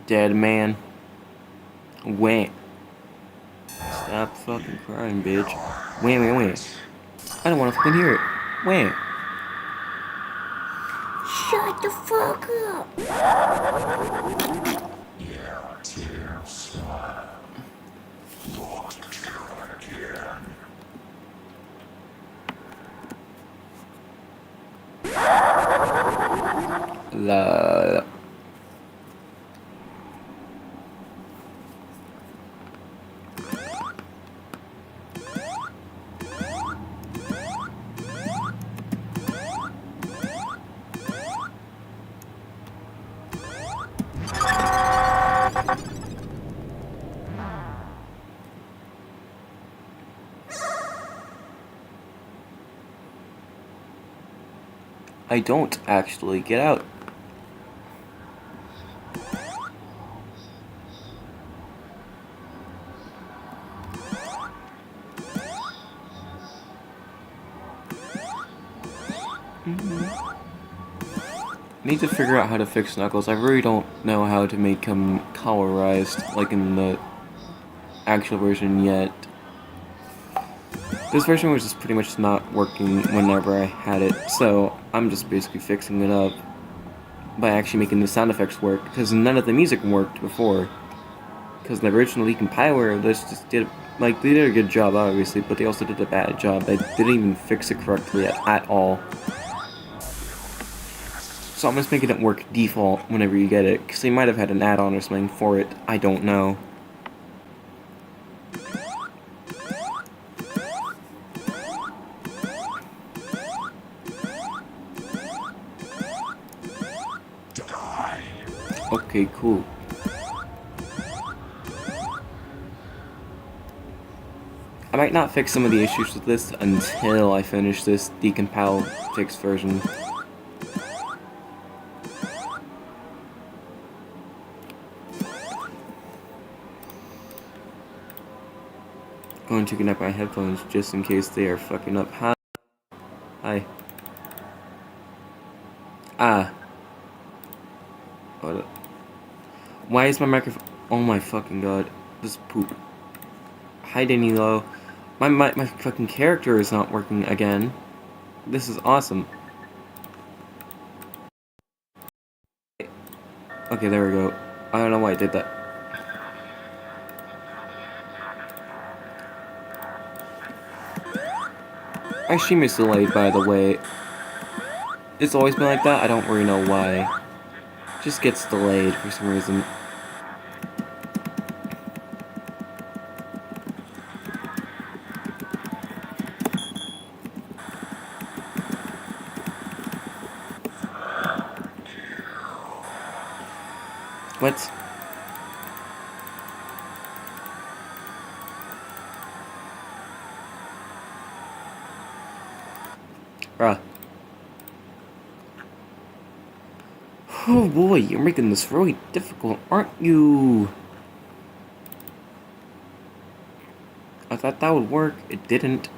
Dead man. Wait. Stop fucking crying, bitch. Wait. I don't want to fucking hear it. Wait. Shut the fuck up! La. I don't actually get out. Need to figure out how to fix Knuckles. I really don't know how to make him colorized like in the actual version yet. This version was just pretty much not working whenever I had it, so I'm just basically fixing it up by actually making the sound effects work, because none of the music worked before. Because the original decompiler, they just did, like, they did a good job obviously, but they also did a bad job. They didn't even fix it correctly at all. So I'm just making it work default whenever you get it, because they might have had an add-on or something for it, I don't know. Okay, cool. I might not fix some of the issues with this until I finish this decompile fixed version. Going to connect my headphones just in case they are fucking up. Hi. Ah. What? Why is my microphone? Oh my fucking god. This is poop. Hi, Danilo. My fucking character is not working again. This is awesome. Okay, there we go. I don't know why I did that. My stream is delayed, by the way. It's always been like that. I don't really know why. It just gets delayed for some reason. What? Bruh. Oh boy, you're making this really difficult, aren't you? I thought that would work. It didn't.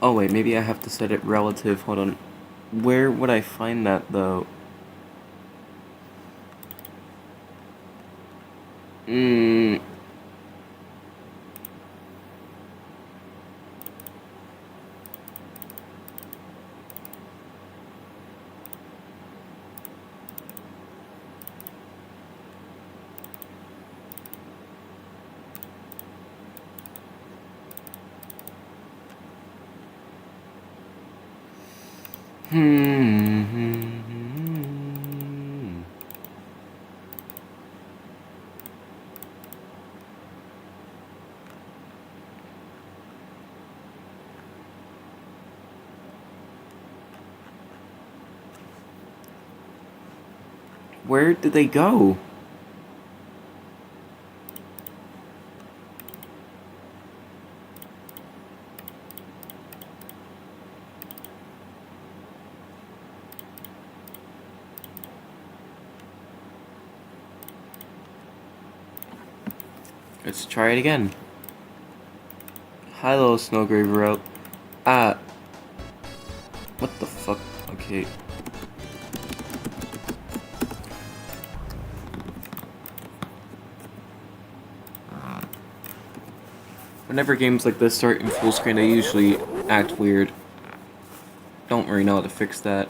Oh wait, maybe I have to set it relative. Hold on. Where would I find that though? Where did they go? Let's try it again. Hi, little Snowgrave route. Ah. What the fuck? Okay. Whenever games like this start in full screen, they usually act weird. Don't really know how to fix that.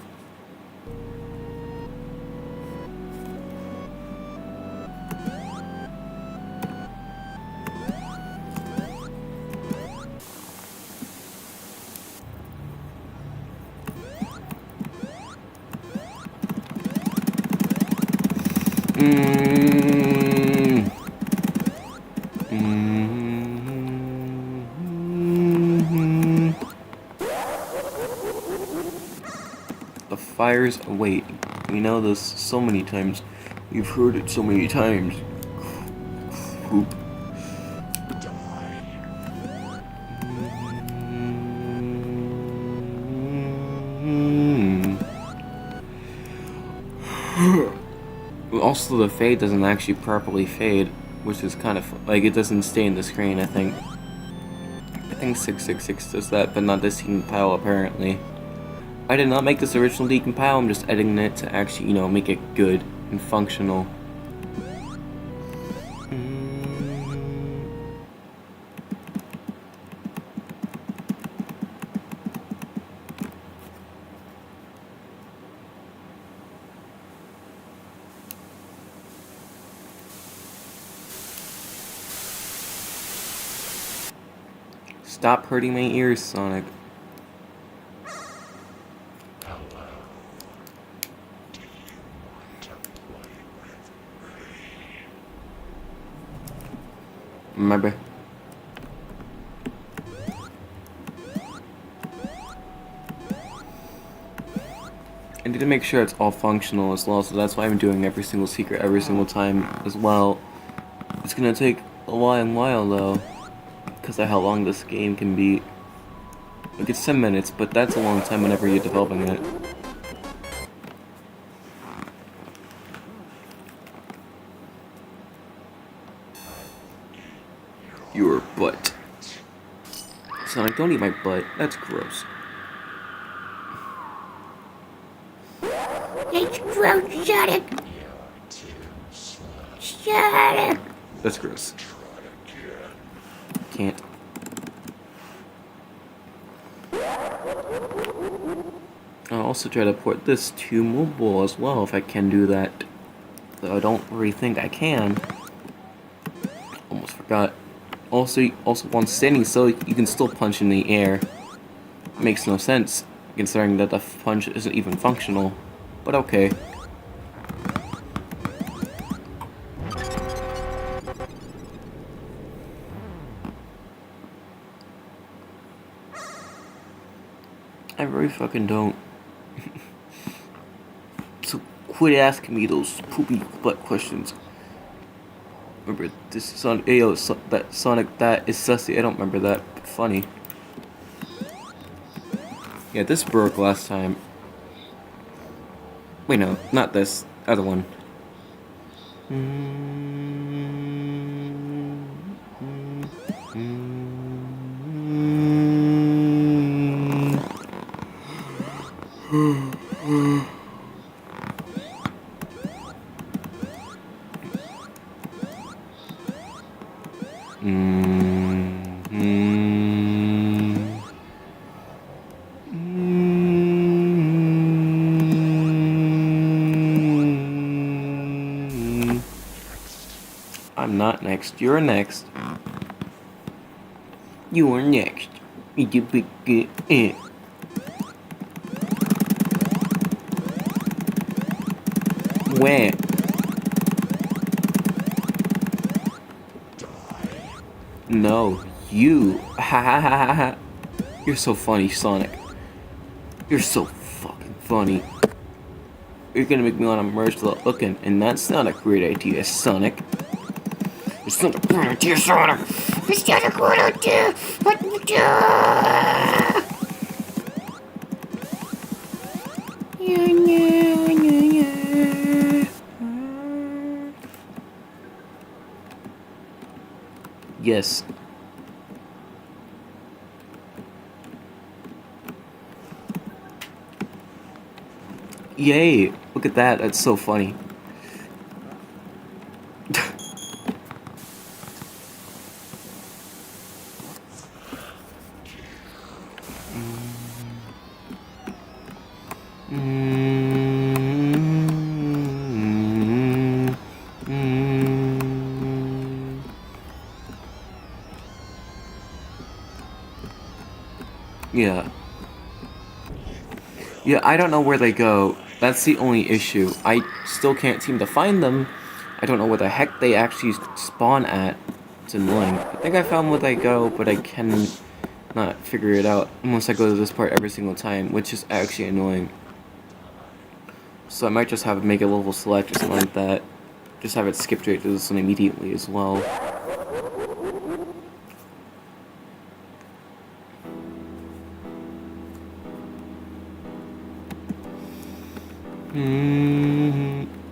The fire's await. We know this so many times. We've heard it so many times. Poop. Also, the fade doesn't actually properly fade, which is kind of like it doesn't stay in the screen. I think 666 does that, but not this decompile apparently. I did not make this original decompile. I'm just editing it to actually, you know, make it good and functional. Stop hurting my ears, Sonic. Remember? I need to make sure it's all functional as well, so that's why I'm doing every single secret every single time as well. It's gonna take a while though, because of how long this game can be. Like, it's 10 minutes, but that's a long time whenever you're developing it. Your butt. Sonic, don't eat my butt. That's gross. It's gross, Sonic. Sonic. That's gross. Can't. I'll also try to port this to mobile as well if I can do that. Though I don't really think I can. Almost forgot. Also while standing still, you can still punch in the air. Makes no sense, considering that the punch isn't even functional. But okay. I really fucking don't. So quit asking me those poopy butt questions. Remember, this is Sonic. Ayo, that Sonic, that is sussy. I don't remember that, but funny. Yeah, this broke last time. Wait, no, not this. Other one. I'm not next. You're next. You are next. You big. Where? No, you. Ha ha ha ha ha. You're so funny, Sonic. You're so fucking funny. You're gonna make me want to merge without looking, and that's not a great idea, Sonic. It's not a great idea, Sonic. It's not a good idea. What we do? Yeah, yeah, yeah, yeah. Yes. Yay! Look at that. That's so funny. Yeah. Yeah, I don't know where they go. That's the only issue. I still can't seem to find them. I don't know where the heck they actually spawn at. It's annoying. I think I found where they go, but I can not figure it out unless I go to this part every single time, which is actually annoying. So I might just have it make a level select or something like that. Just have it skip straight to this one immediately as well.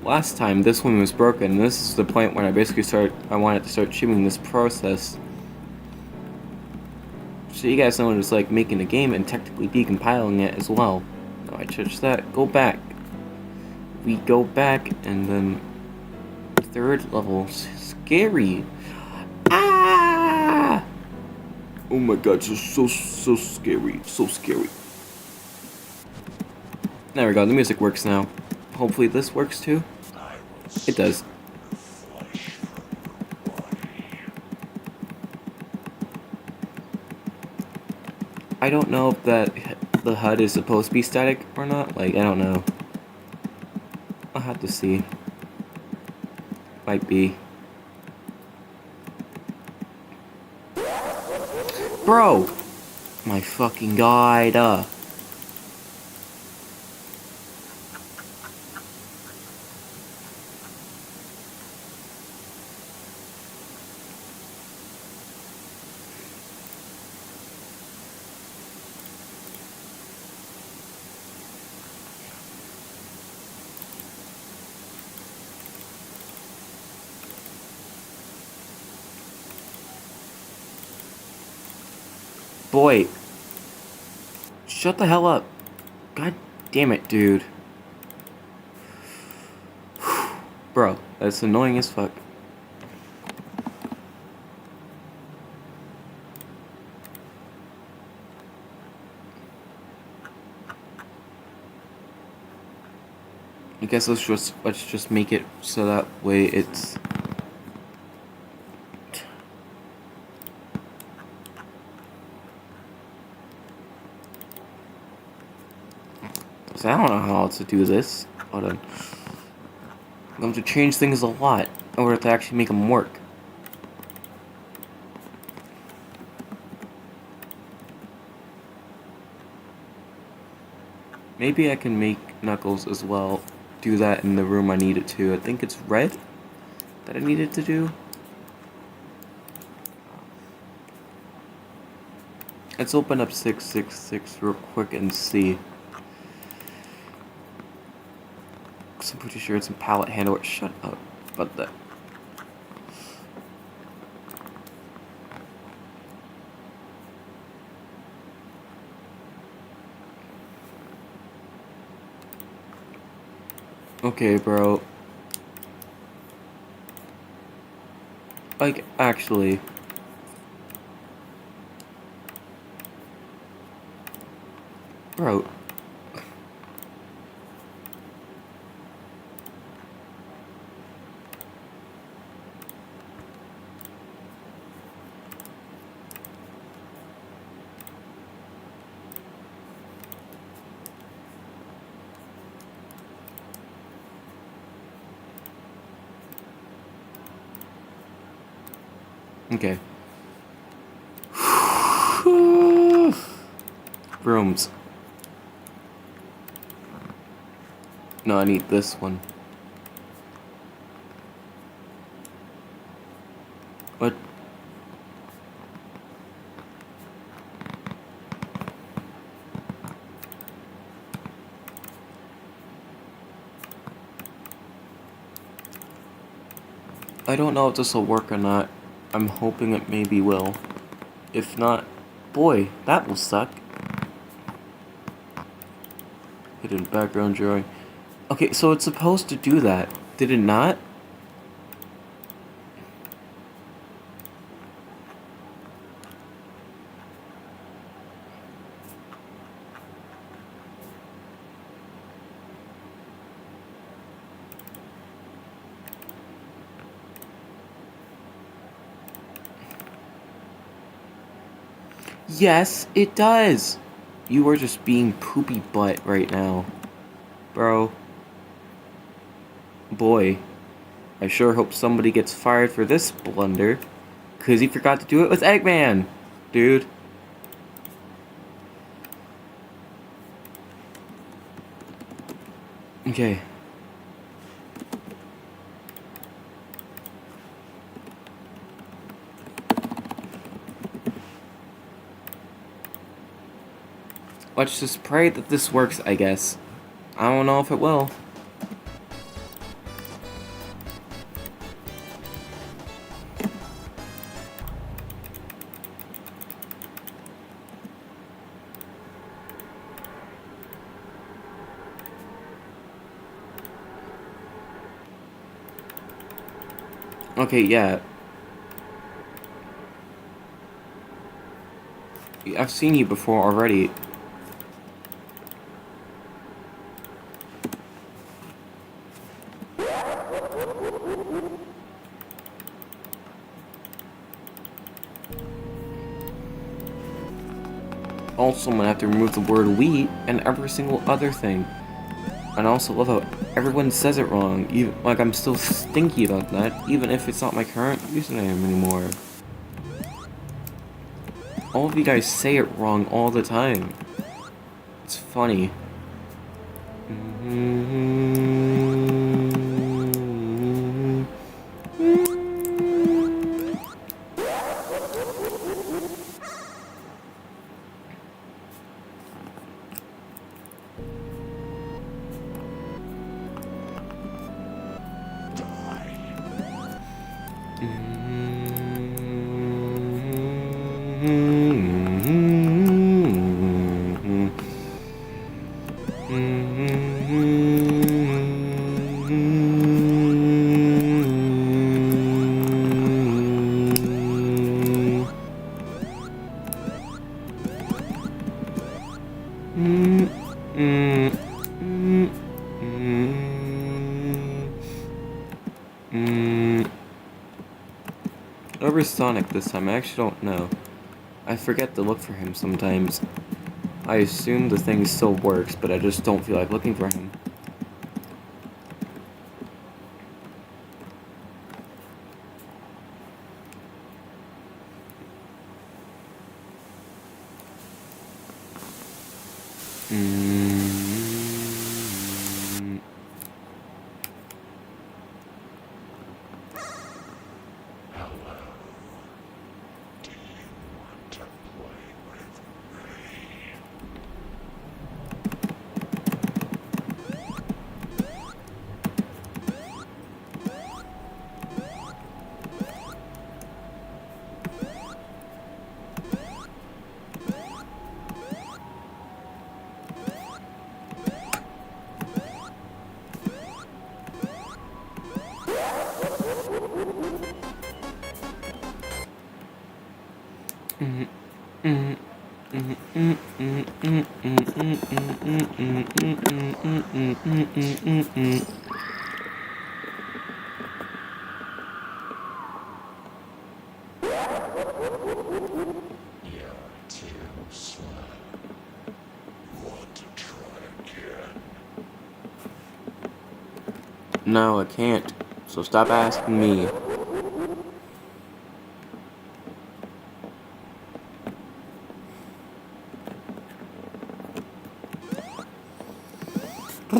Last time this one was broken. This is the point when I basically wanted to start achieving this process. So you guys know what it's like making a game and technically decompiling it as well. No, I touched that. Go back. We go back and then third level. Scary. Ah! Oh my god, so scary. So scary. There we go, the music works now. Hopefully this works too. It does. I don't know if the HUD is supposed to be static or not. Like, I don't know. I'll have to see. Might be. Bro! My fucking god. Boy. Shut the hell up. God damn it, dude. Bro, that's annoying as fuck. I guess let's just make it so that way it's so I don't know how else to do this. Hold on. I'm going to change things a lot in order to actually make them work. Maybe I can make Knuckles as well. Do that in the room I need it to. I think it's red that I needed to do. Let's open up 666 real quick and see. Cause I'm pretty sure it's in palette handler. Shut up about that. Okay, bro. Like, actually. Bro. Okay. Rooms. No, I need this one. What? I don't know if this will work or not. I'm hoping it maybe will. If not, boy, that will suck. Hidden background drawing. Okay, so it's supposed to do that. Did it not? Yes, it does. You are just being poopy butt right now. Bro. Boy. I sure hope somebody gets fired for this blunder. Because he forgot to do it with Eggman. Dude. Okay. Let's just pray that this works, I guess. I don't know if it will. Okay, yeah. I've seen you before already. Also, I'm gonna have to remove the word wheat and every single other thing. And I also love how everyone says it wrong. Even, like, I'm still stinky about that, even if it's not my current username anymore. All of you guys say it wrong all the time. It's funny. Where's Sonic this time? I actually don't know. I forget to look for him sometimes. I assume the thing still works, but I just don't feel like looking for him. No, I can't. So stop asking me. There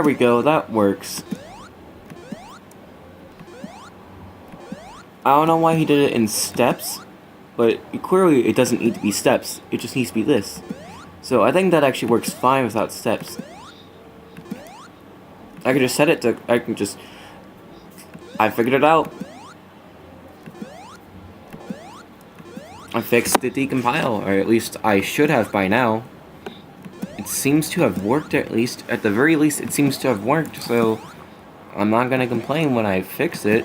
we go, that works. I don't know why he did it in steps, but clearly it doesn't need to be steps. It just needs to be this. So I think that actually works fine without steps. I can just set it to, I figured it out. I fixed the decompile, or at least I should have by now. It seems to have worked, at least. At the very least, it seems to have worked, so I'm not gonna complain when I fix it.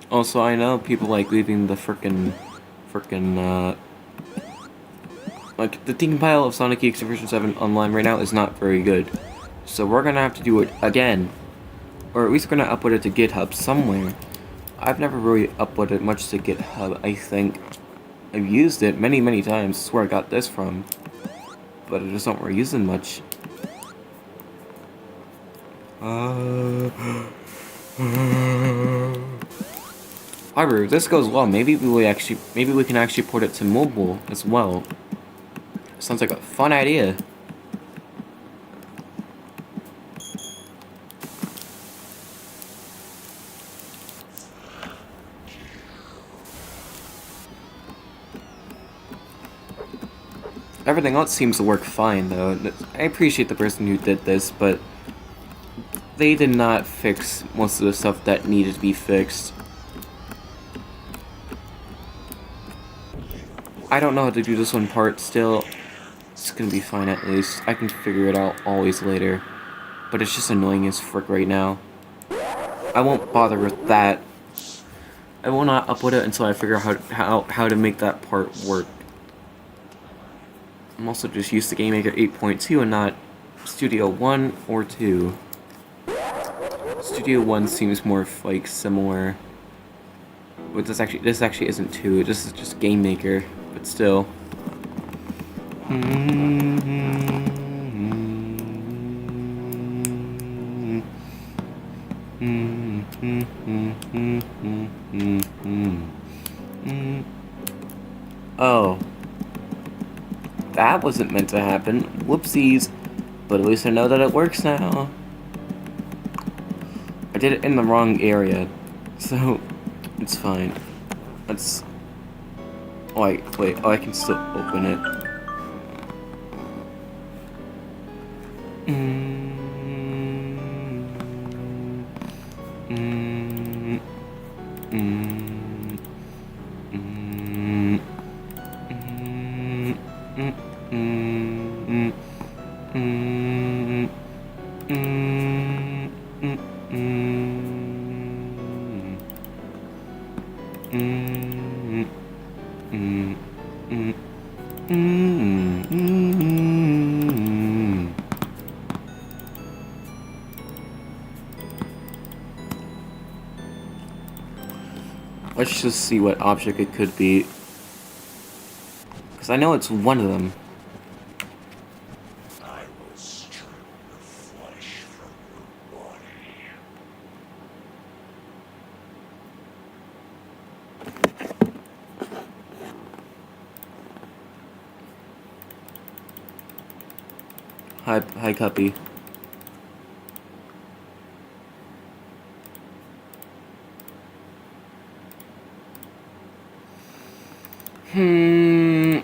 Also, I know people like leaving the frickin', like, the decompile of sonic.exe version 7 online right now is not very good. So we're gonna have to do it again. Or at least we're gonna upload it to GitHub somewhere. I've never really uploaded much to GitHub, I think. I've used it many, many times. That's where I got this from. But I just don't really use it much. However, if this goes well, maybe we can actually port it to mobile as well. Sounds like a fun idea. Everything else seems to work fine, though. I appreciate the person who did this, but they did not fix most of the stuff that needed to be fixed. I don't know how to do this one part still. It's gonna be fine at least. I can figure it out always later. But it's just annoying as frick right now. I won't bother with that. I will not upload it until I figure out how to make that part work. I'm also just used to GameMaker 8.2 and not Studio 1 or 2. Studio 1 seems more like similar. But this actually isn't 2. This is just GameMaker, but still. Oh. That wasn't meant to happen. Whoopsies. But at least I know that it works now. I did it in the wrong area, so it's fine. Let's... Oh, wait. Oh, I can still open it. Let's just see what object it could be. Because I know it's one of them. I will strip the flesh from your body. Hi, Cuppy. You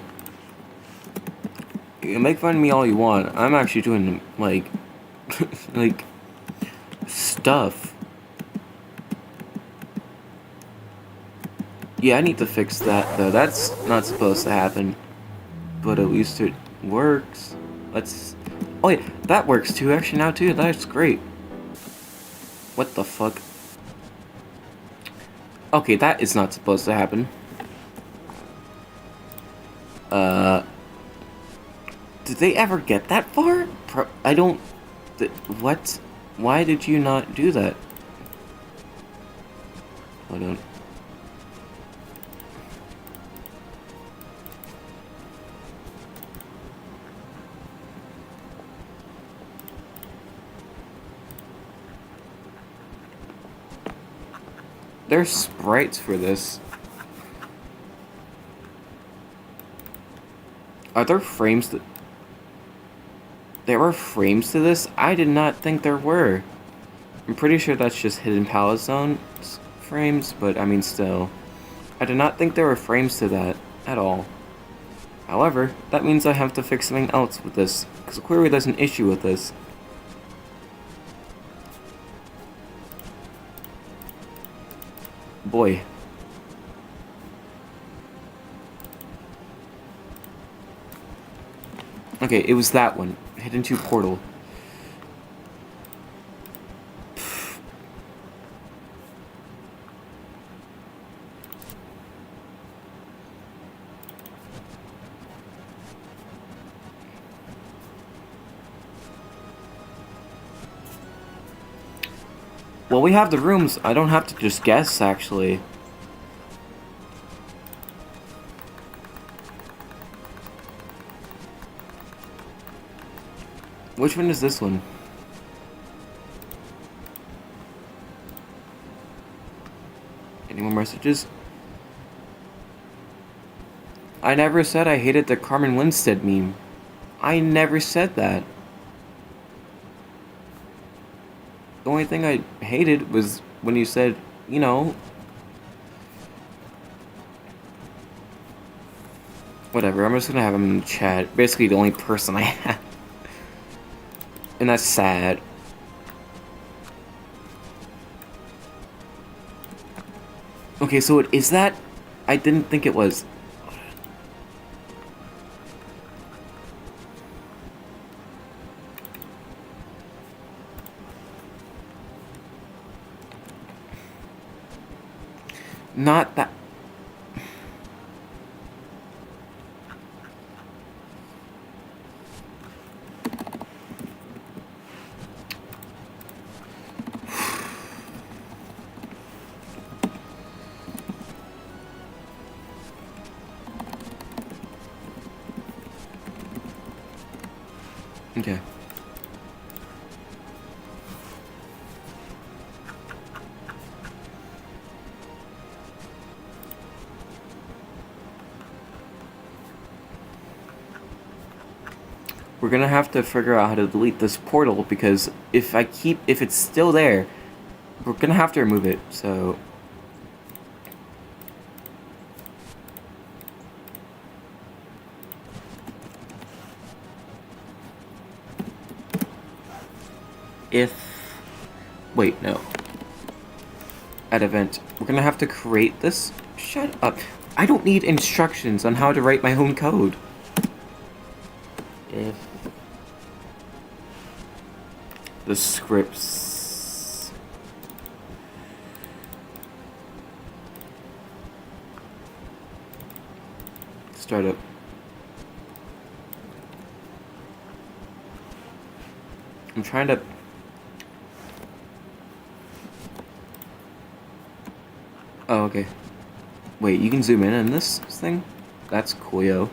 can make fun of me all you want. I'm actually doing, like, like, stuff. Yeah, I need to fix that, though. That's not supposed to happen. But at least it works. Let's... Oh, yeah, that works, too. Actually, now, too. That's great. What the fuck? Okay, that is not supposed to happen. Did they ever get that far? I don't... What? Why did you not do that? Hold on. There's sprites for this. Are there frames that... There were frames to this? I did not think there were. I'm pretty sure that's just hidden palette zones frames, but I mean still. I did not think there were frames to that at all. However, that means I have to fix something else with this, because clearly there's an issue with this. Boy. Okay, it was that one. Hidden 2 portal. Well, we have the rooms. I don't have to just guess, actually. Which one is this one? Any more messages? I never said I hated the Carmen Winstead meme. I never said that. The only thing I hated was when you said, you know... Whatever, I'm just gonna have him in the chat. Basically the only person I have. And that's sad. Okay, so it is that? I didn't think it was. Not that. Okay. We're gonna have to figure out how to delete this portal because if it's still there, we're gonna have to remove it, so... Wait, no. At event. We're gonna have to create this? Shut up. I don't need instructions on how to write my own code. If... The scripts... Startup. I'm trying to... Oh, okay. Wait, you can zoom in on this thing? That's cool, yo.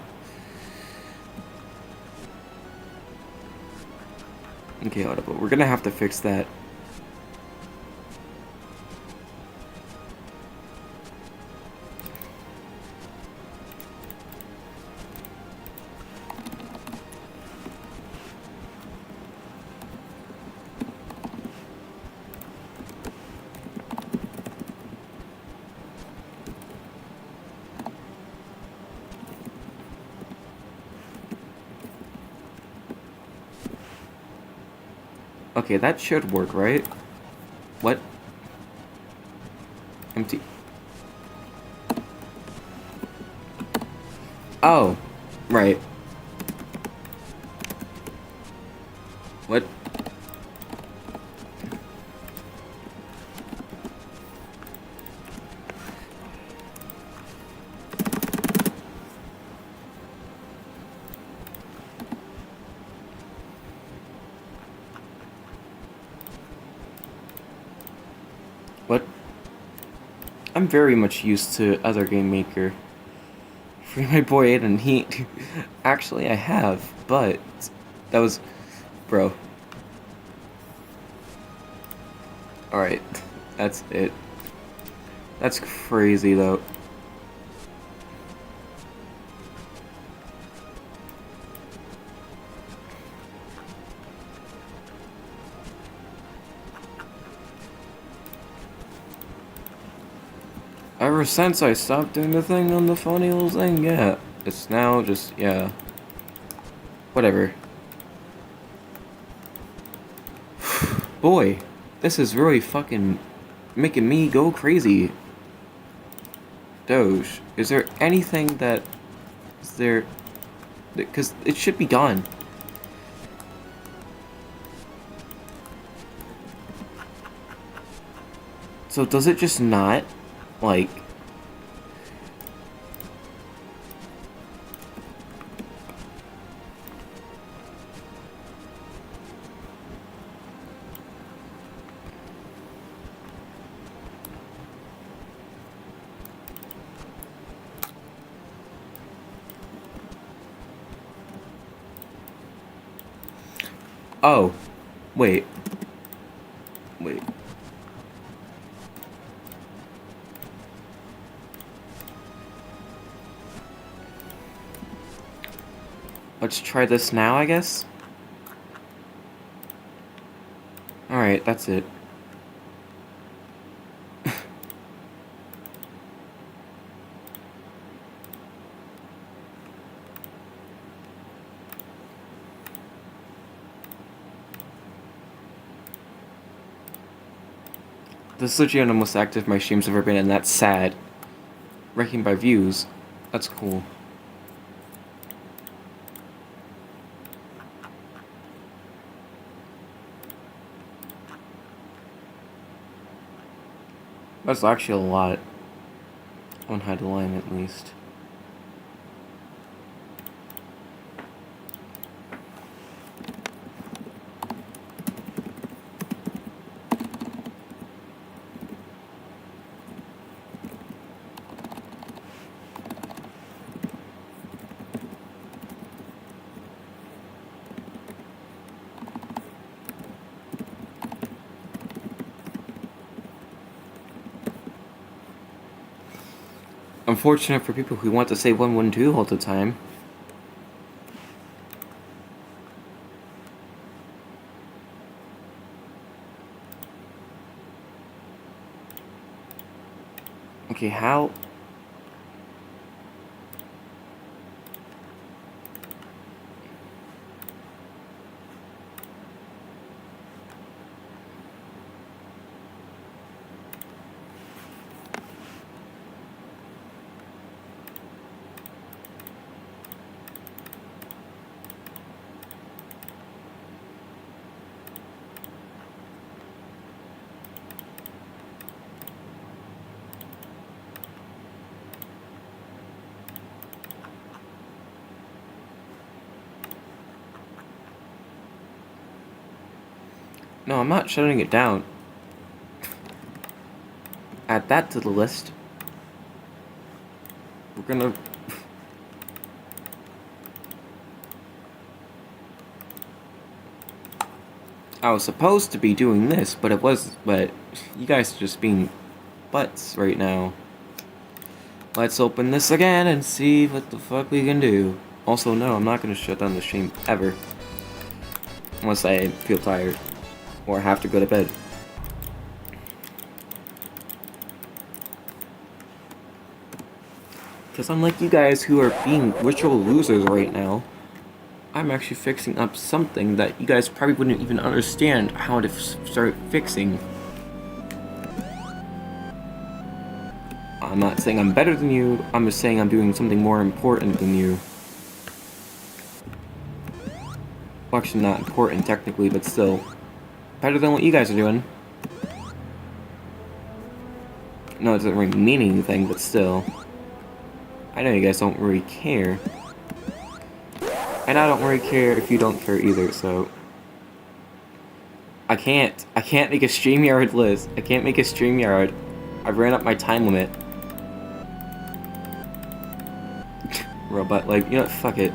Okay, hold up, but we're gonna have to fix that. Okay, that should work, right? What? Empty. Oh, right. What? I'm very much used to other game maker. For my boy Aiden, he actually I have, but that was, bro. All right, that's it. That's crazy though. Ever since I stopped doing the thing on the funny little thing, yeah, it's now just, yeah, whatever. Boy, this is really fucking making me go crazy. Doge, is there anything that, is there, because it should be gone. So does it just not, like, oh, wait, wait. Let's try this now, I guess? Alright, that's it. This is legit the most active my stream's ever been, and that's sad. Ranking by views. That's cool. That's actually a lot. On high line, at least. Unfortunate for people who want to say 112 all the time. Okay, how? No, I'm not shutting it down. Add that to the list. We're gonna... I was supposed to be doing this, but you guys are just being butts right now. Let's open this again and see what the fuck we can do. Also, no, I'm not gonna shut down the stream ever. Unless I feel tired. Or have to go to bed. Because unlike you guys who are being literal losers right now, I'm actually fixing up something that you guys probably wouldn't even understand how to start fixing. I'm not saying I'm better than you, I'm just saying I'm doing something more important than you. Well, actually not important technically, but still. Better than what you guys are doing. No, it doesn't really mean anything, but still. I know you guys don't really care. And I don't really care if you don't care either, so... I can't make a StreamYard list. I can't make a StreamYard I ran up my time limit. Robot, like, you know what, fuck it.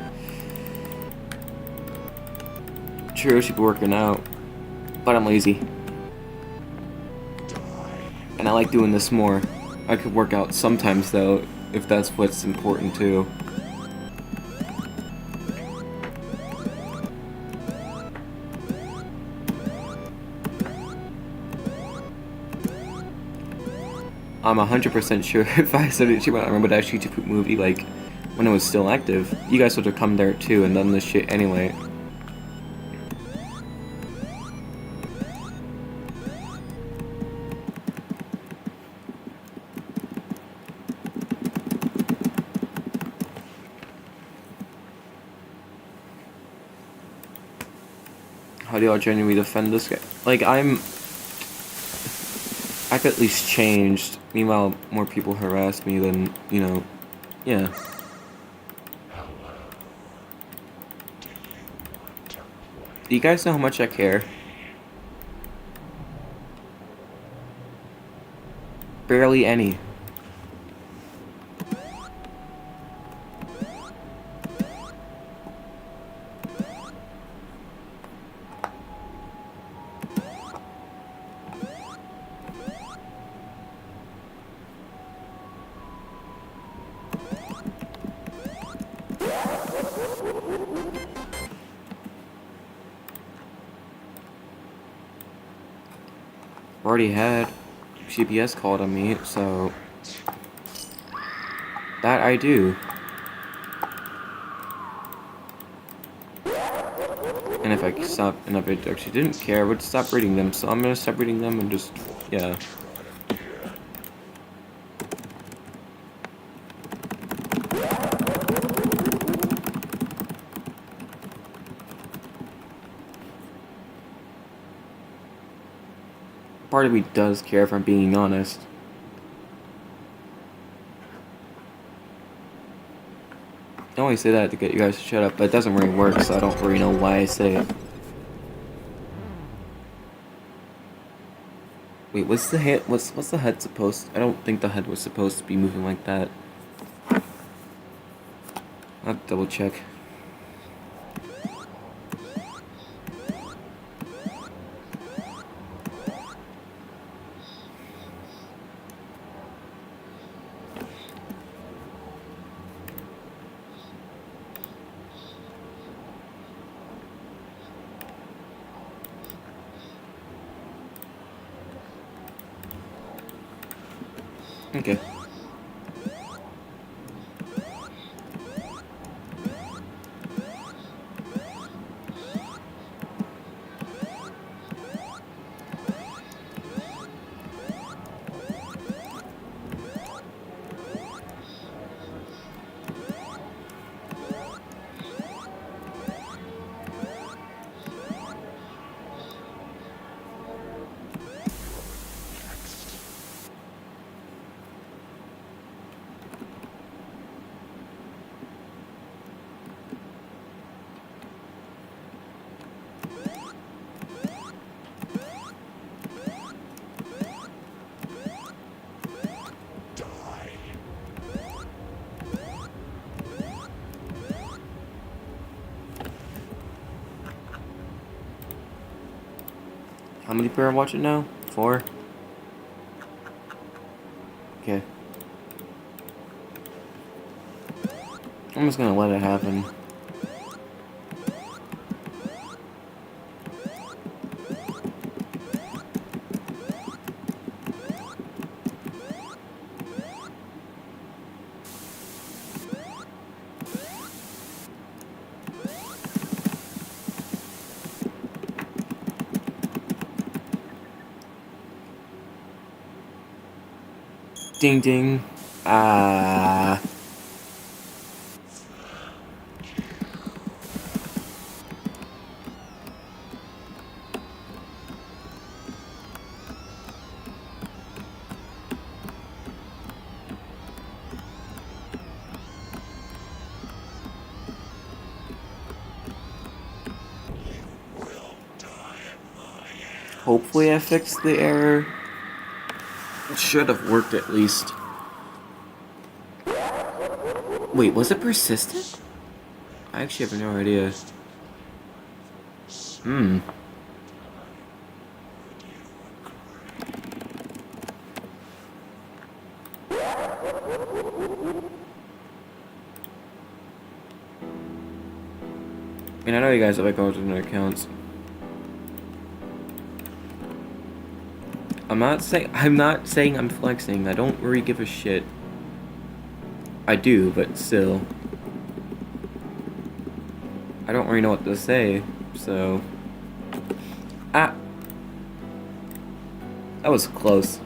True, I should be working out. But I'm lazy. And I like doing this more. I could work out sometimes, though, if that's what's important, too. I'm 100% sure if I said it, I remember that YouTube movie, like, when it was still active, you guys would have come there, too, and done this shit anyway. How do y'all genuinely defend this guy? Like, I've at least changed. Meanwhile, more people harass me than, you know, yeah. Do you guys know how much I care? Barely any. Already had GPS called on me, so that I do. And if I stop, and if I actually didn't care, I would stop reading them. So I'm gonna stop reading them and just, yeah. Part of me does care, if I'm being honest. I always say that to get you guys to shut up, but it doesn't really work, so I don't really know why I say it. Wait, what's the head? What's the head supposed? I don't think the head was supposed to be moving like that. I'll have to double check. Okay. How many people are watching now? 4? Okay. I'm just gonna let it happen. Ding ding. Ah. Hopefully I fixed the error. Should have worked at least. Wait, was it persistent? I actually have no idea. Hmm. And I know you guys have like alternate accounts. I'm not saying I'm flexing. I don't really give a shit. I do, but still. I don't really know what to say, so. Ah! That was close.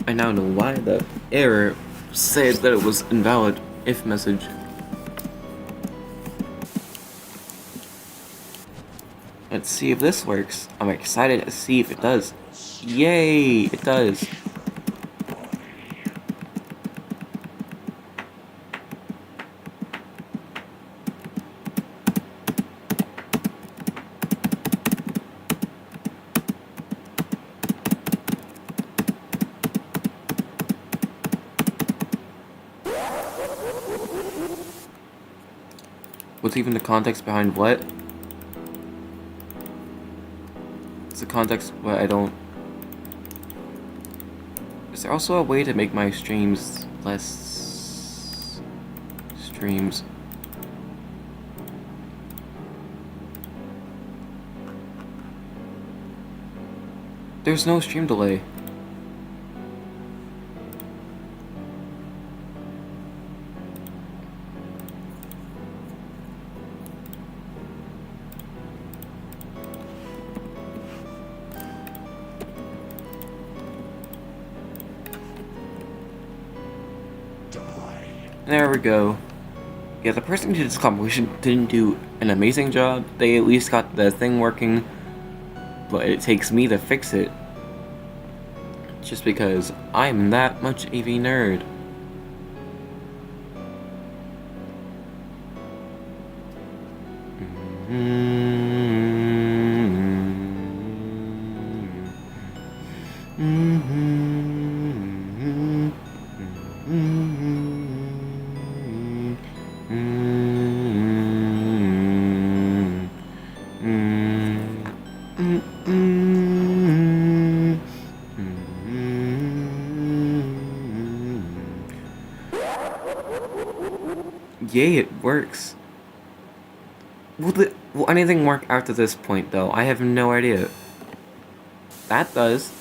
I now know why the error says that it was invalid if message. Let's see if this works. I'm excited to see if it does. Yay! It does. What's even the context behind what? It's the context, but I don't... Is there also a way to make my streams less... streams? There's no stream delay. There we go. Yeah, the person who did this compilation didn't do an amazing job. They at least got the thing working, but it takes me to fix it. Just because I'm that much AV nerd. Yay, it works. Will anything work after this point, though? I have no idea. That does.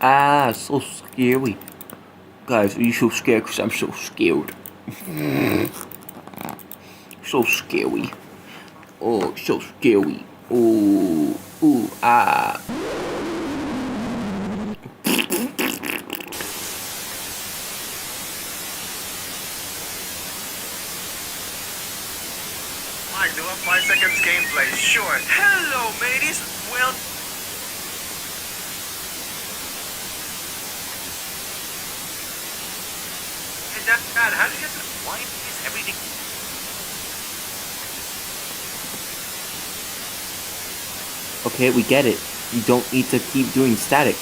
Ah, so scary. Guys, are you so scared? Because I'm so scared. So scary. Oh, so scary. Ooh, ooh, ah. Mike, do a 5 seconds gameplay. Sure. Hello, mateys. Well, hey, Dad, how did you get to... Why is everything... Okay, we get it. You don't need to keep doing static.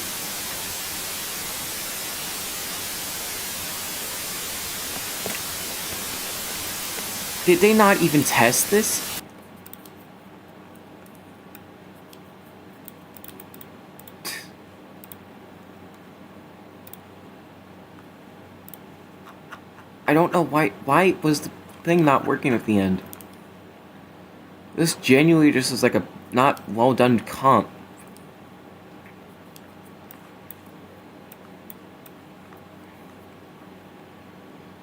Did they not even test this? I don't know why was the thing not working at the end? This genuinely just is like a not well done comp.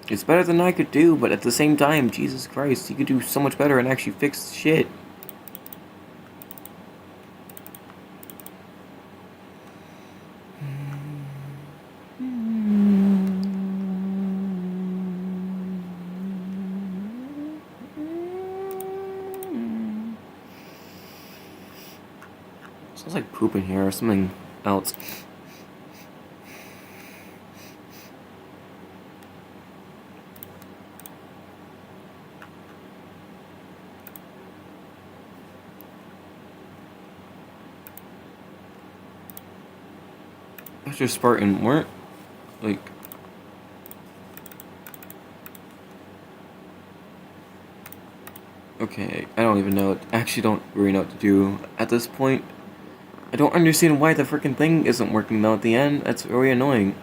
It's better than I could do, but at the same time, Jesus Christ, you could do so much better and actually fix shit. Smells like poop in here or something else. After Spartan, weren't like. Okay, I don't even know. I actually don't really know what to do at this point. I don't understand why the freaking thing isn't working though at the end. That's really annoying.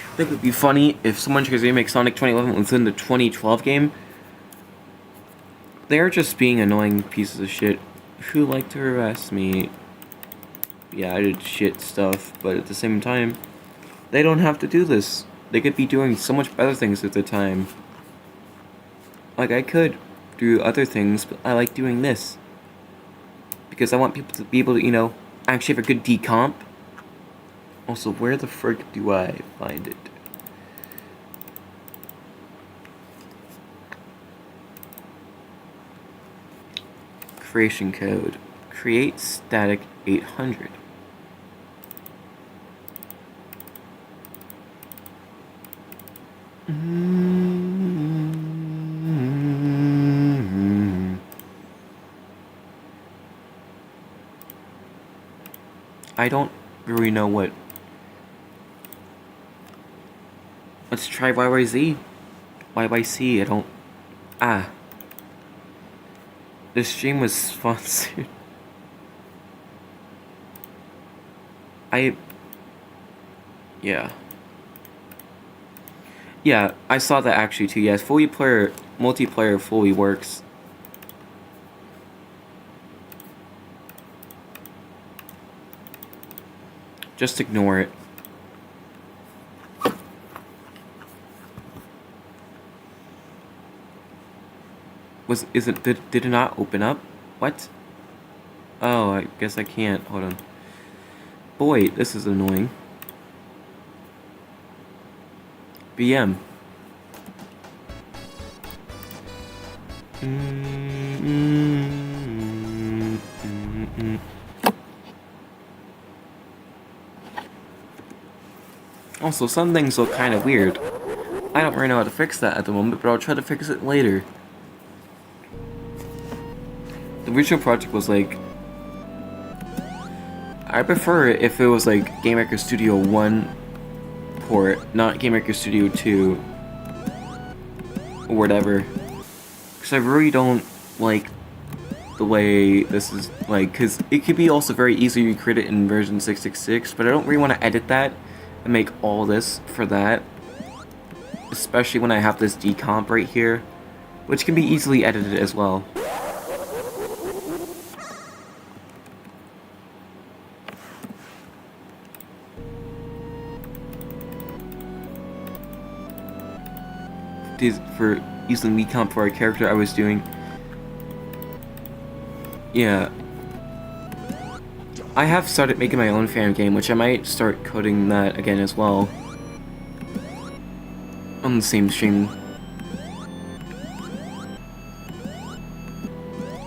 I think it would be funny if someone tries to remake Sonic 2011 within the 2012 game. They're just being annoying pieces of shit who like to harass me. Yeah, I did shit stuff, but at the same time, they don't have to do this. They could be doing so much better things at the time. Like, I could do other things, but I like doing this. Because I want people to be able to, you know, actually have a good decomp. Also, where the frick do I find it? Creation code. Create static 800. I don't really know what. Let's try YYZ. YYC, I don't. Ah. This stream was sponsored. Yeah. Yeah, I saw that actually too. Yes, multiplayer fully works. Just ignore it. Did it not open up? What? Oh, I guess I can't. Hold on. Boy, this is annoying. BM. Also, some things look kind of weird. I don't really know how to fix that at the moment, but I'll try to fix it later. The original project was like... I prefer it if it was like Game Maker Studio 1 port, not Game Maker Studio 2. Or whatever. Because I really don't like the way this is like... Because it could be also very easy to create it in version 666, but I don't really want to edit that and make all this for that. Especially when I have this decomp right here, which can be easily edited as well. For using decomp for a character I was doing. Yeah. I have started making my own fan game, which I might start coding that again as well. On the same stream.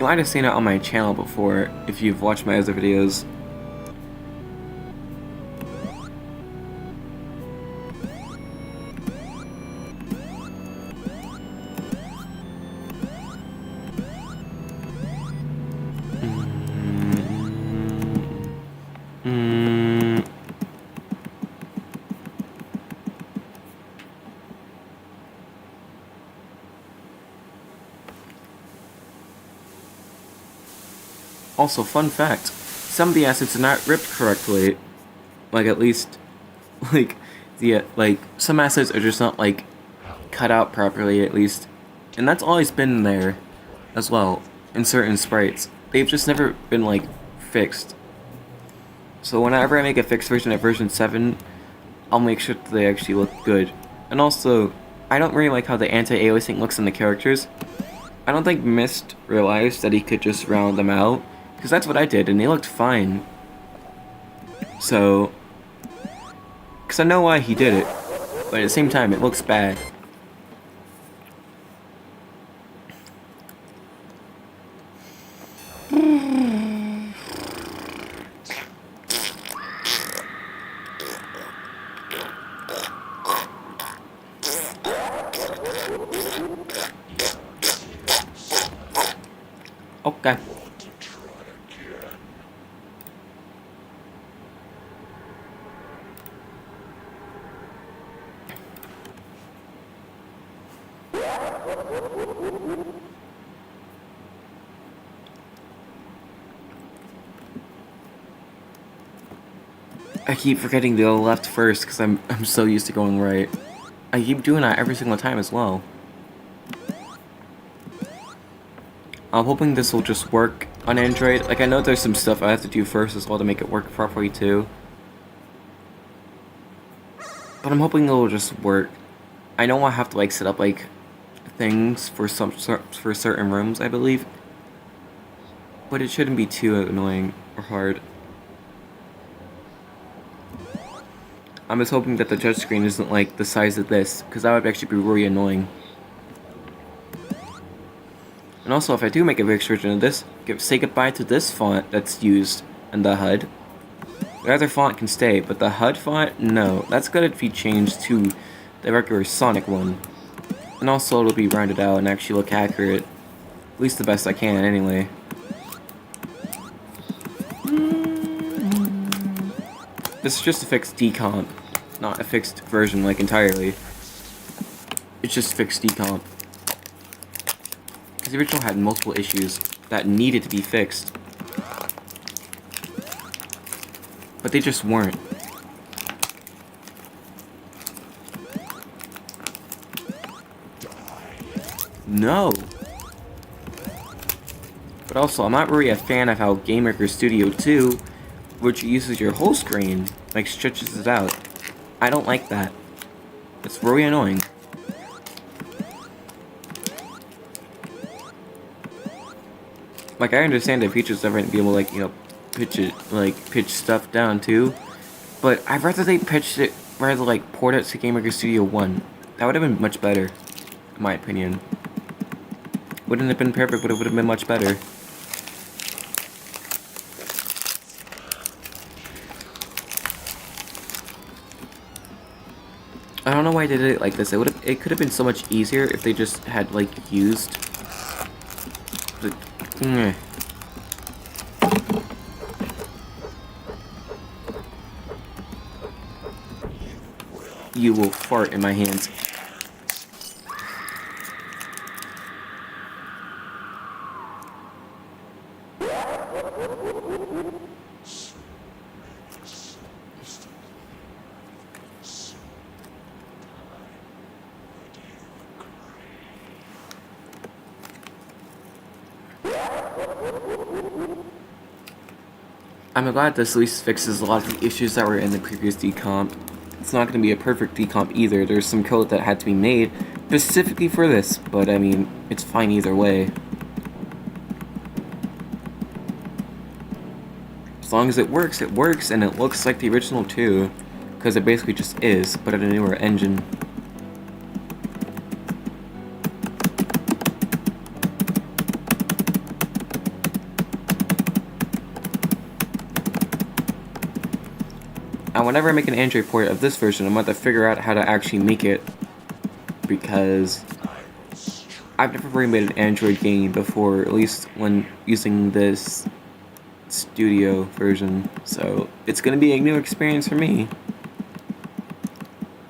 You might have seen it on my channel before, if you've watched my other videos. Also, fun fact, some of the assets are not ripped correctly. Like, at least, like, some assets are just not, like, cut out properly, at least. And that's always been there, as well, in certain sprites. They've just never been, like, fixed. So whenever I make a fixed version of version 7, I'll make sure that they actually look good. And also, I don't really like how the anti-aliasing looks in the characters. I don't think Mist realized that he could just round them out, because that's what I did, and they looked fine. So, because I know why he did it, but at the same time, it looks bad. Okay. I keep forgetting to go left first because I'm so used to going right. I keep doing that every single time as well. I'm hoping this will just work on Android. Like, I know there's some stuff I have to do first as well to make it work properly too. But I'm hoping it'll just work. I know I have to like set up like things for certain rooms, I believe. But it shouldn't be too annoying or hard. I'm just hoping that the touch screen isn't like the size of this, because that would actually be really annoying. And also, if I do make a fixed version of this, say goodbye to this font that's used in the HUD. The other font can stay, but the HUD font, no. That's gotta be changed to the regular Sonic one. And also, it'll be rounded out and actually look accurate. At least the best I can, anyway. This is just a fixed decomp, not a fixed version, like, entirely. It's just fixed decomp. Because the original had multiple issues that needed to be fixed. But they just weren't. No! But also, I'm not really a fan of how Game Maker Studio 2, which uses your whole screen, like, stretches it out. I don't like that. It's really annoying. Like, I understand that features never be able to, like, you know, pitch stuff down too, but I'd rather they pitched it, rather like port it to Game Maker Studio 1. That would have been much better, in my opinion. Wouldn't have been perfect, but it would have been much better. I don't know why I did it like this. It could have been so much easier if they just had like used the. You will fart in my hands. I'm glad this at least fixes a lot of the issues that were in the previous decomp. It's not going to be a perfect decomp either. There's some code that had to be made specifically for this, but I mean, it's fine either way. As long as it works, and it looks like the original too, because it basically just is, but in a newer engine. And whenever I make an Android port of this version, I'm going to figure out how to actually make it, because I've never really made an Android game before, at least when using this studio version, so it's going to be a new experience for me.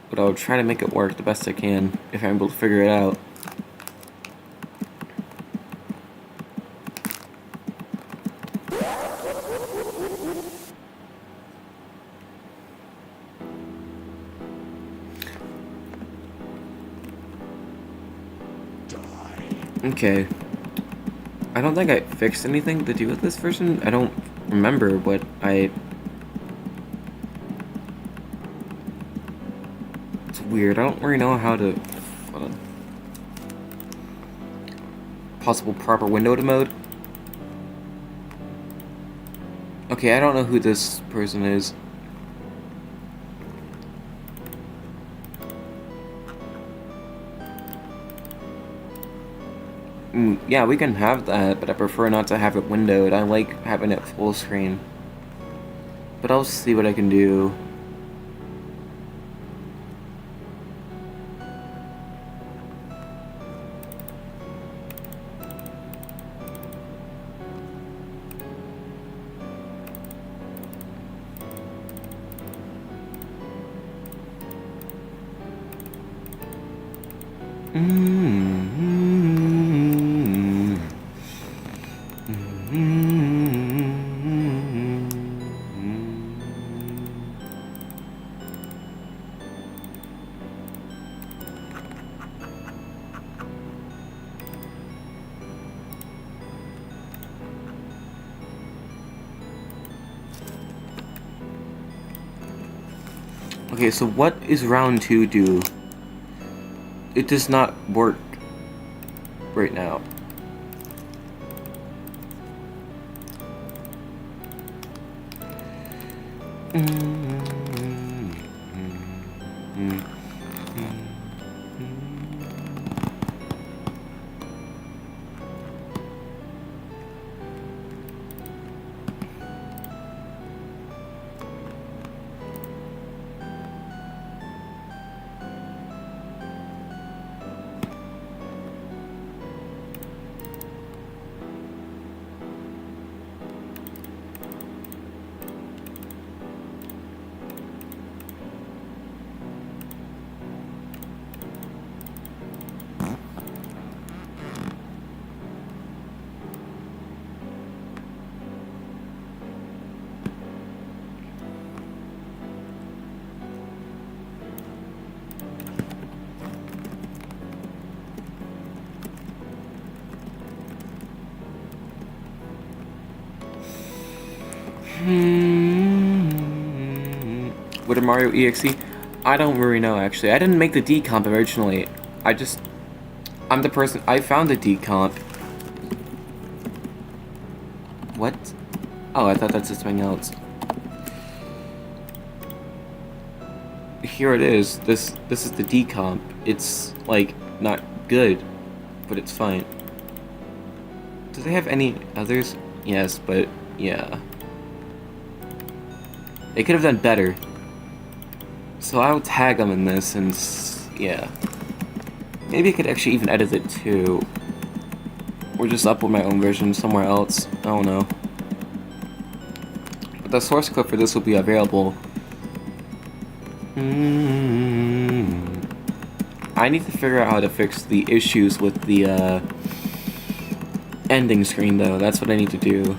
But I'll try to make it work the best I can, if I'm able to figure it out. Okay. I don't think I fixed anything to do with this version. I don't remember what I... It's weird. I don't really know how to... Hold on. Possible proper window to mode. Okay, I don't know who this person is. Yeah, we can have that, but I prefer not to have it windowed. I like having it full screen. But I'll see what I can do. Okay, so what is round 2 do? It does not work right now. What a Mario EXE? I don't really know actually. I didn't make the decomp originally. I'm the person. I found the decomp. What? Oh, I thought that's just something else. Here it is. This is the decomp. It's like not good, but it's fine. Do they have any others? Yes, but yeah. They could have done better. So I'll tag them in this and yeah. Maybe I could actually even edit it too. Or just upload my own version somewhere else. I don't know. But the source code for this will be available. I need to figure out how to fix the issues with the ending screen though. That's what I need to do.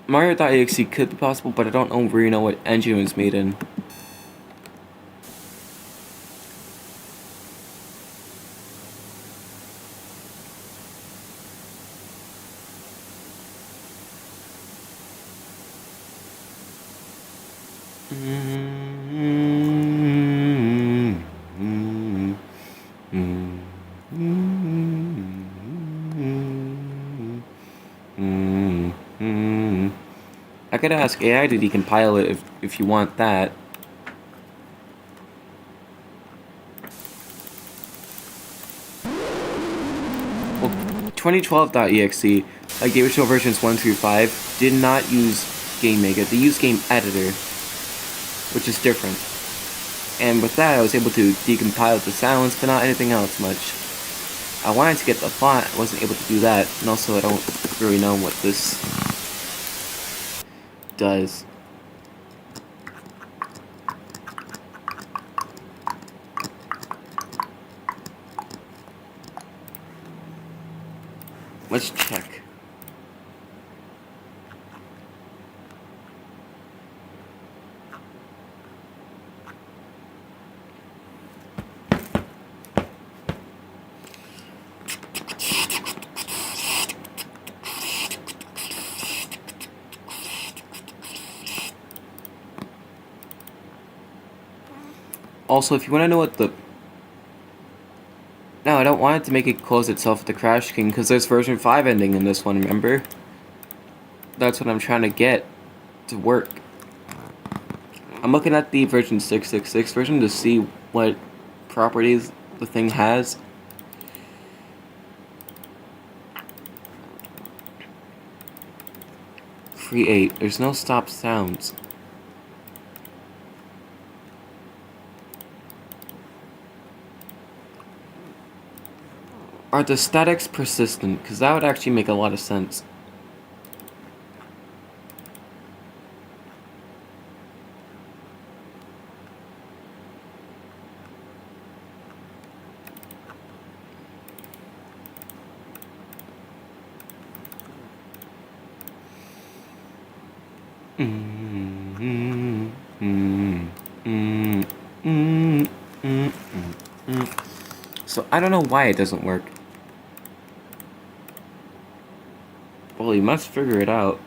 Mario.exe could be possible, but I don't really know what engine it was made in. I could ask AI to decompile it if you want that. Well, 2012.exe, like the original versions 1 through 5, did not use Game Maker. They used Game Editor, which is different. And with that, I was able to decompile the sounds, but not anything else much. I wanted to get the font, I wasn't able to do that, and also I don't really know what this does. Let's check. Also, if you want to know what the... No, I don't want it to make it close itself with the Crash King, because there's version 5 ending in this one, remember? That's what I'm trying to get to work. I'm looking at the version 666 version to see what properties the thing has. Create. There's no stop sounds. Are the statics persistent? Because that would actually make a lot of sense. So I don't know why it doesn't work. Well, you must figure it out.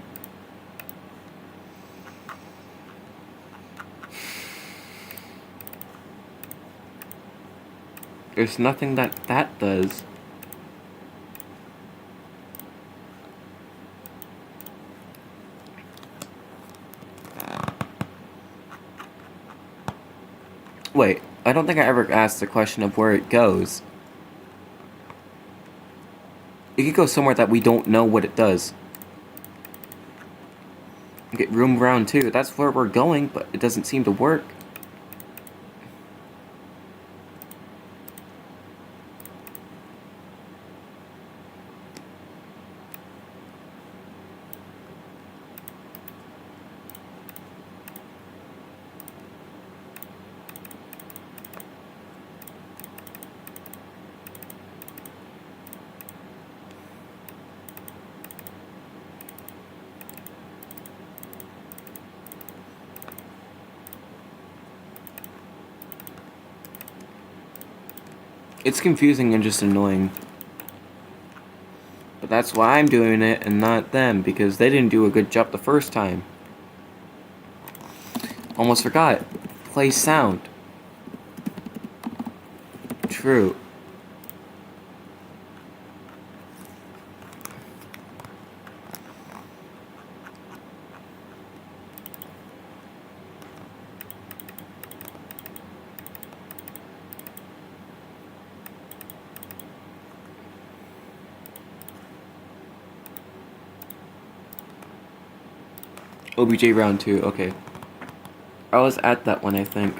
There's nothing that does. Wait, I don't think I ever asked the question of where it goes. It could go somewhere that we don't know what it does. Get room round 2. That's where we're going, but it doesn't seem to work. It's confusing and just annoying. But that's why I'm doing it and not them, because they didn't do a good job the first time. Almost forgot. Play sound. True. OBJ round 2, okay. I was at that one, I think.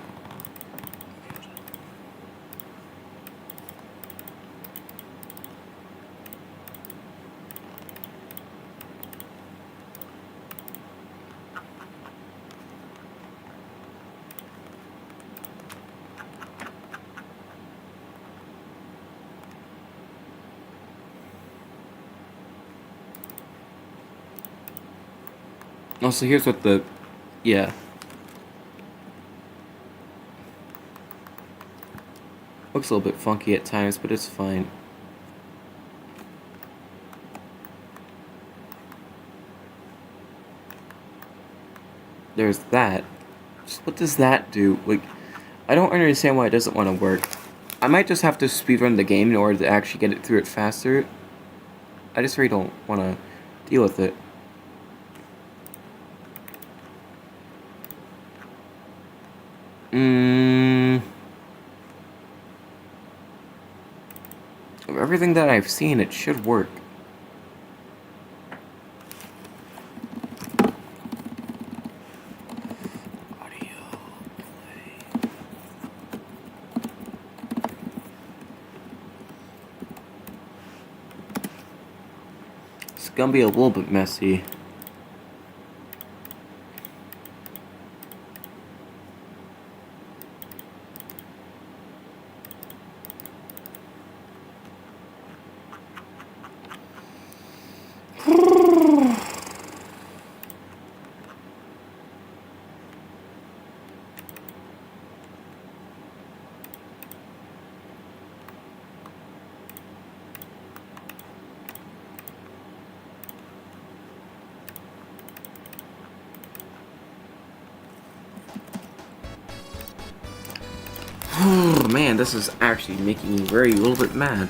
Also, here's what the... Yeah. Looks a little bit funky at times, but it's fine. There's that. Just what does that do? Like, I don't understand why it doesn't want to work. I might just have to speedrun the game in order to actually get it through it faster. I just really don't want to deal with it. Of everything that I've seen, it should work. It's gonna be a little bit messy. Oh man, this is actually making me very a little bit mad.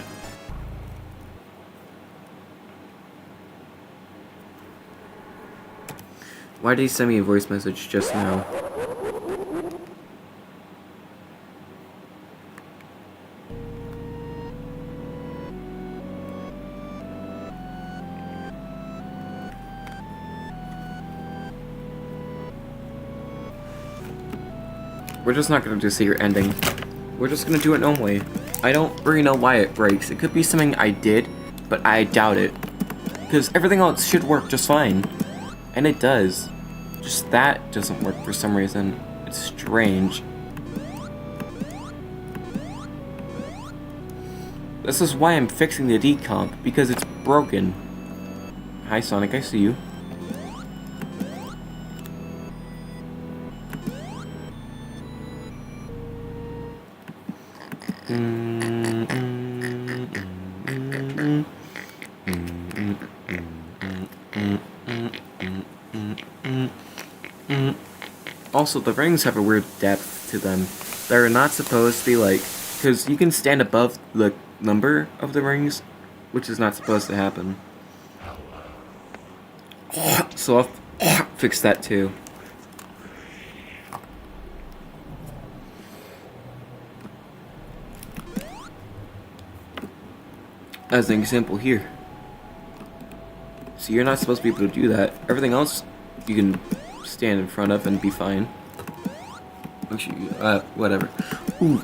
Why did he send me a voice message just now? We're just not gonna do secret ending. We're just gonna do it normally. I don't really know why it breaks. It could be something I did, but I doubt it. Because everything else should work just fine. And it does. Just that doesn't work for some reason. It's strange. This is why I'm fixing the decomp, because it's broken. Hi Sonic, I see you. Also, the rings have a weird depth to them. They're not supposed to be like, because you can stand above the number of the rings, which is not supposed to happen. So I'll fix that too. As an example here. So you're not supposed to be able to do that. Everything else you can stand in front of and be fine. Actually, whatever. Ooh.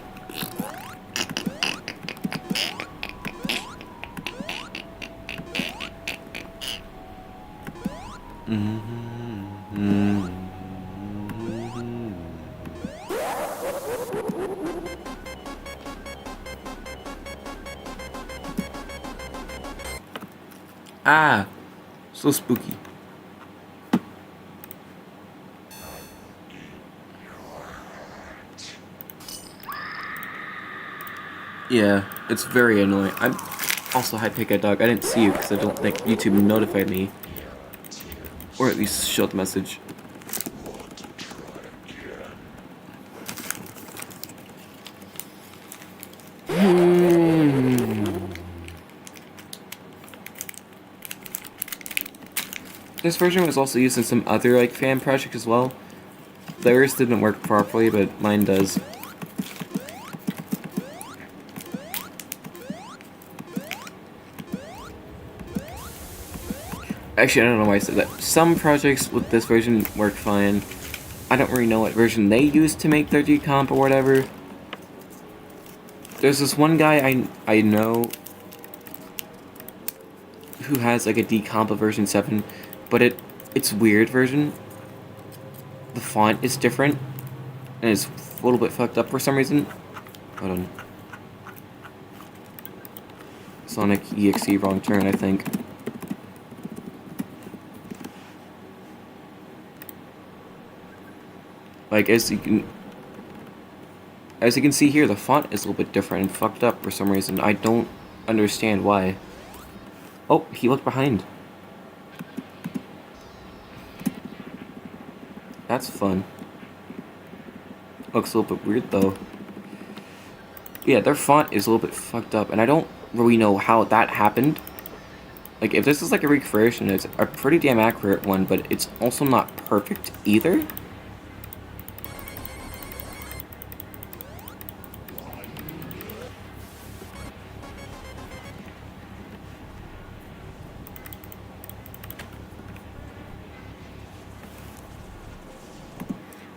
Ah, so spooky. Yeah, it's very annoying. I'm also hi Pika Dog. I didn't see you because I don't think YouTube notified me, or at least showed the message. This version was also used in some other like fan projects as well. Theirs didn't work properly, but mine does. Actually, I don't know why I said that. Some projects with this version work fine. I don't really know what version they used to make their decomp or whatever. There's this one guy I know who has like a decomp of version 7, but it's weird version. The font is different, and it's a little bit fucked up for some reason. Hold on. Sonic.exe wrong turn, I think. Like as you can see here, the font is a little bit different and fucked up for some reason. I don't understand why. Oh, he looked behind. That's fun. Looks a little bit weird though. Yeah, their font is a little bit fucked up, and I don't really know how that happened. Like, if this is like a recreation, it's a pretty damn accurate one, but it's also not perfect either.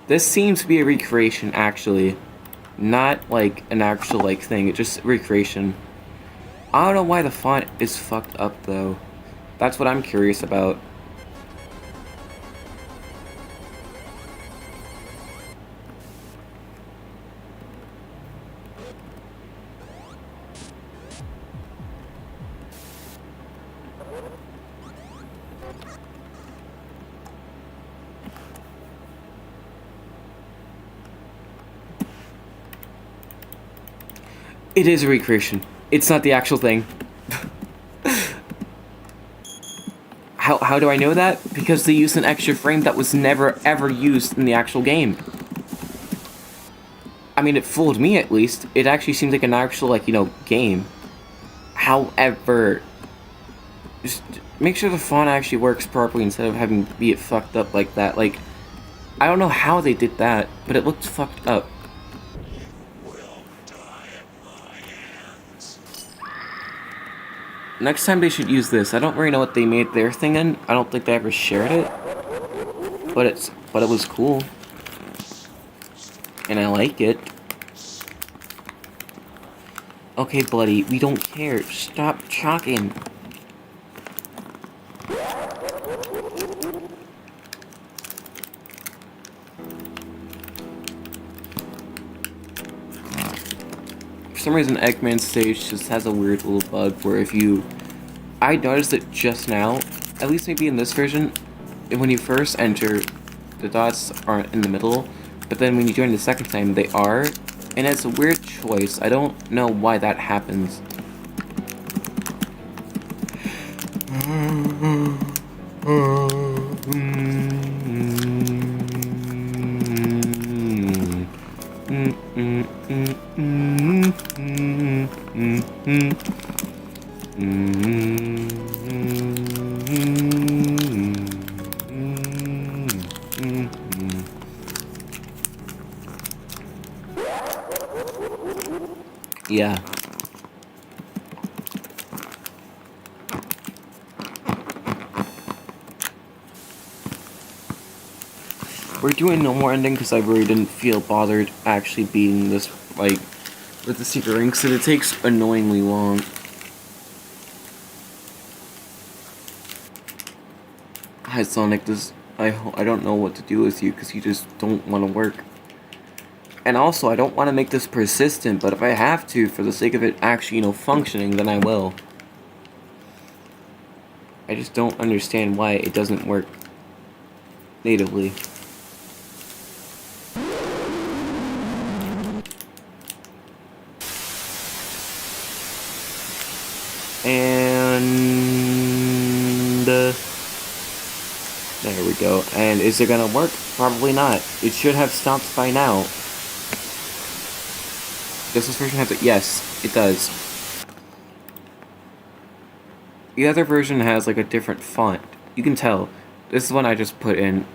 This seems to be a recreation, actually. Not, like, an actual, like, thing. It's just recreation. I don't know why the font is fucked up, though. That's what I'm curious about. It is a recreation. It's not the actual thing. How do I know that? Because they used an extra frame that was never ever used in the actual game. I mean, it fooled me at least. It actually seems like an actual, like, game. However, just make sure the font actually works properly instead of having be it fucked up like that. Like, I don't know how they did that, but it looked fucked up. Will die at my hands. Next time they should use this. I don't really know what they made their thing in. I don't think they ever shared it. But it was cool. And I like it. Okay, buddy, we don't care. Stop talking. For some reason, Eggman stage just has a weird little bug where if you... I noticed it just now, at least maybe in this version, when you first enter, the dots aren't in the middle, but then when you join the second time, they are, and it's a weird choice. I don't know why that happens. Yeah. We're doing no more ending because I really didn't feel bothered actually beating this, like, with the secret ring, because it takes annoyingly long. Hi Sonic, I don't know what to do with you because you just don't want to work. And also, I don't want to make this persistent, but if I have to, for the sake of it actually, functioning, then I will. I just don't understand why it doesn't work natively. And there we go. And is it gonna work? Probably not. It should have stopped by now. Does this version have it? Yes, it does. The other version has like a different font. You can tell. This is one I just put in.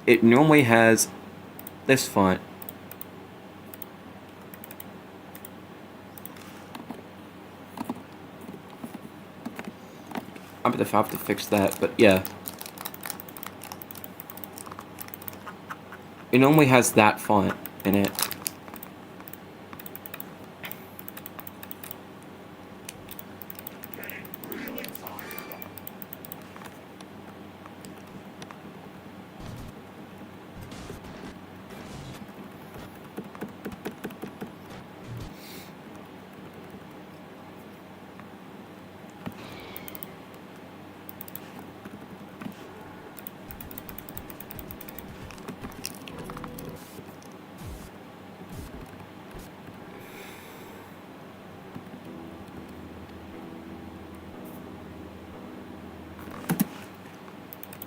It normally has this font. I'm gonna have to fix that, but yeah. It normally has that font in it.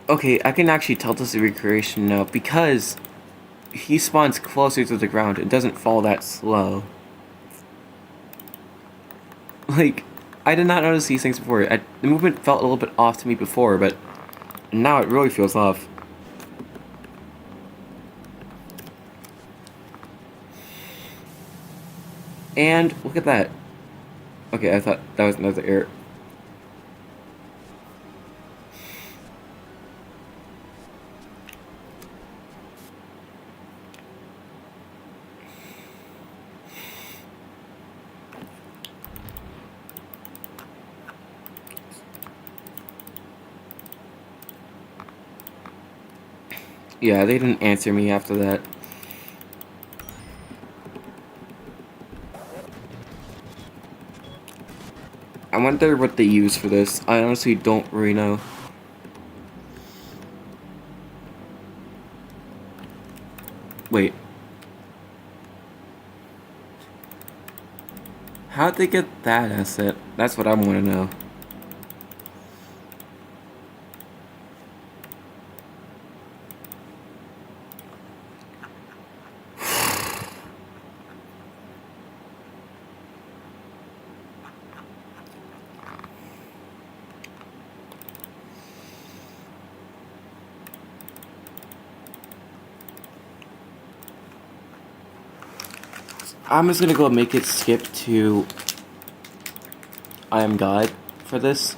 Okay, I can actually tell this is a recreation now because he spawns closer to the ground. It doesn't fall that slow. Like, I did not notice these things before. The movement felt a little bit off to me before, but now it really feels off. And look at that. Okay, I thought that was another error. Yeah, they didn't answer me after that. I wonder what they use for this. I honestly don't really know. Wait. How'd they get that asset? That's what I want to know. I'm just gonna go make it skip to I am God for this.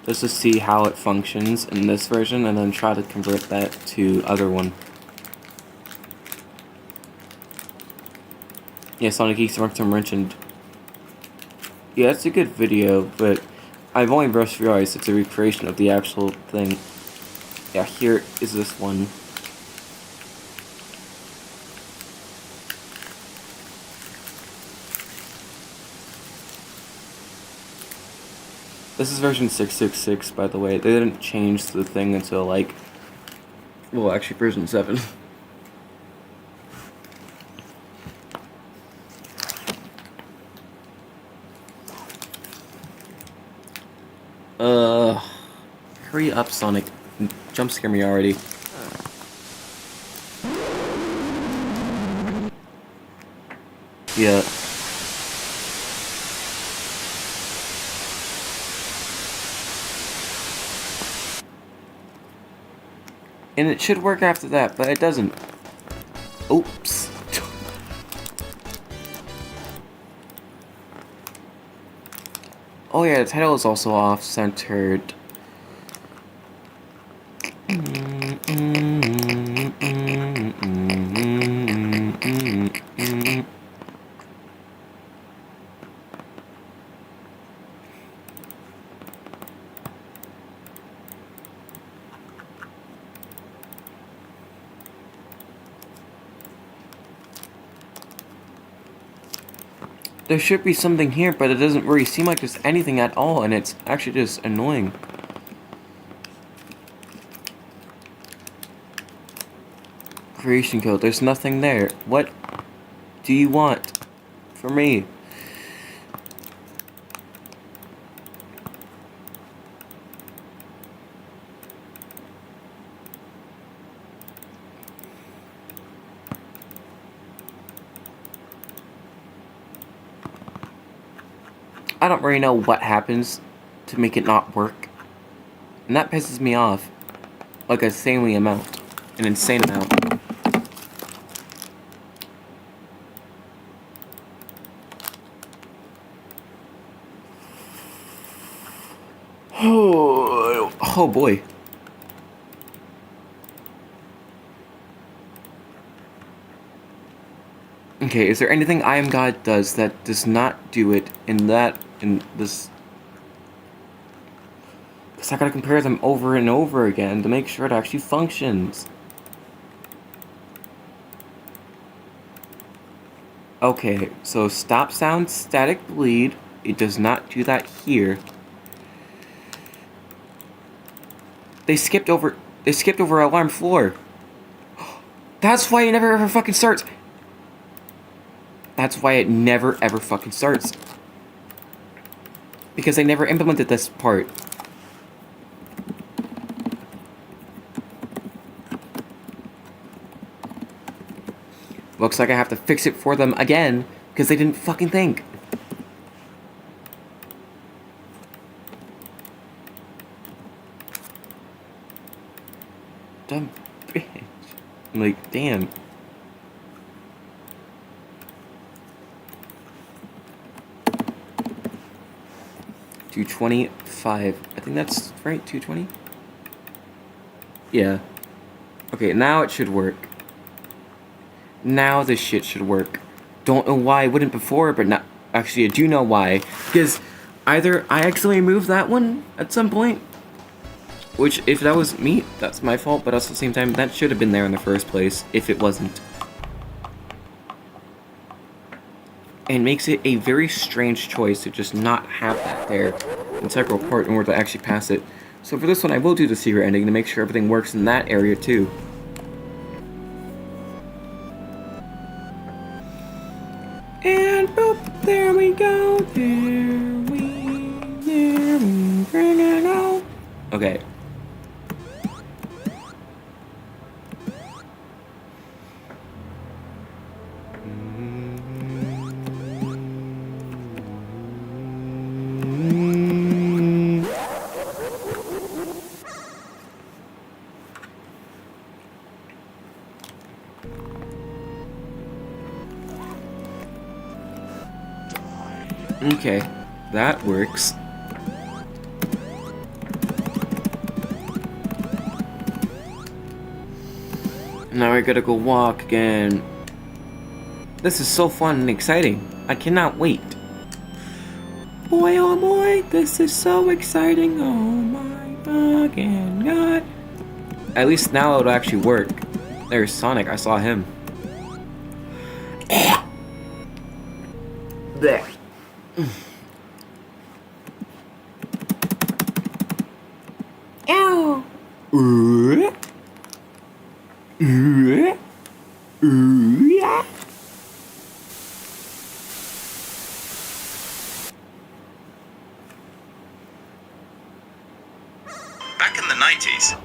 Just to see how it functions in this version, and then try to convert that to other one. Yeah, Sonic.exe mentioned. Yeah, it's a good video, but I've only just realized it's a recreation of the actual thing. Yeah, here is this one. This is version 666, by the way. They didn't change the thing until, like... Well, actually, version 7. Hurry up, Sonic. Jump scare me already. Yeah. And it should work after that, but it doesn't. Oops. Oh yeah, the title is also off-centered. There should be something here, but it doesn't really seem like there's anything at all, and it's actually just annoying. Creation code, there's nothing there. What do you want from me? I don't really know what happens to make it not work. And that pisses me off. Like an insanely amount. An insane amount. Oh boy. Okay, is there anything I Am God does that does not do it in this? Because I gotta compare them over and over again to make sure it actually functions. Okay, so stop sound, static bleed. It does not do that here. They skipped over alarm floor. That's why it never ever fucking starts. That's why it never ever fucking starts. Because they never implemented this part. Looks like I have to fix it for them again, because they didn't fucking think. Dumb bitch. I'm like, damn. $225. I think that's right, 220? Yeah. Okay, now it should work. Now this shit should work. Don't know why I wouldn't before, but not. Actually, I do know why. Because either I accidentally moved that one at some point, which, if that was me, that's my fault, but also at the same time, that should have been there in the first place, if it wasn't. And makes it a very strange choice to just not have that there, integral part in order to actually pass it. So for this one, I will do the secret ending to make sure everything works in that area too. And boop, there we go, go. Okay. Okay, that works. Now I gotta go walk again. This is so fun and exciting. I cannot wait. Boy, oh boy, this is so exciting. Oh my fucking god. At least now it'll actually work. There's Sonic, I saw him. There. Ow. Back in the 90s.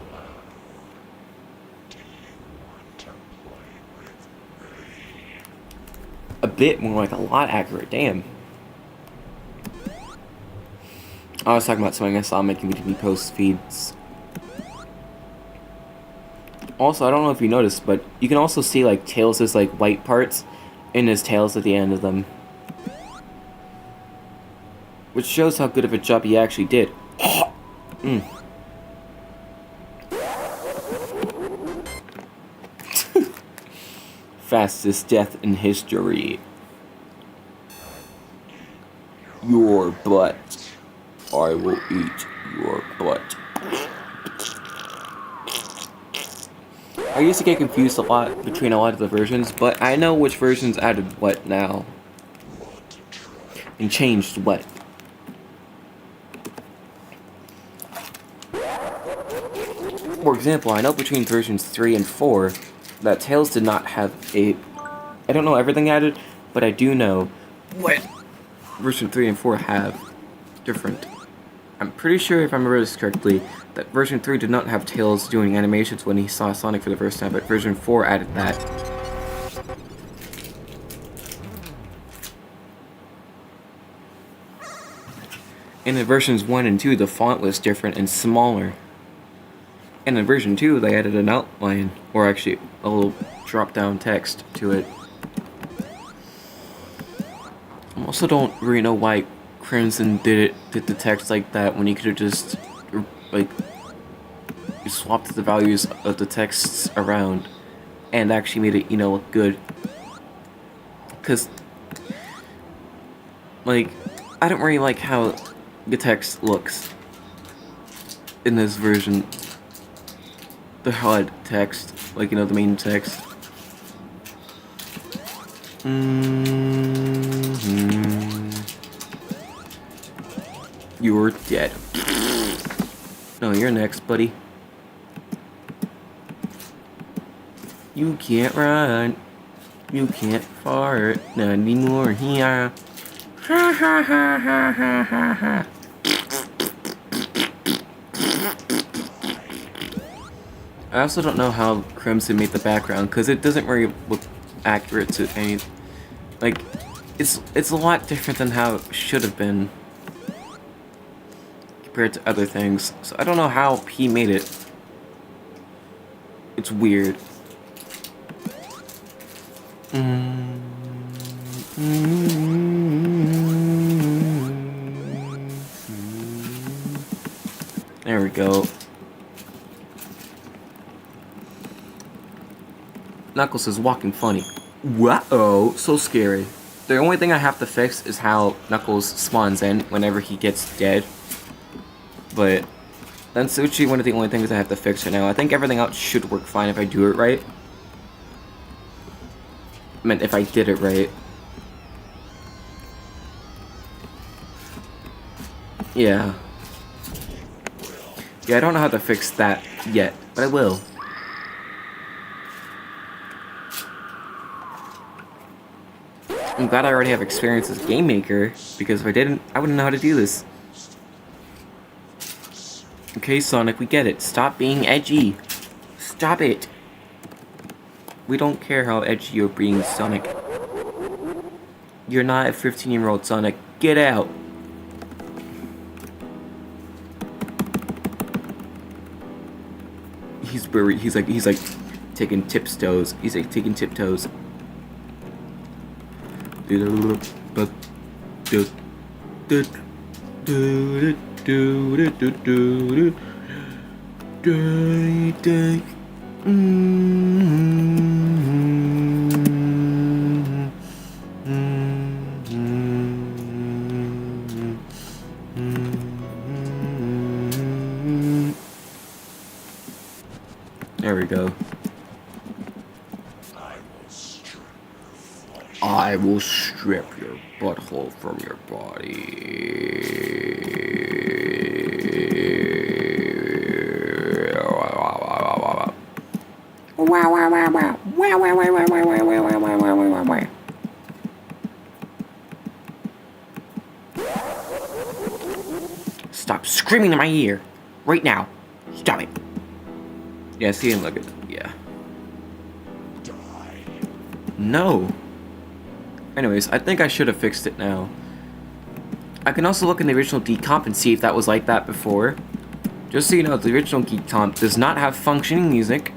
A bit more like a lot accurate, damn. I was talking about something I saw making MTV post feeds. Also, I don't know if you noticed, but you can also see like Tails' like white parts in his tails at the end of them. Which shows how good of a job he actually did. Fastest death in history. Your butt. I will eat your butt. I used to get confused a lot between a lot of the versions, but I know which versions added what now. And changed what. For example, I know between versions 3 and 4 that Tails did not have a... I don't know everything added, but I do know what version 3 and 4 have different. I'm pretty sure, if I remember this correctly, that version 3 did not have Tails doing animations when he saw Sonic for the first time, but version 4 added that. And in versions 1 and 2, the font was different and smaller. And in version 2, they added an outline, or actually a little drop-down text to it. I also don't really know why Crimson did the text like that when he could have just, like, swapped the values of the texts around and actually made it, you know, look good. Because, like, I don't really like how the text looks in this version. The HUD text, like, you know, the main text. You're dead. No, you're next, buddy. You can't run. You can't fart. Not anymore here. Ha ha ha ha ha ha ha. I also don't know how Crimson made the background, because it doesn't really look accurate to any... Like, it's a lot different than how it should have been compared to other things. So I don't know how he made it. It's weird. There we go. Knuckles is walking funny. Whoa, so scary. The only thing I have to fix is how Knuckles spawns in whenever he gets dead. But that's actually one of the only things I have to fix right now. I think everything else should work fine if I do it right. I meant if I did it right. Yeah. Yeah, I don't know how to fix that yet, but I will. I'm glad I already have experience as Game Maker, because if I didn't, I wouldn't know how to do this. Okay, Sonic, we get it. Stop being edgy. Stop it. We don't care how edgy you're being, Sonic. You're not a 15-year-old, Sonic. Get out. He's like taking tiptoes. He's like taking tiptoes. Do, do, do, do, do, do, do, do, do. There we go. I will strip your butthole from your body. Wow, wow, wow, wow. Wow, wow, wow, wow, wow, wow, wow, wow, wow, wow, wow, wow. Stop screaming in my ear. Right now. Stop it. Yeah, see and look at yeah. No. Anyways, I think I should have fixed it now. I can also look in the original decomp and see if that was like that before. Just so you know, the original decomp does not have functioning music.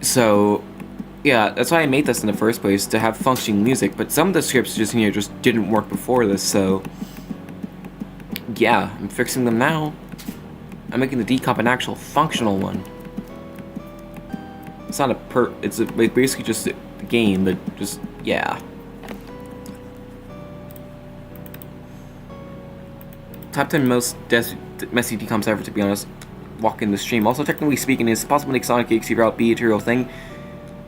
So, yeah, that's why I made this in the first place, to have functioning music. But some of the scripts just didn't work before this, so... yeah, I'm fixing them now. I'm making the decomp an actual functional one. It's not it's basically just a game, but just, yeah. Top 10 most messy decomps ever, to be honest. Walking the stream. Also, technically speaking, is it possible to make sonic.exe route be a real thing?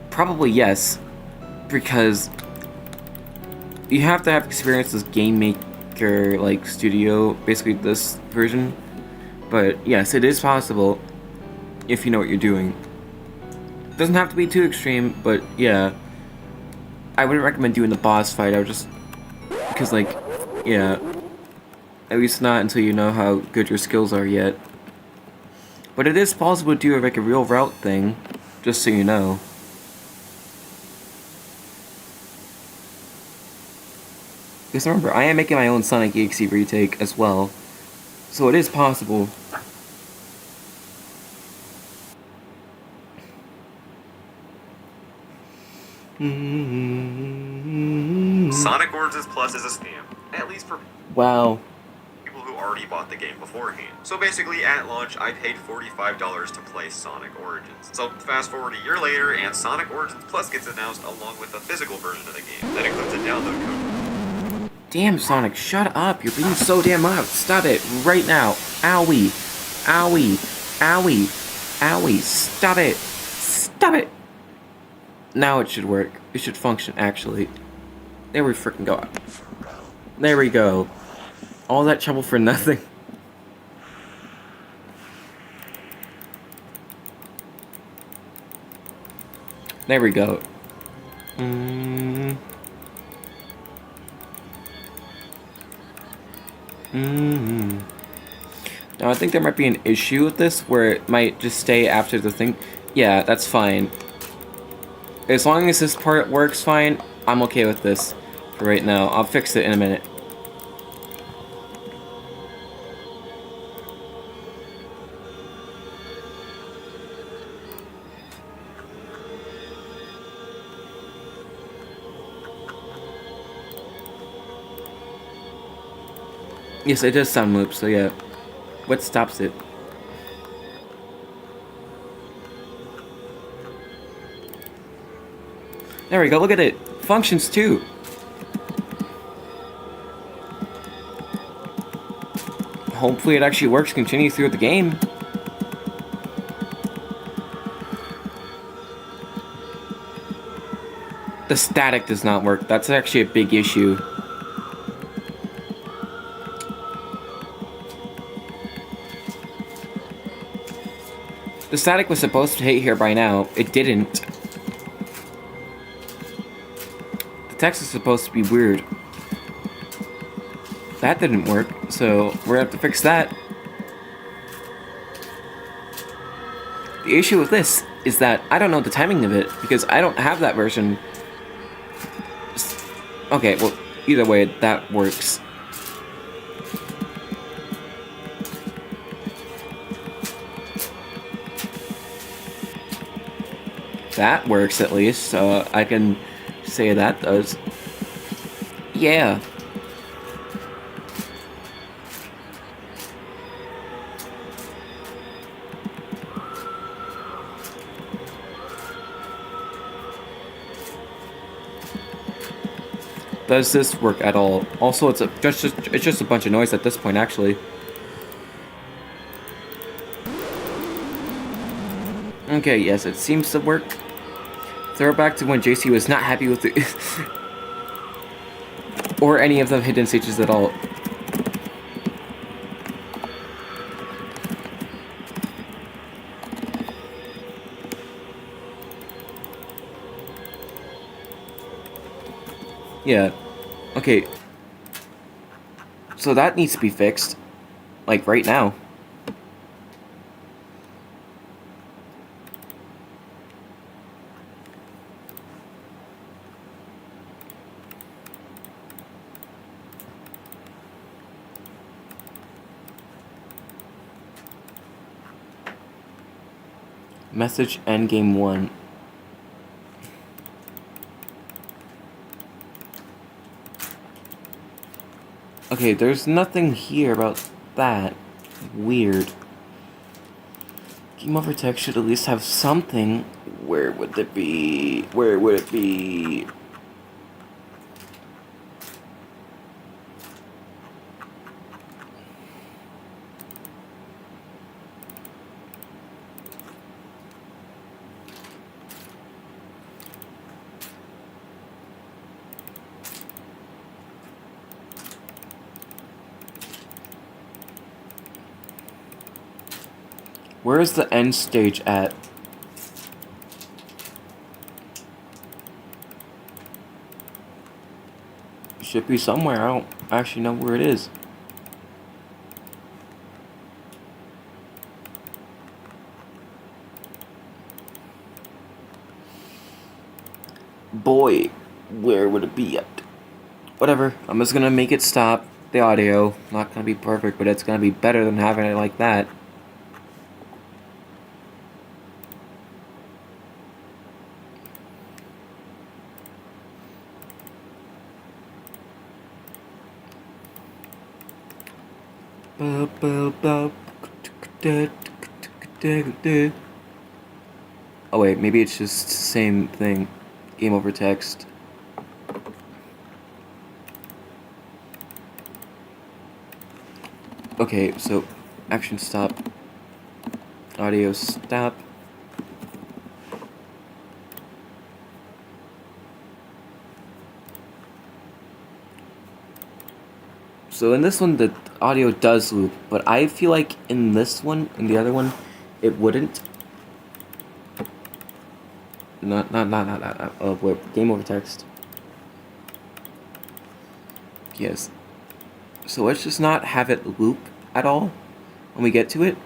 Probably yes. Because you have to have experience as game maker, like, studio, basically this version. But yes, it is possible if you know what you're doing. Doesn't have to be too extreme, but yeah. I wouldn't recommend doing the boss fight. I would just... because, like, yeah. At least not until you know how good your skills are yet. But it is possible to do like a real route thing, just so you know. Because remember, I am making my own Sonic.exe retake as well. So it is possible. Sonic Origins Plus is a scam, at least for Wow. people who already bought the game beforehand. So basically, at launch, I paid $45 to play Sonic Origins. So fast forward a year later, and Sonic Origins Plus gets announced along with a physical version of the game. That includes a download code. Damn, Sonic, shut up. You're being so damn loud. Stop it, right now. Owie. Owie. Owie. Owie. Stop it. Stop it. Now it should work. It should function, actually. There we freaking go. There we go. All that trouble for nothing. There we go. Now I think there might be an issue with this where it might just stay after the thing. Yeah, that's fine. As long as this part works fine, I'm okay with this for right now. I'll fix it in a minute. Yes, it does sound loop, so yeah. What stops it? There we go, look at it. Functions too. Hopefully it actually works, continue through the game. The static does not work. That's actually a big issue. The static was supposed to hit here by now. It didn't. The text is supposed to be weird. That didn't work, so we're gonna have to fix that. The issue with this is that I don't know the timing of it, because I don't have that version. Okay, well, either way, that works. That works at least, so I can say that does. Yeah. does this work at all? Also, it's just a bunch of noise at this point, actually. Okay, yes, it seems to work. Throwback to when JC was not happy with the or any of the hidden stages at all. Yeah. Okay. So that needs to be fixed. Like, right now. Message endgame 1. Okay, there's nothing here about that. Weird. Game over text should at least have something. Where would it be? Where would it be? Where is the end stage at? It should be somewhere. I don't actually know where it is. Boy, where would it be at? Whatever. I'm just gonna make it stop the audio. Not gonna be perfect, but it's gonna be better than having it like that. Oh wait, maybe it's just the same thing. Game over text. Okay, so action stop. Audio stop. So in this one, the audio does loop, but I feel like in this one, in the other one, it wouldn't. Not. Oh, wait, game over text. Yes. So let's just not have it loop at all when we get to it.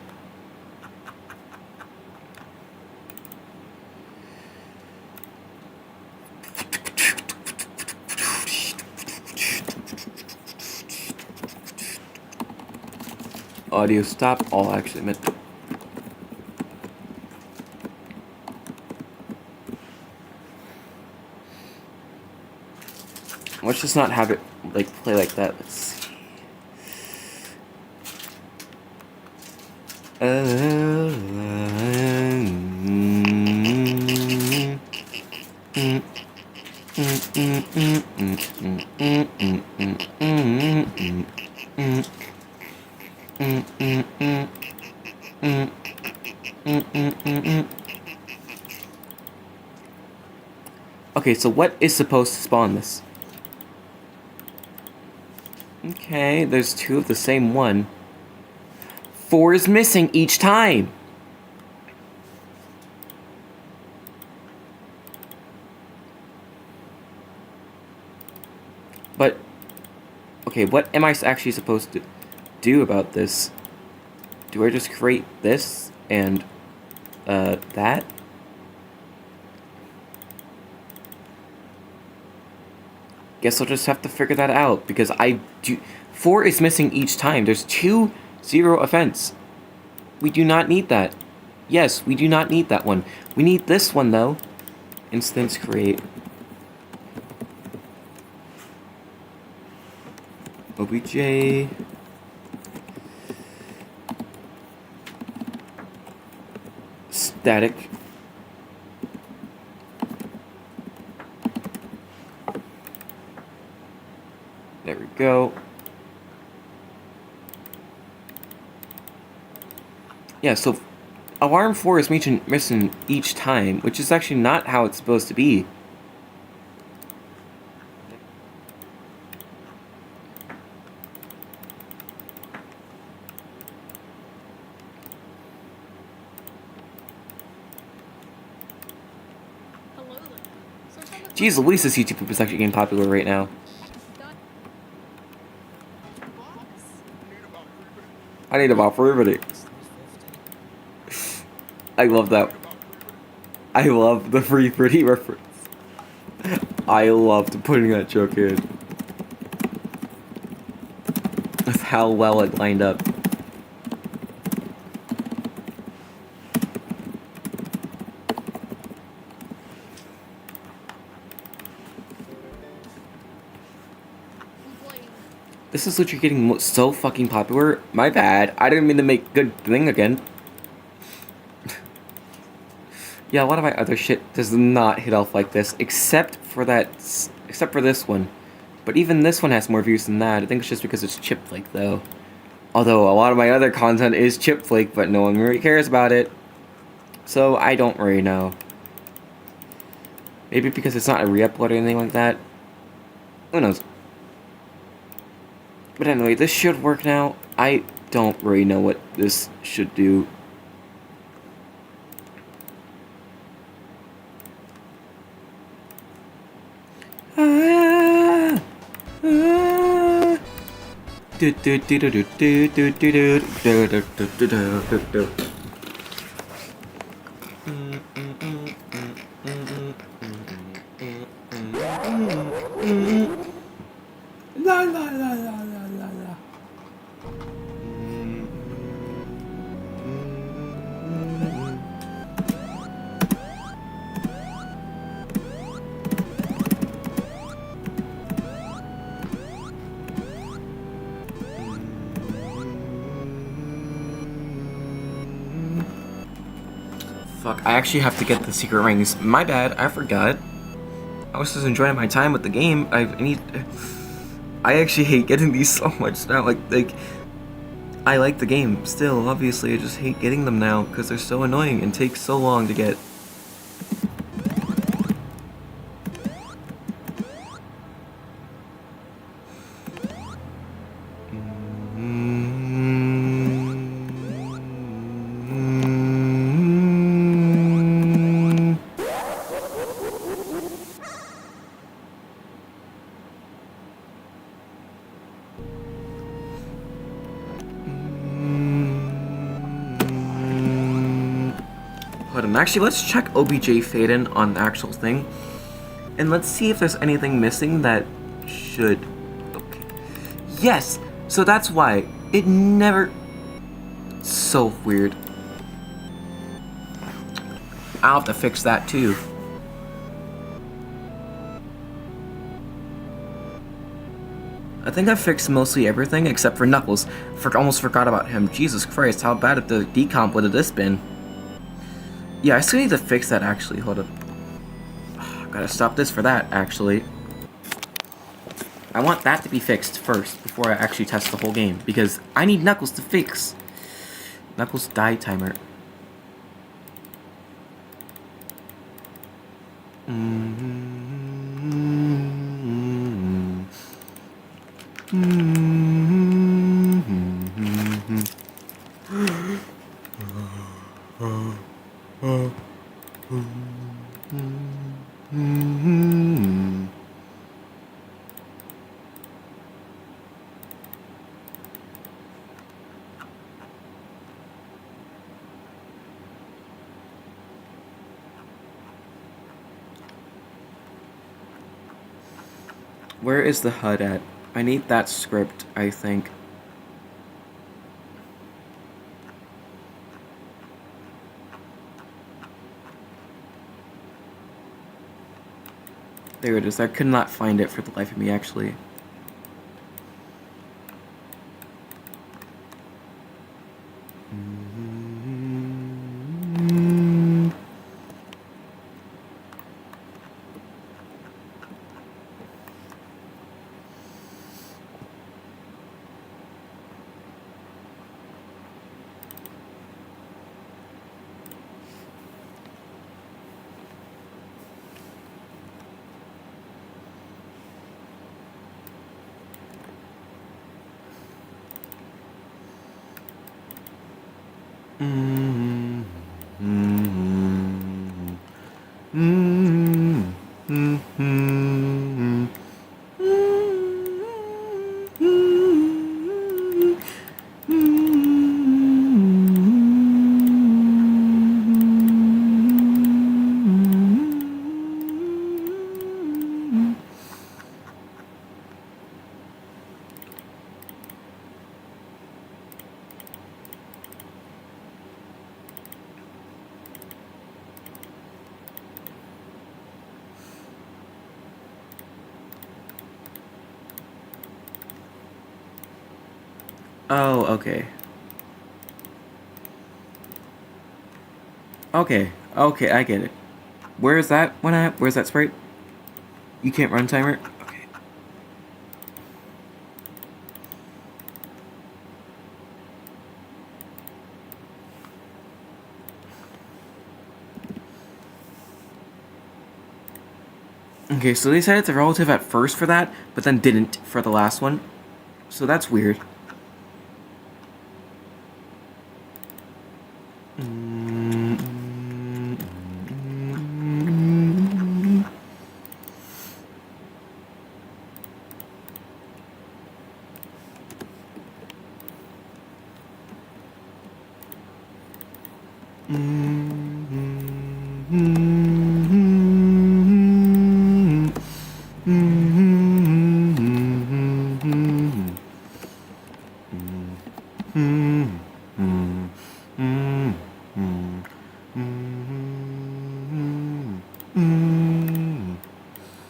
Audio stop. Oh, actually meant. Let's just not have it like play like that. Let's see. Okay, so what is supposed to spawn this? Okay, there's 2 of the same one. 4 is missing each time. But, okay, what am I actually supposed to do about this? Do I just create this and, that? Guess I'll just have to figure that out, because 4 is missing each time. There's 2 0 offense. We do not need that. Yes, we do not need that one. We need this one, though. Instance create. OBJ. Static. go. Yeah, so alarm 4 is missing each time, which is actually not how it's supposed to be. Jeez Louise, this YouTube is actually getting popular right now. I need about everybody. I love that. I love the free pretty reference. I loved putting that joke in. With how well it lined up. This is literally getting so fucking popular. My bad. I didn't mean to make good thing again. Yeah, a lot of my other shit does not hit off like this, except for this one. But even this one has more views than that. I think it's just because it's chip flake though. Although a lot of my other content is chip flake, but no one really cares about it. So I don't really know. Maybe because it's not a re-upload or anything like that. Who knows? But anyway, this should work now. I don't really know what this should do. La la la la la la la. Fuck, I actually have to get the secret rings. My bad, I forgot. I was just enjoying my time with the game. I actually hate getting these so much now. Like, I like the game still, obviously. I just hate getting them now because they're so annoying and take so long to get. Hold on, actually, let's check OBJ fade-in on the actual thing. And let's see if there's anything missing that should... Okay. Yes! So that's why. It never... So weird. I'll have to fix that too. I think I fixed mostly everything except for Knuckles. Almost forgot about him. Jesus Christ, how bad of the decomp would have this been? Yeah, I still need to fix that actually. Hold up. Gotta stop this for that, actually. I want that to be fixed first before I actually test the whole game. Because I need Knuckles to fix. Knuckles die timer. Where is the HUD at? I need that script, I think. There it is. I could not find it for the life of me, actually. Oh, okay. Okay, okay, I get it. Where is that one at? Where's that sprite? You can't run timer? Okay. Okay, so they said it's a relative at first for that, but then didn't for the last one. So that's weird.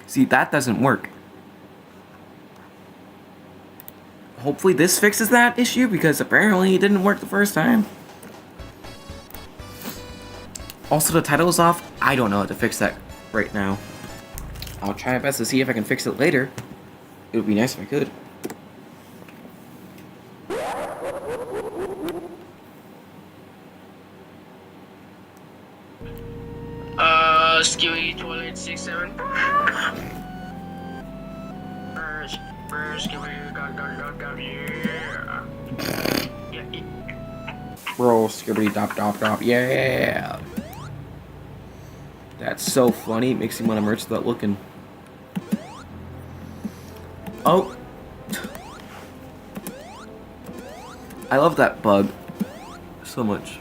See, that doesn't work. Hopefully this fixes that issue, because apparently it didn't work the first time. Also, the title is off. I don't know how to fix that right now. I'll try my best to see if I can fix it later. It would be nice if I could. Skewy 2867. Skewy, yeah. Bro, skibbity dop dop dop, yeah! That's so funny, it makes me want to merch without looking. Oh! I love that bug so much.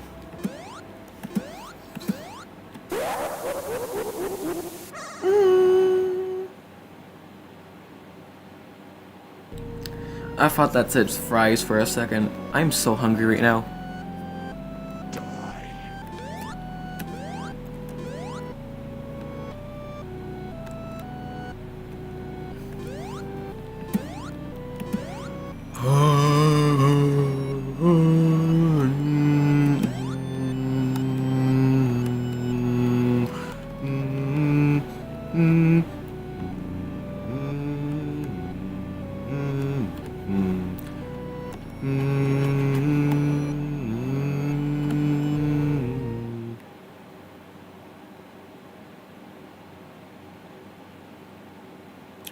I thought that said fries for a second. I'm so hungry right now.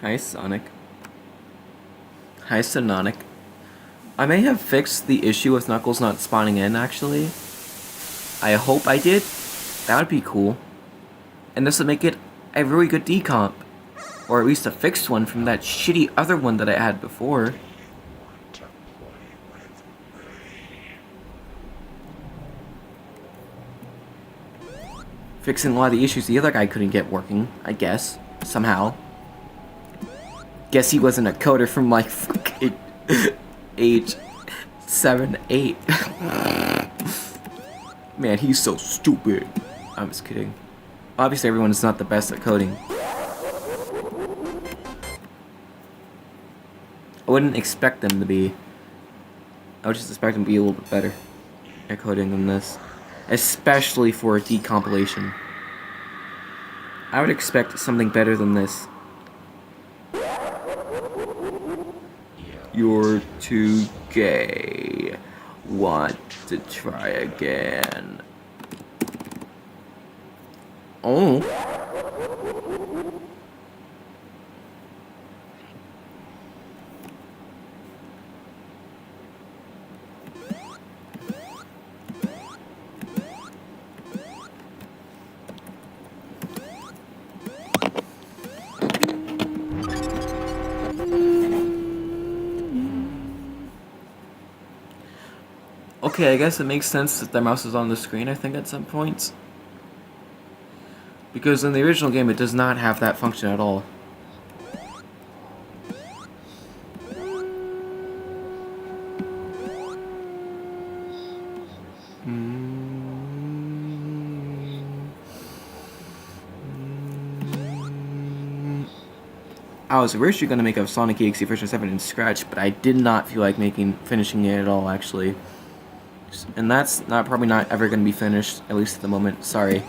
Hi, Sonic. Hi, Sonic. I may have fixed the issue with Knuckles not spawning in, actually. I hope I did. That would be cool. And this would make it a really good decomp. Or at least a fixed one from that shitty other one that I had before. Fixing a lot of the issues the other guy couldn't get working, I guess. Somehow. Guess he wasn't a coder from like fucking age 7, 8. Man, he's so stupid. I'm just kidding. Obviously everyone is not the best at coding. I wouldn't expect them to be. I would just expect them to be a little bit better at coding than this. Especially for a decompilation. I would expect something better than this. You're too gay. Want to try again? Oh. Okay, I guess it makes sense that the mouse is on the screen, I think, at some points. Because in the original game, it does not have that function at all. I was originally going to make a sonic.exe version 7 in Scratch, but I did not feel like finishing it at all, actually. And that's probably not ever going to be finished, at least at the moment. Sorry.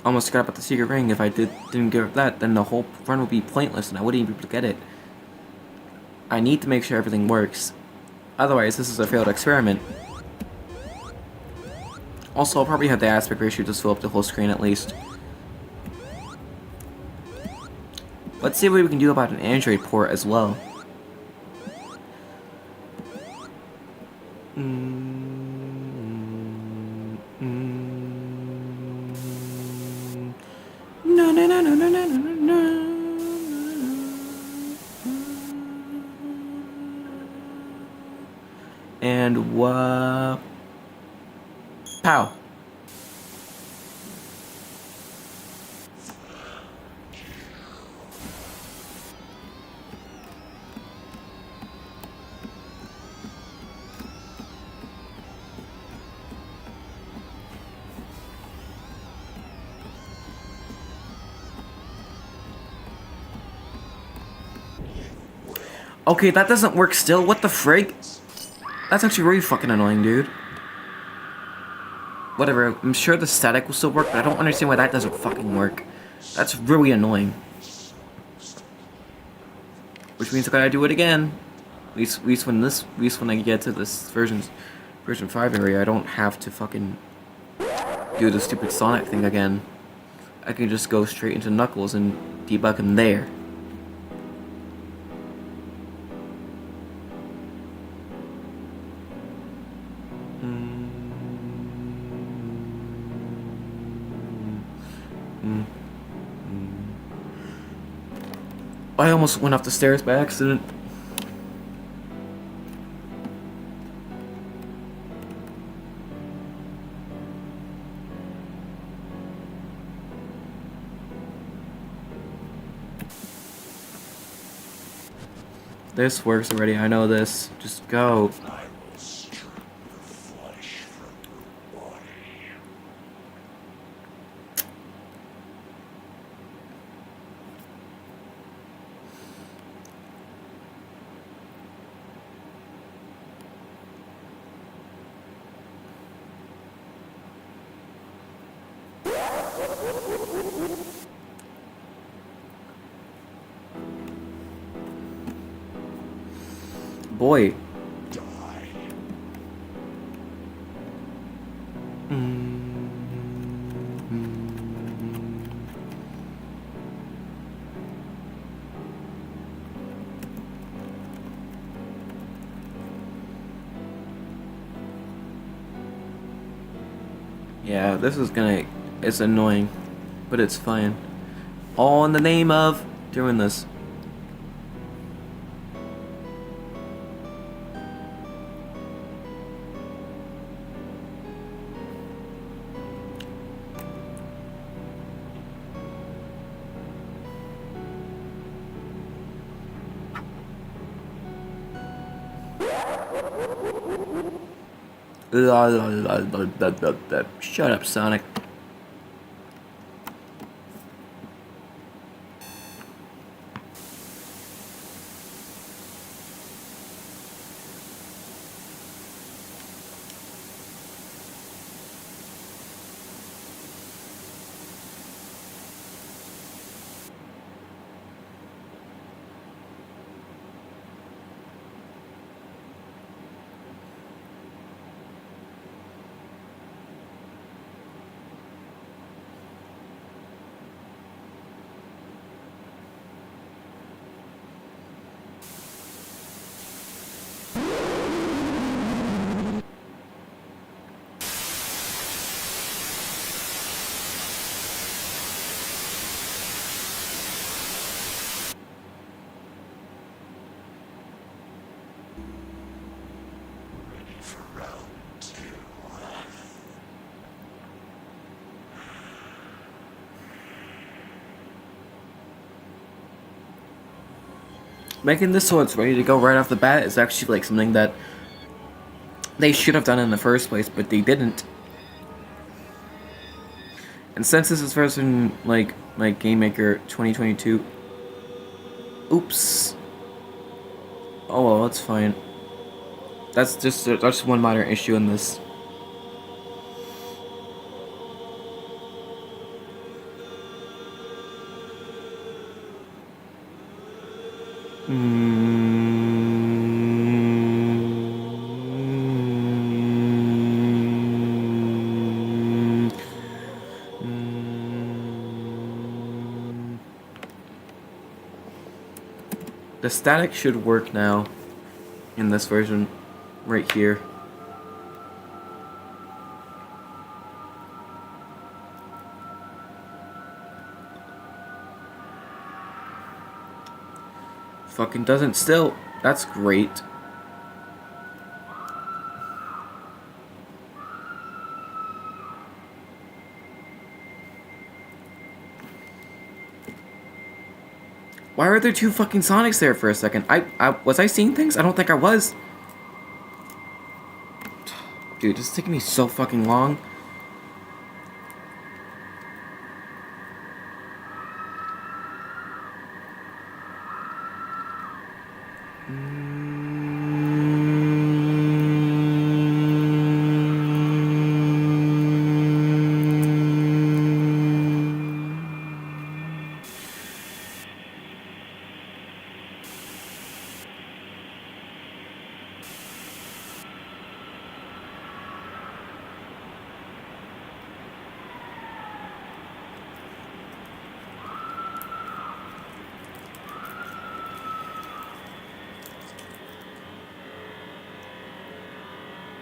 Almost forgot about the secret ring. If I didn't get that, then the whole run would be pointless and I wouldn't even be able to get it. I need to make sure everything works. Otherwise, this is a failed experiment. Also, I'll probably have the aspect ratio just fill up the whole screen at least. Let's see what we can do about an Android port as well. No, no, no, no, no, no, no, no. And what? Pow. Okay, that doesn't work still. What the frig? That's actually really fucking annoying, dude. Whatever, I'm sure the static will still work, but I don't understand why that doesn't fucking work. That's really annoying. Which means I gotta do it again. At least when I get to this version 5 area, I don't have to fucking do the stupid Sonic thing again. I can just go straight into Knuckles and debug him there. I almost went up the stairs by accident. This works already, I know this. Just go. I will strip the flesh from your body. Boy. Die. Yeah, this is gonna... It's annoying, but it's fine. All in the name of doing this. Shut up, Sonic. for round 2. Making this so it's ready to go right off the bat is actually like something that they should have done in the first place, but they didn't. And since this is version like Game Maker 2022, oops. Oh well, that's fine. That's just one minor issue in this. The static should work now in this version right here. Fucking doesn't still. That's great. Why are there 2 fucking Sonics there for a second? Was I seeing things? I don't think I was. Dude, this is taking me so fucking long.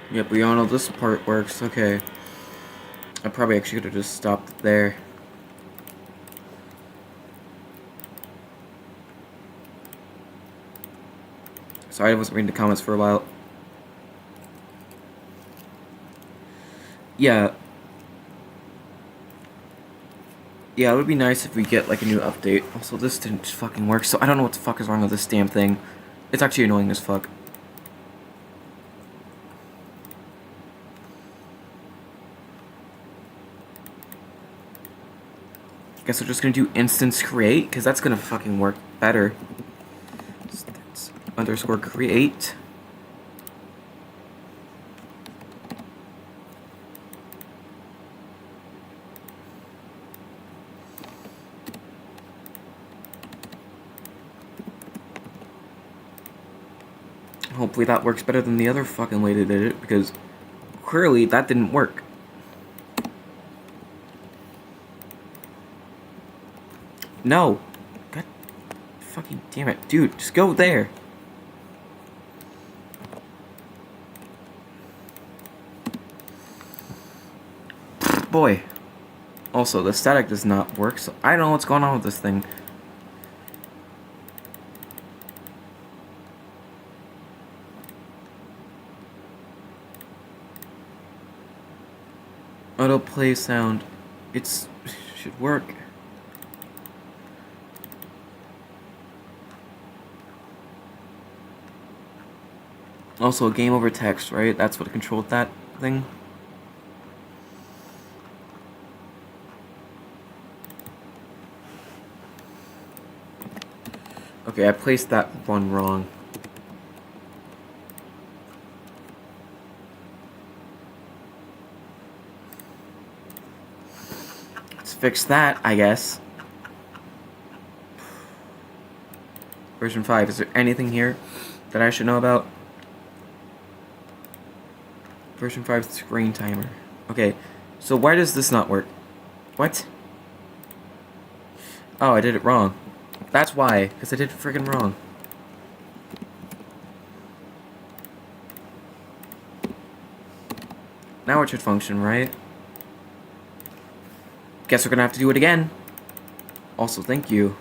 Yep, we all know this part works. Okay. I probably actually could have just stopped there. Sorry, I wasn't reading the comments for a while. Yeah. Yeah, it would be nice if we get like a new update. Also, this didn't fucking work, so I don't know what the fuck is wrong with this damn thing. It's actually annoying as fuck. Guess we're just gonna do instance create, because that's gonna fucking work better. Instance underscore create. Hopefully that works better than the other fucking way they did it, because clearly that didn't work. No. God fucking damn it. Dude, just go there. Boy. Also, the static does not work, so I don't know what's going on with this thing. Autoplay sound. It should work. Also, game over text, right? That's what controlled that thing. Okay, I placed that one wrong. Let's fix that, I guess. Version 5. Is there anything here that I should know about? Version 5 screen timer. Okay, so why does this not work? What? Oh, I did it wrong. That's why, because I did it friggin' wrong. Now it should function, right? Guess we're gonna have to do it again. Also, thank you.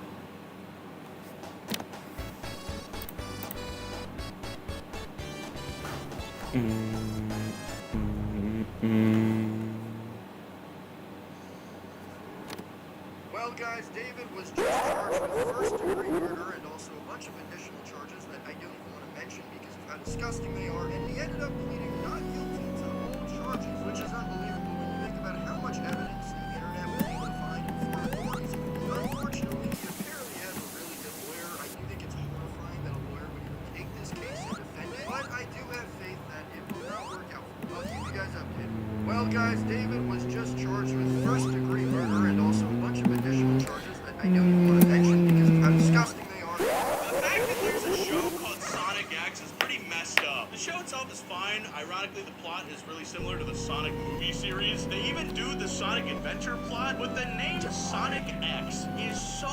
Well, guys, David was just charged with first-degree murder and also a bunch of additional charges that I don't even want to mention because of how disgusting they are, and he ended up pleading not guilty to all charges, which is unbelievable when you think about how much evidence the internet was able to find for authorities. Unfortunately, he apparently has a really good lawyer. I do think it's horrifying that a lawyer would even take this case and defend it, but I do have faith that it will not work out. I'll keep you guys updated. Well, guys, David was just charged with first-degree murder and also a bunch of additional charges that I don't even want to mention because of how disgusting they are. The fact that there's a show called Sonic X is pretty messed up. The show itself is fine. Ironically, the plot is really similar to the Sonic movie series. They even do the Sonic Adventure plot, but the name Sonic X is so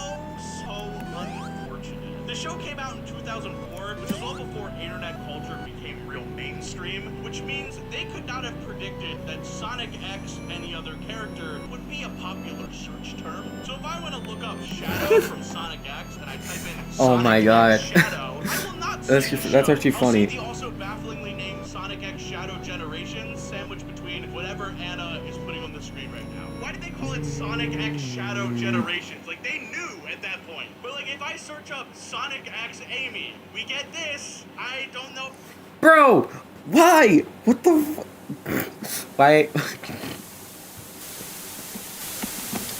unfortunate. The show came out in 2004, which is well before internet culture became real mainstream, which means they could not have predicted that Sonic X, any other character, would be a popular search term. So if I want to look up Shadow from Sonic X and I type in Oh Sonic my X God. Shadow, I will not That's see just- the that's show. actually I'll funny. see the also bafflingly named Sonic X Shadow Generations sandwiched between whatever Anna is putting on the screen right now. Why did they call it Sonic X Shadow Generations? Like, they knew at that point. But, like, if I search up Sonic X Amy, we get this. I don't know. Bro, why? What the? Why?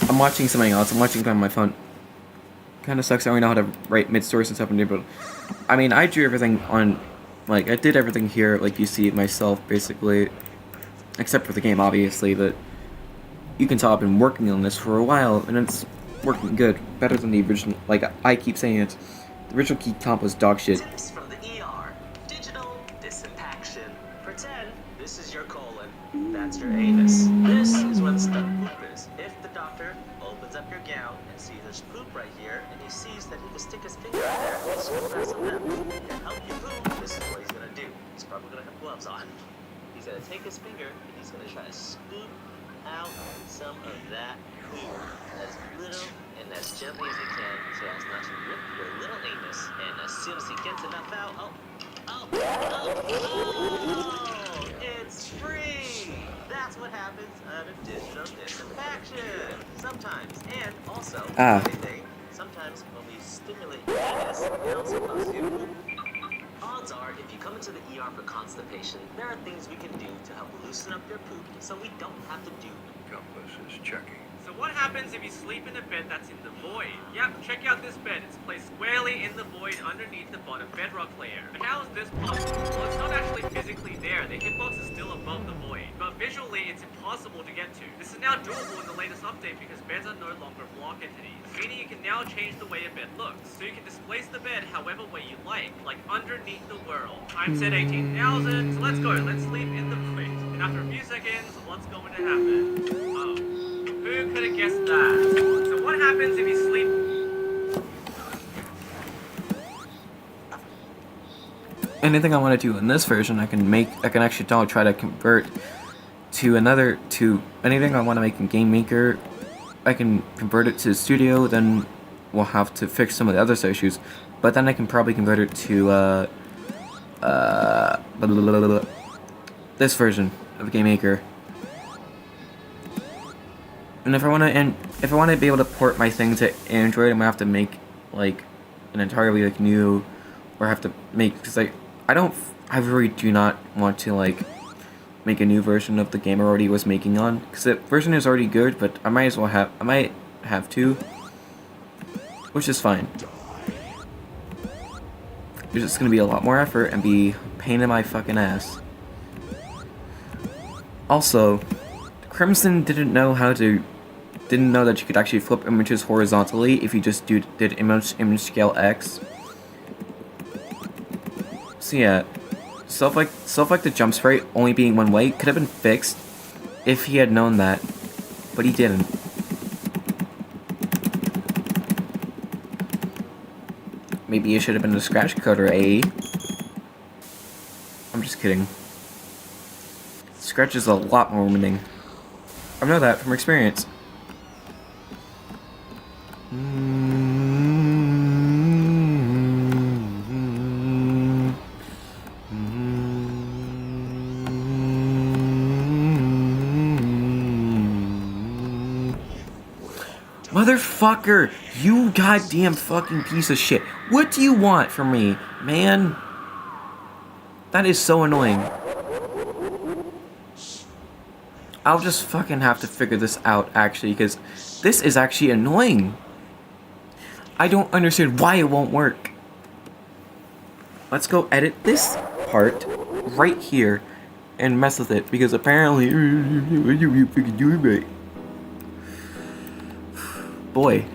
I'm watching something else. I'm watching it on my phone. Kind of sucks. I don't know how to write mid-stories and stuff and do, but I mean, I drew everything on, like, I did everything here, like you see it myself, basically, except for the game, obviously. But you can tell I've been working on this for a while, and it's working good, better than the original. Like I keep saying it, the original key comp was dog shit. Tips from the ER. Digital disimpaction. Pretend this is your colon. That's your anus. This is where the stuck poop is. If the doctor opens up your gown and sees there's poop right here, and he sees that he can stick his finger in there, he's gonna grab some of that poop and help you poop. This is what he's gonna do. He's probably gonna have gloves on. He's gonna take his finger and he's gonna try to scoop out some of that poop as little and as gently as he can so as not to rip your little anus. And as soon as he gets enough out, it's free! That's what happens out of digital disinfection. Sometimes, and also, funny thing, sometimes when we stimulate your anus, it also causes you to poop. Odds are, if you come into the ER for constipation, there are things we can do to help loosen up your poop so we don't have to do. Compass is checking. So what happens if you sleep in a bed that's in the void? Yep, check out this bed. It's placed squarely in the void underneath the bottom bedrock layer. But how is this possible? Well, it's not actually physically there. The hitbox is still above the void. But visually, it's impossible to get to. This is now doable in the latest update because beds are no longer block entities. Meaning you can now change the way a bed looks. So you can displace the bed however way you like underneath the world. Time set 18,000. So let's go. Let's sleep in the void. And after a few seconds, what's going to happen? Oh. Who could have guessed that? So what happens if you sleep? Anything I want to do in this version, I can actually try to convert to anything I want to make in Game Maker. I can convert it to Studio, then we'll have to fix some of the other issues. But then I can probably convert it to this version of Game Maker. And if I want to be able to port my thing to Android, I'm gonna have to make like an entirely like new, or have to make, because I really do not want to like make a new version of the game I already was making on, because the version is already good, but I might have to, which is fine. It's just gonna be a lot more effort and be a pain in my fucking ass. Also, Crimson didn't know that you could actually flip images horizontally if you just did image scale X. So yeah, stuff like the jump sprite only being one way could have been fixed if he had known that, but he didn't. Maybe you should have been a scratch coder, eh? I'm just kidding. Scratch is a lot more limiting. I know that from experience. Motherfucker! You goddamn fucking piece of shit. What do you want from me, man? That is so annoying. I'll just fucking have to figure this out, actually, because this is actually annoying. I don't understand why it won't work. Let's go edit this part right here and mess with it, because apparently you fucking do it right. Boy.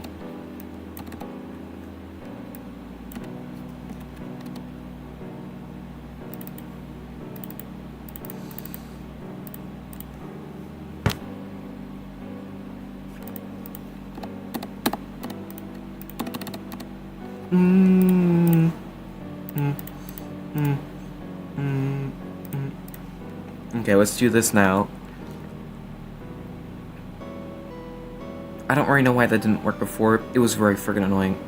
Okay, let's do this now. I don't really know why that didn't work before. It was very friggin' annoying.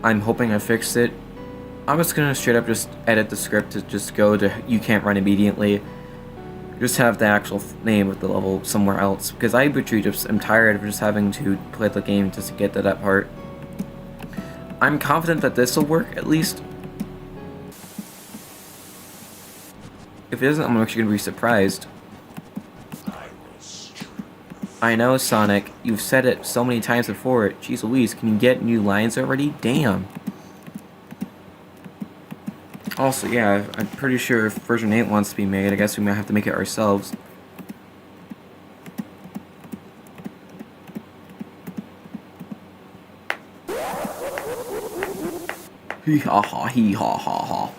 I'm hoping I fixed it. I'm just gonna straight up just edit the script to just go to you can't run immediately. Just have the actual name of the level somewhere else. Because I literally just am tired of just having to play the game just to get to that part. I'm confident that this will work, at least. If it doesn't, I'm actually gonna be surprised. I know, Sonic. You've said it so many times before. Jeez Louise, can you get new lines already? Damn. Also, yeah, I'm pretty sure if version 8 wants to be made, I guess we might have to make it ourselves. Hee ha ha, hee ha ha ha.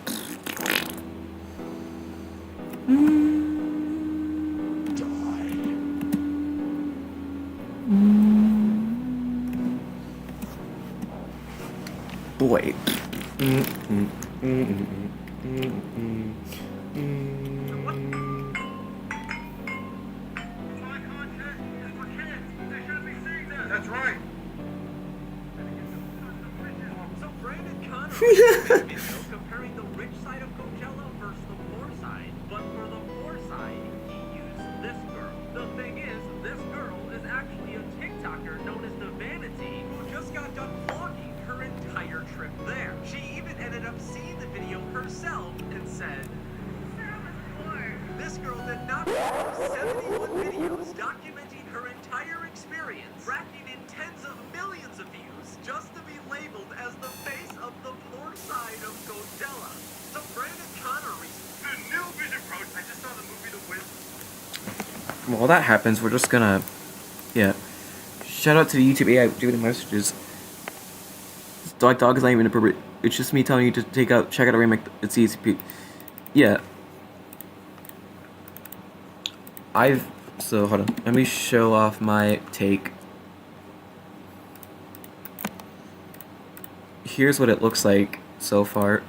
Boy. That's right. So Brandon Connor made a video comparing the rich side of Coachella versus the poor side. But for the poor side, he used this girl. The thing is, this girl is actually a TikToker known as the Vanity, who just got done vlogging her entire trip there. She even ended up seeing the video herself and said, this girl did not post 71 videos documenting her entire experience, racking in tens of millions of views, just to be labeled as the face of the poor side of Coachella. So Brandon Connor The new Vision Approach. I just saw the movie The Wiz. While that happens, we're just gonna... Yeah. Shout out to the YouTube AI doing messages. Dog is not even appropriate. It's just me telling you to check out a remake. It's easy. Yeah. So, hold on. Let me show off my take. Here's what it looks like so far.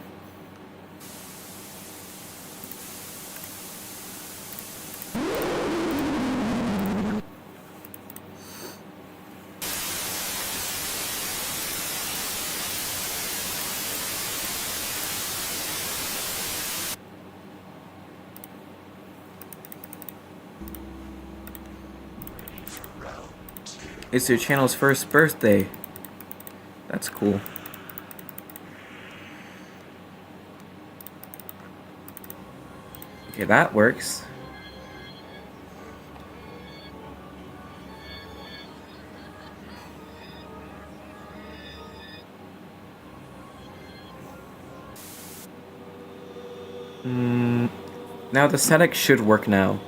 It's your channel's first birthday. That's cool. Okay, that works. Now the static should work now.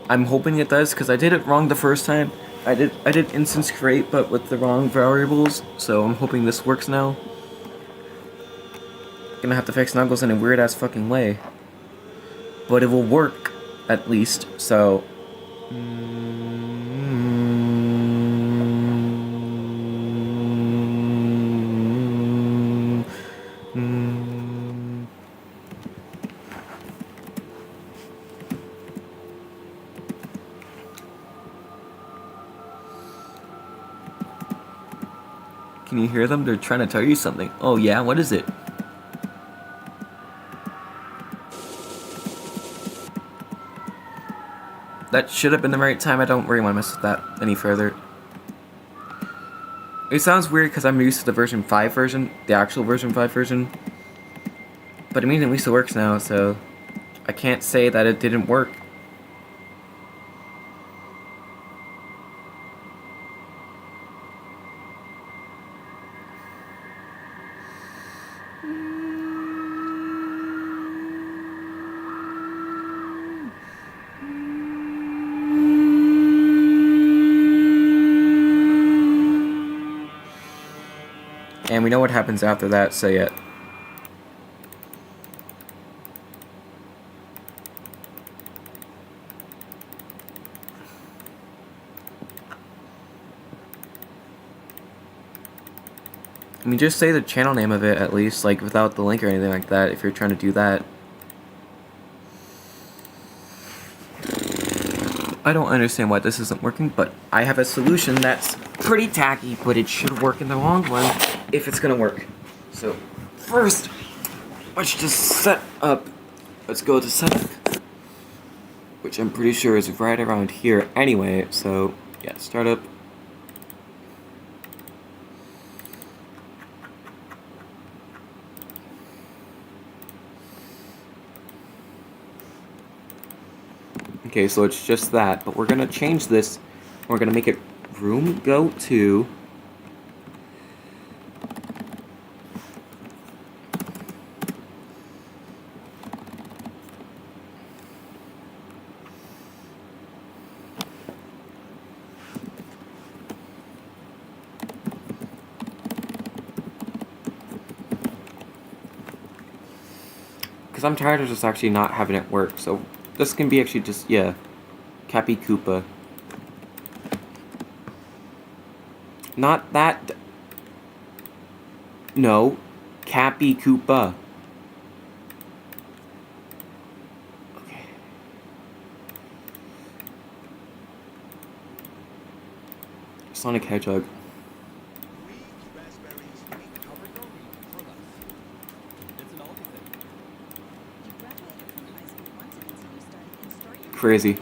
I'm hoping it does because I did it wrong the first time. I did instance create but with the wrong variables, so I'm hoping this works now. Gonna have to fix Knuckles in a weird ass fucking way. But it will work, at least, so... Can you hear them? They're trying to tell you something. Oh yeah? What is it? That should have been the right time. I don't really want to mess with that any further. It sounds weird because I'm used to the version 5 version, the actual version 5 version. But I mean, at least it works now, so I can't say that it didn't work. And we know what happens after that, so yeah. I mean, just say the channel name of it at least, like without the link or anything like that, if you're trying to do that. I don't understand why this isn't working, but I have a solution that's pretty tacky, but it should work in the long run if it's gonna work. So, first, let's just set up, let's go to setup, which I'm pretty sure is right around here anyway, so yeah, startup. Okay, so it's just that, but we're gonna change this. We're gonna make it room go to because I'm tired of just actually not having it work. So this can be actually just, yeah, Cappy Koopa. Not that. No, Cappy Koopa. Okay. Sonic Hedgehog. Crazy.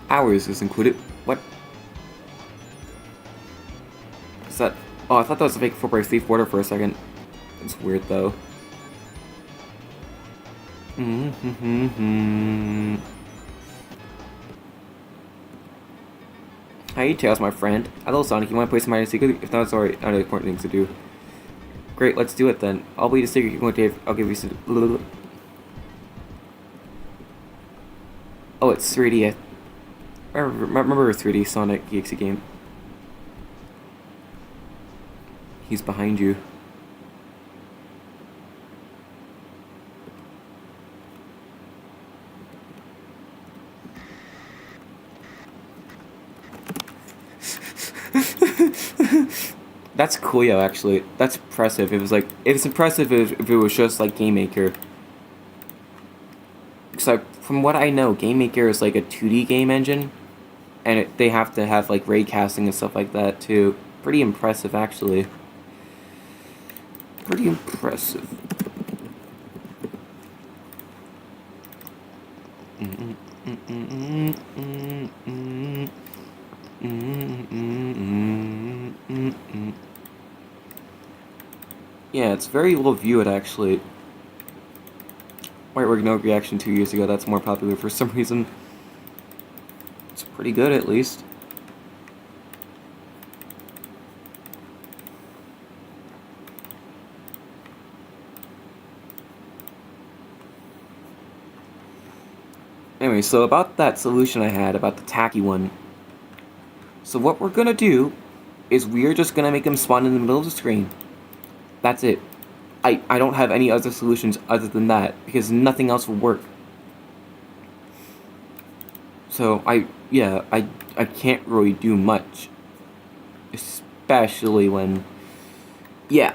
Hours is included. What? Is that? Oh, I thought that was a fake 4x3 border for a second. It's weird though. How you Tails, my friend? Hello, Sonic. You want to play some hide and seek? If not, sorry. I know important things to do. Great, let's do it then. I'll be the secret. You want Dave? I'll give you some. Oh, it's 3D. I remember a 3D Sonic.exe game. He's behind you. That's cool, yo, actually. That's impressive. It was like, it's impressive if it was just like Game Maker. So, from what I know, Game Maker is like a 2D game engine. And they have to have like ray casting and stuff like that too. Pretty impressive, actually. Pretty impressive. Yeah, it's very low viewed actually. White Rig No Reaction 2 years ago, that's more popular for some reason. It's pretty good at least. Anyway, so about that solution I had, about the tacky one. So what we're gonna do is we're just gonna make them spawn in the middle of the screen. That's it. I don't have any other solutions other than that, because nothing else will work. So I can't really do much. Especially when, yeah.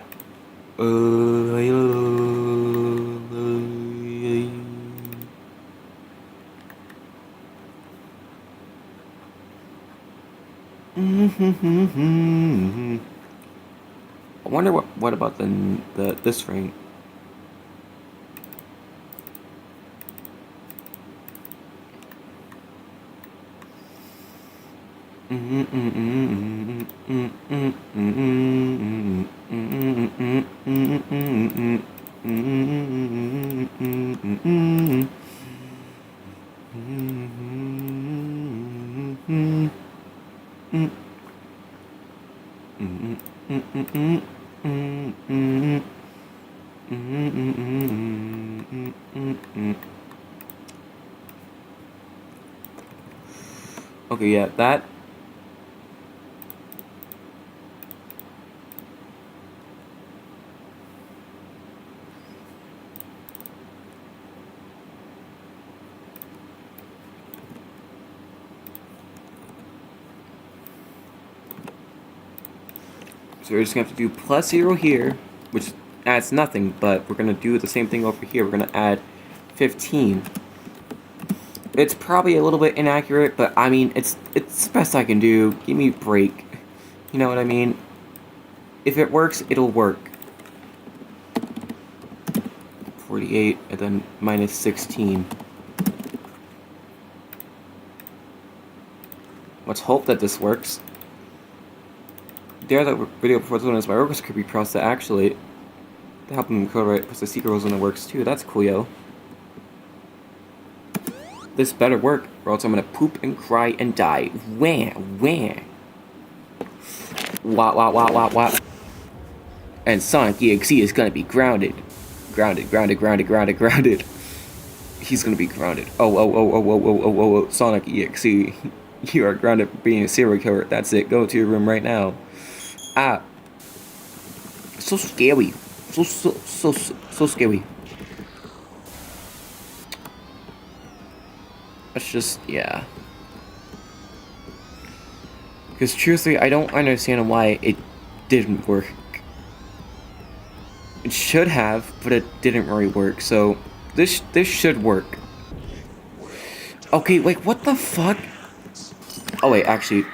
wonder what about the this frame? Okay, yeah, that. So we're just gonna have to do +0 here, which adds nothing, but we're gonna do the same thing over here. We're gonna add 15. It's probably a little bit inaccurate, but I mean, it's the best I can do. Give me a break. You know what I mean? If it works, it'll work. 48, and then -16. Let's hope that this works. There's a video before this one is my workers could be processed actually. To help them code right, plus the secret was when it works too. That's cool, yo. This better work, or else I'm gonna poop and cry and die. Wah, wah. Wah, wah, wah, wah, wah. And sonic.exe is gonna be grounded. Grounded, grounded, grounded, grounded, grounded. He's gonna be grounded. Oh, sonic.exe. You are grounded for being a serial killer. That's it. Go to your room right now. Ah. So scary. So scary. That's just, yeah. Because truthfully, I don't understand why it didn't work. It should have, but it didn't really work. So this should work. Okay, wait, what the fuck? Oh wait, actually.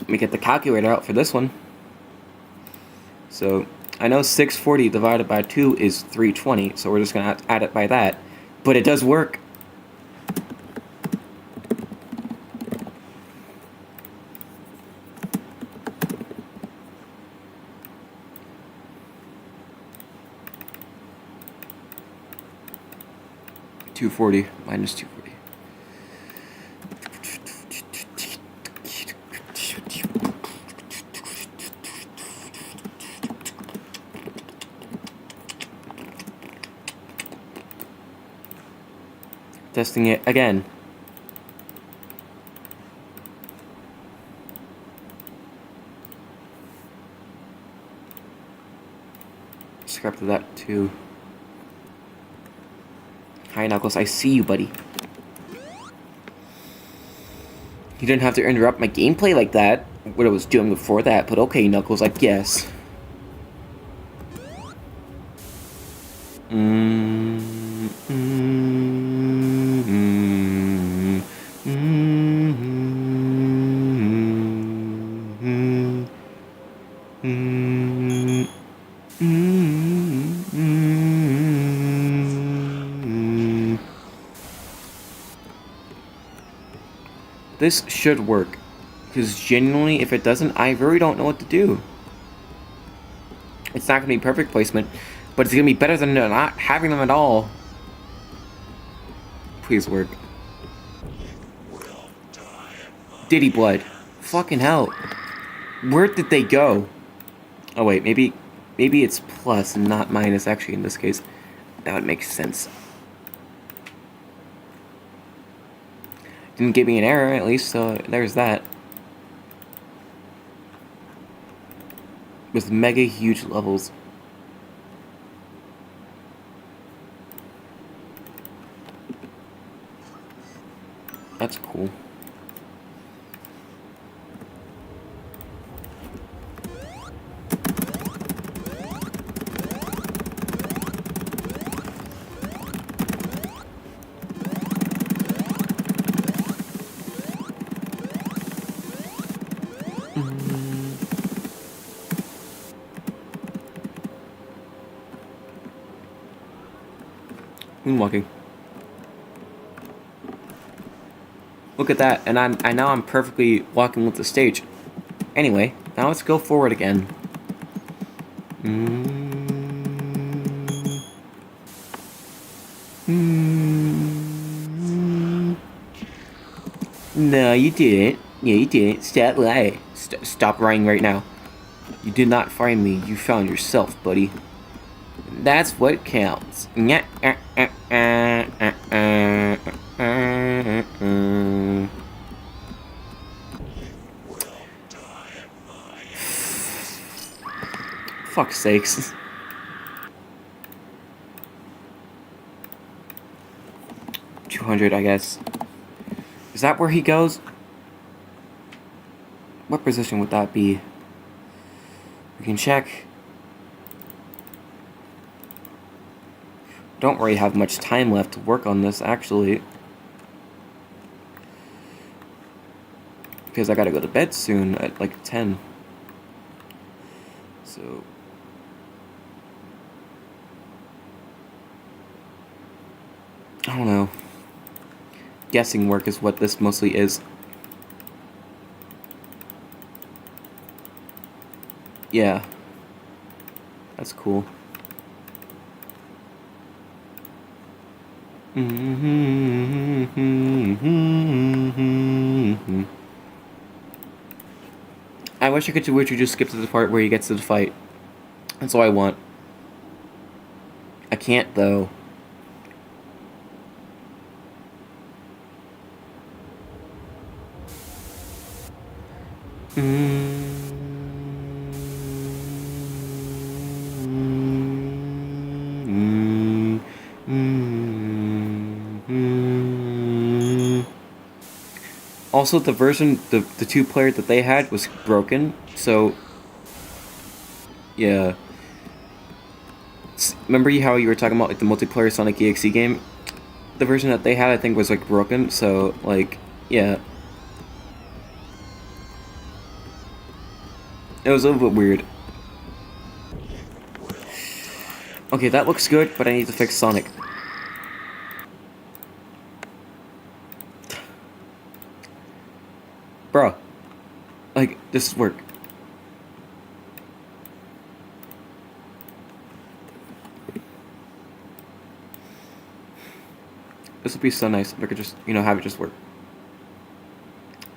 Let me get the calculator out for this one. So, I know 640 divided by 2 is 320, so we're just gonna have to add it by that. But it does work. -240 minus 240. Testing it again. Scrap to that too. Hi Knuckles, I see you, buddy. You didn't have to interrupt my gameplay like that, what I was doing before that, but okay Knuckles, I guess. This should work, because genuinely, if it doesn't, I really don't know what to do. It's not going to be perfect placement, but it's going to be better than not having them at all. Please work. Diddy Blood. Fucking hell. Where did they go? Oh wait, maybe it's plus and not minus actually in this case. That would make sense. Didn't give me an error at least, so there's that. With mega huge levels. That's cool. moonwalking. Look at that, and I now I'm perfectly walking with the stage. Anyway, now let's go forward again. No, you didn't. Yeah, you didn't. Stop lying. Stop lying right now. You did not find me. You found yourself, buddy. That's what counts. Fuck's sakes. $200, I guess. Is that where he goes? What position would that be? We can check. Don't really have much time left to work on this, actually. Because I gotta go to bed soon at like 10. So... I don't know. Guessing work is what this mostly is. Yeah. That's cool. I wish I could just skip to the part where he gets to the fight. That's all I want. I can't, though. Also, the version, the two-player that they had was broken, so... Yeah. Remember how you were talking about like the multiplayer Sonic.exe game? The version that they had, I think, was like broken, so, like, yeah. It was a little bit weird. Okay, that looks good, but I need to fix Sonic. Bruh. Like, this work. This would be so nice if I could just, you know, have it just work.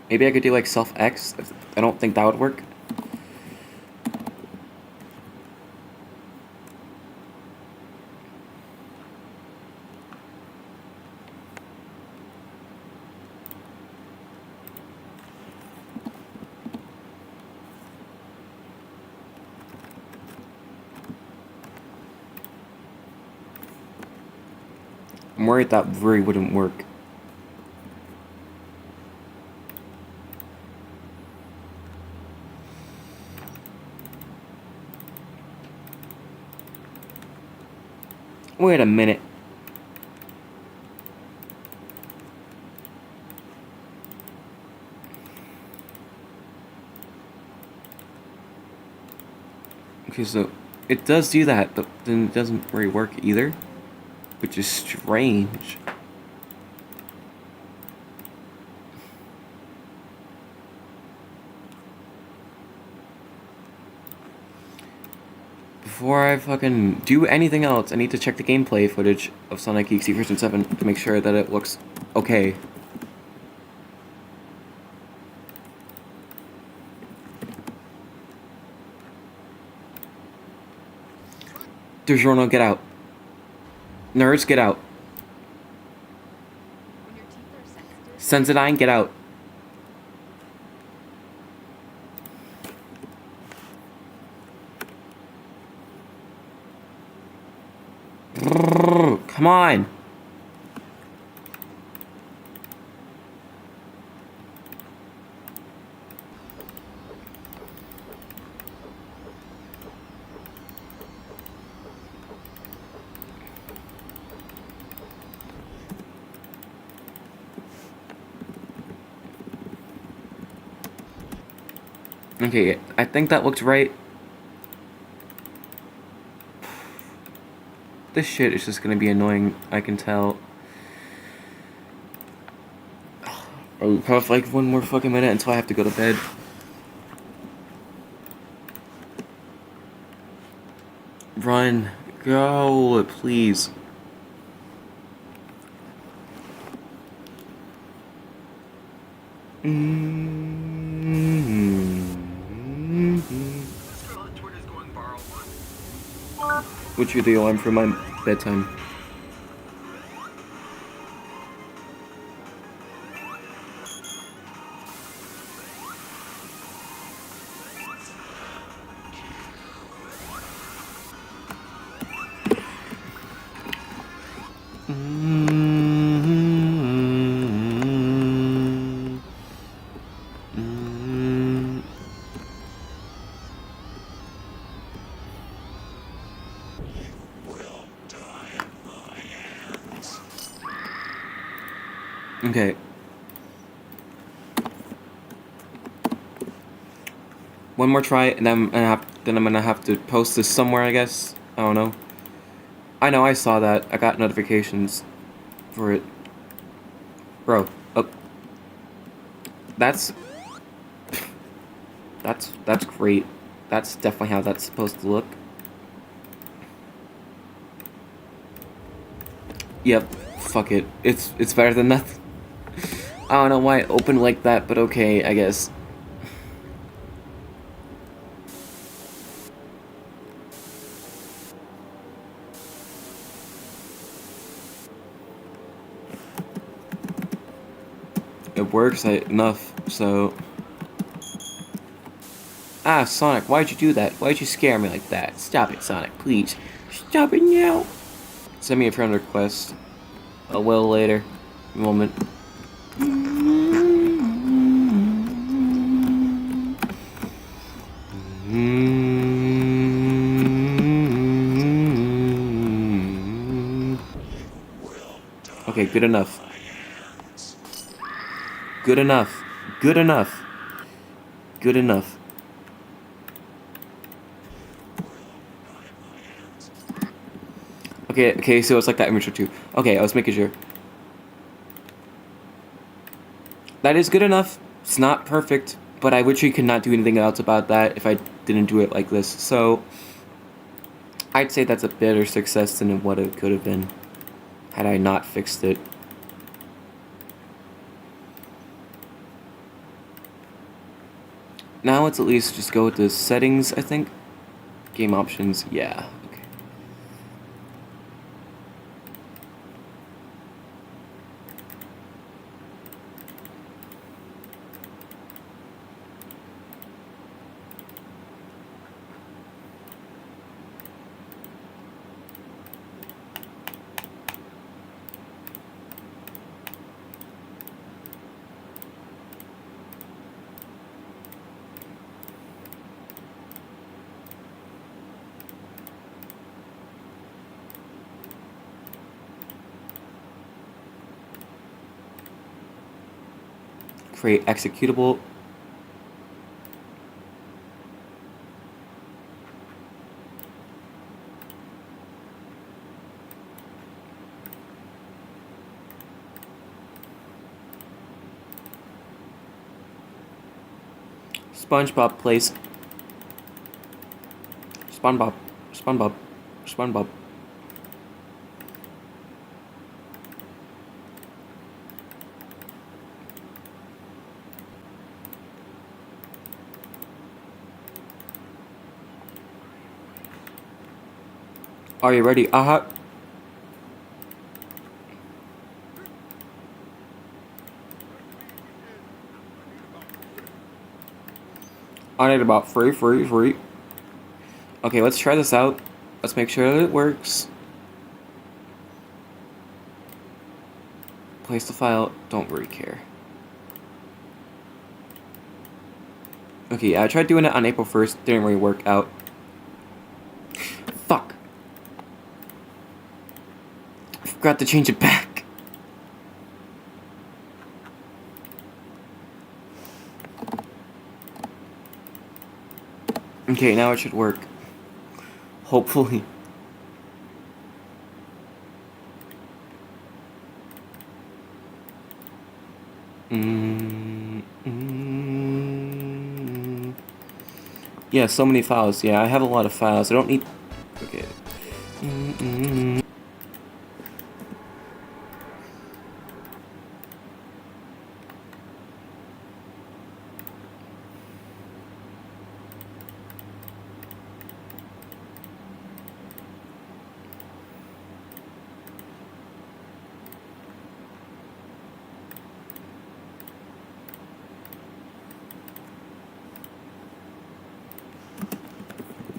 Maybe I could do like self-X. I don't think that would work. I'm worried that really wouldn't work. Wait a minute. Okay, so it does do that, but then it doesn't really work either, which is strange. Before I fucking do anything else, I need to check the gameplay footage of Sonic.exe version 7 to make sure that it looks okay. DiGiorno, get out. Nerds, get out. Sensodyne, get out. Come on. Okay, I think that looks right. This shit is just gonna be annoying, I can tell. I'll have like one more fucking minute until I have to go to bed. Run. Go, please. Which video I'm for my bedtime. Okay. One more try, and then I'm gonna have to post this somewhere, I guess. I don't know. I know, I saw that. I got notifications for it. Bro, oh. That's great. That's definitely how that's supposed to look. Yep, fuck it. It's better than nothing. I don't know why it opened like that, but okay, I guess. It works enough, so... Ah, Sonic, why'd you do that? Why'd you scare me like that? Stop it, Sonic, please. Stop it now! Send me a friend request. A will later. Moment. Okay, good enough. Good enough. Good enough. Good enough. Okay, so it's like that image too. Okay, I was making sure. That is good enough. It's not perfect, but I literally could not do anything else about that if I didn't do it like this. So, I'd say that's a better success than what it could have been had I not fixed it. Now let's at least just go with the settings, I think. Game options, yeah. Okay. Create executable. SpongeBob plays. SpongeBob. SpongeBob. SpongeBob. Are you ready? Aha. I need about free. Okay, let's try this out. Let's make sure that it works. Place the file. Don't really care. Okay, yeah, I tried doing it on April 1st. Didn't really work out. Fuck. I forgot to change it back. Okay, now it should work. Hopefully. Yeah, so many files. Yeah, I have a lot of files. I don't need... Okay.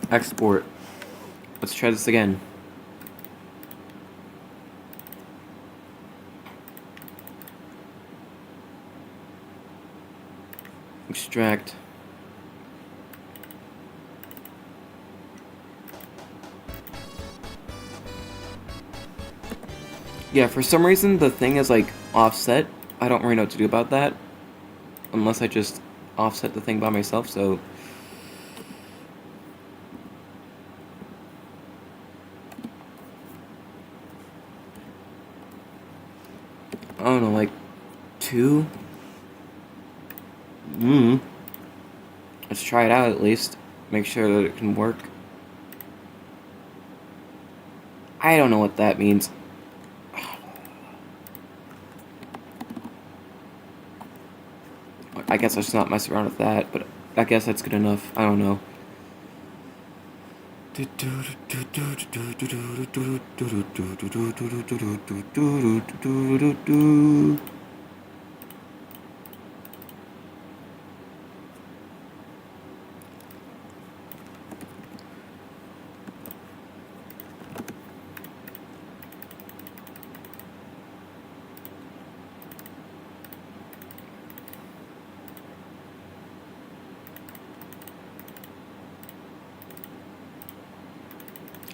Export. Let's try this again. Extract. Yeah, for some reason the thing is like offset. I don't really know what to do about that. Unless I just offset the thing by myself, so... I don't know, like 2? Let's try it out at least. Make sure that it can work. I don't know what that means. I guess I should not mess around with that, but I guess that's good enough. I don't know.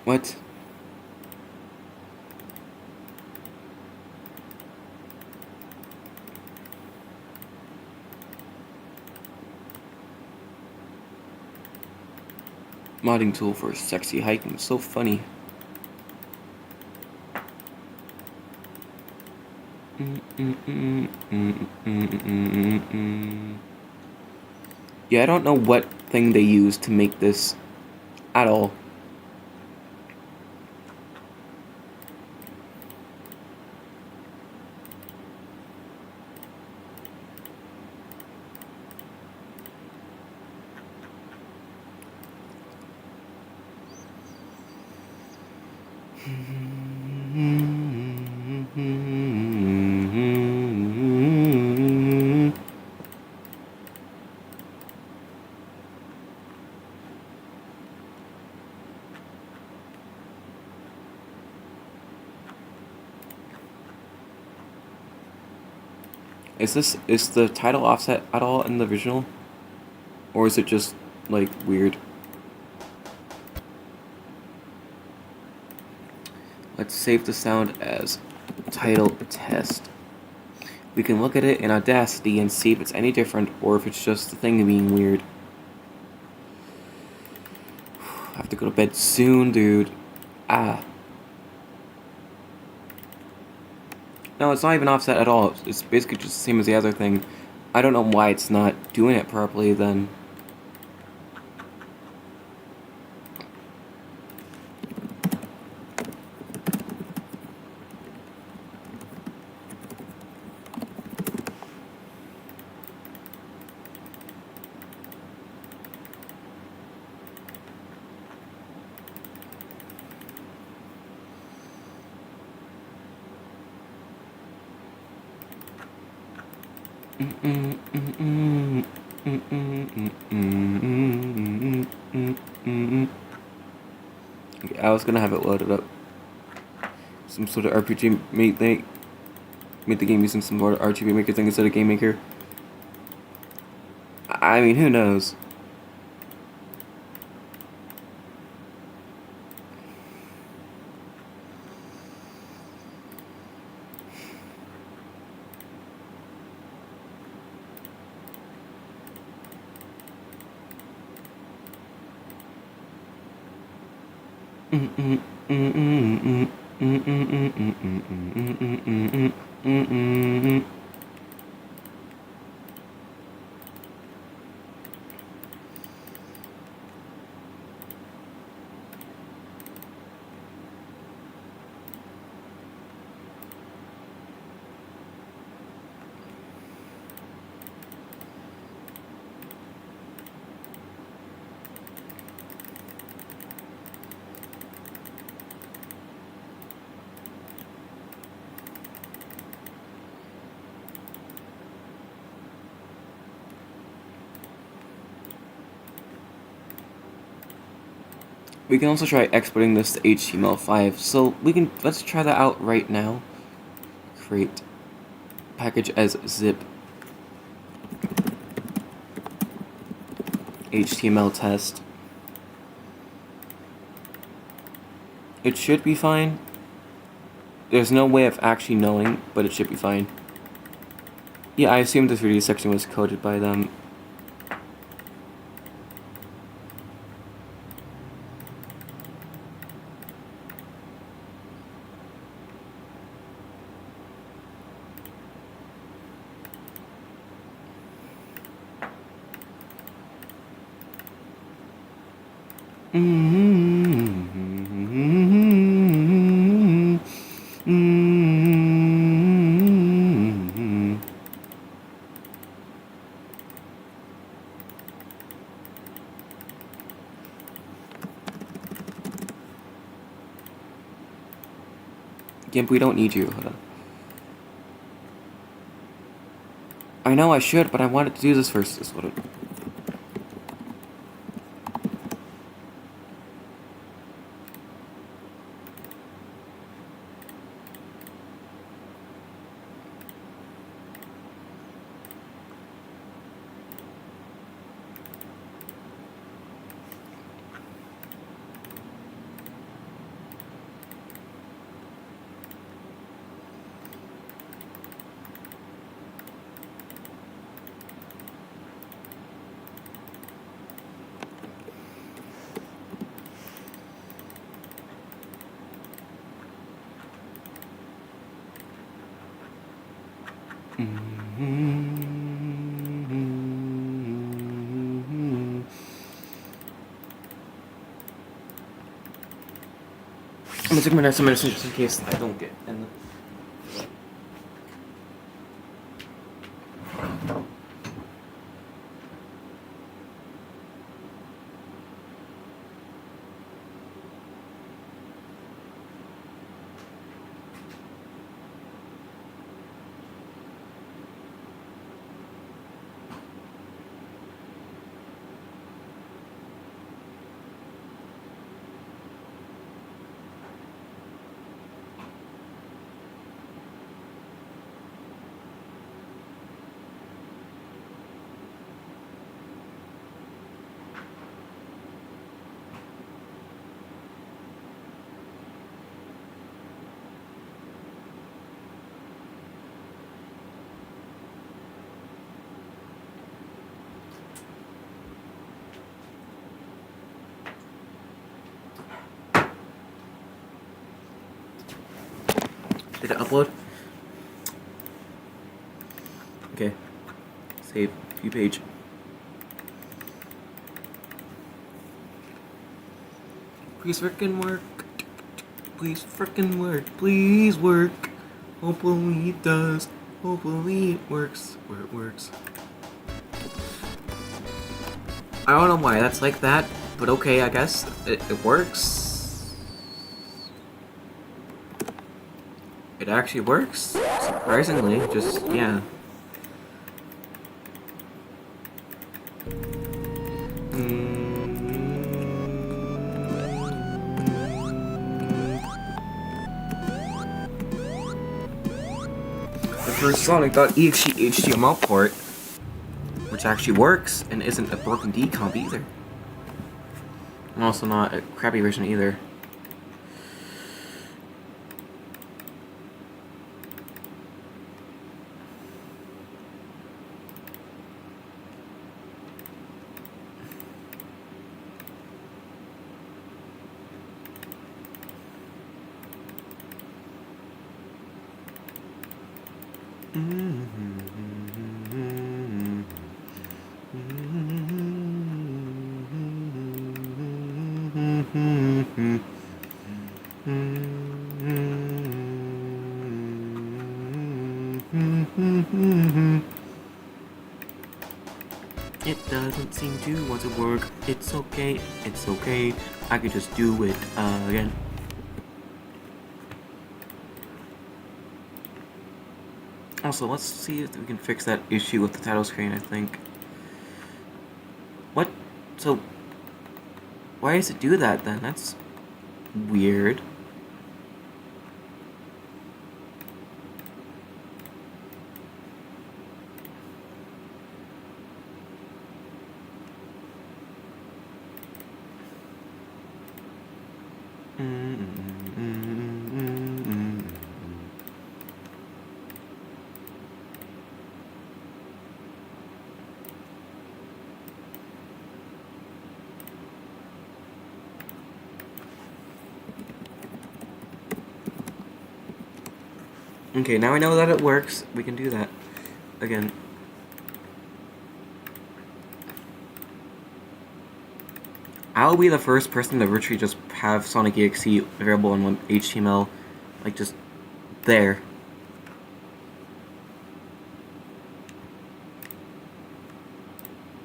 What? Modding tool for sexy hiking. So funny. Yeah, I don't know what thing they use to make this at all. Is the title offset at all in the original? Or is it just, like, weird? Let's save the sound as title test. We can look at it in Audacity and see if it's any different or if it's just the thing being weird. I have to go to bed soon, dude. Ah. No, it's not even offset at all. It's basically just the same as the other thing. I don't know why it's not doing it properly then. Okay, I was gonna have it loaded up. Some sort of RPG made the game using some sort of RPG maker thing instead of game maker. I mean, who knows? We can also try exporting this to HTML5. So let's try that out right now. Create package as zip HTML test. It should be fine. There's no way of actually knowing, but it should be fine. Yeah, I assumed the 3D section was coded by them. Gimp, we don't need you. Hold on. I know I should, but I wanted to do this first. This would. I'm gonna take my next medicine just in case I don't get in the... Did it upload? Okay. Save view page. Please frickin' work. Please frickin' work. Please work. Hopefully it does. Hopefully it works. Where it works. I don't know why that's like that, but okay, I guess it works. It actually works, surprisingly, just, yeah. The first sonic.exe HTML port, which actually works and isn't a broken decomp either. And also not a crappy version either. It doesn't seem to want to work. It's okay, it's okay. I could just do it again. Also, let's see if we can fix that issue with the title screen, I think. What? So... Why does it do that then? That's weird. Okay, now I know that it works. We can do that again. I'll be the first person to virtually just have sonic.exe available in HTML, like just there.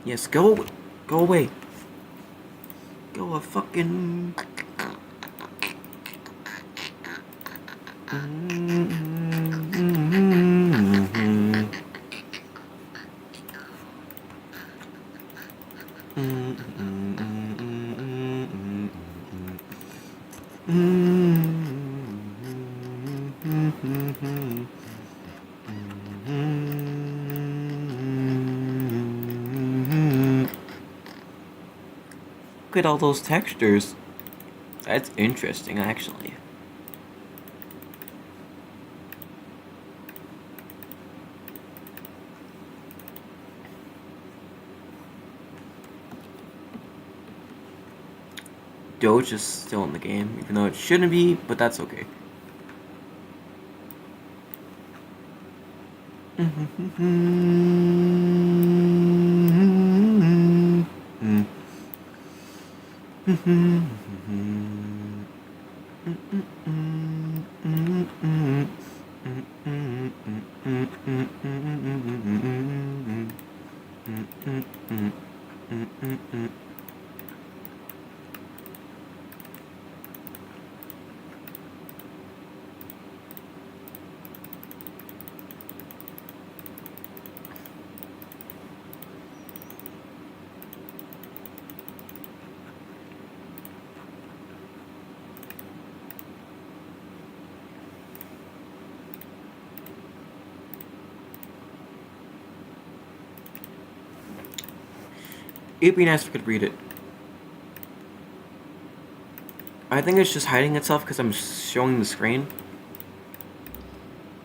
Yes, go away. Go a fucking. Look at all those textures. That's interesting, actually. Doge is still in the game, even though it shouldn't be, but that's okay. It'd be nice if we could read it. I think it's just hiding itself because I'm showing the screen.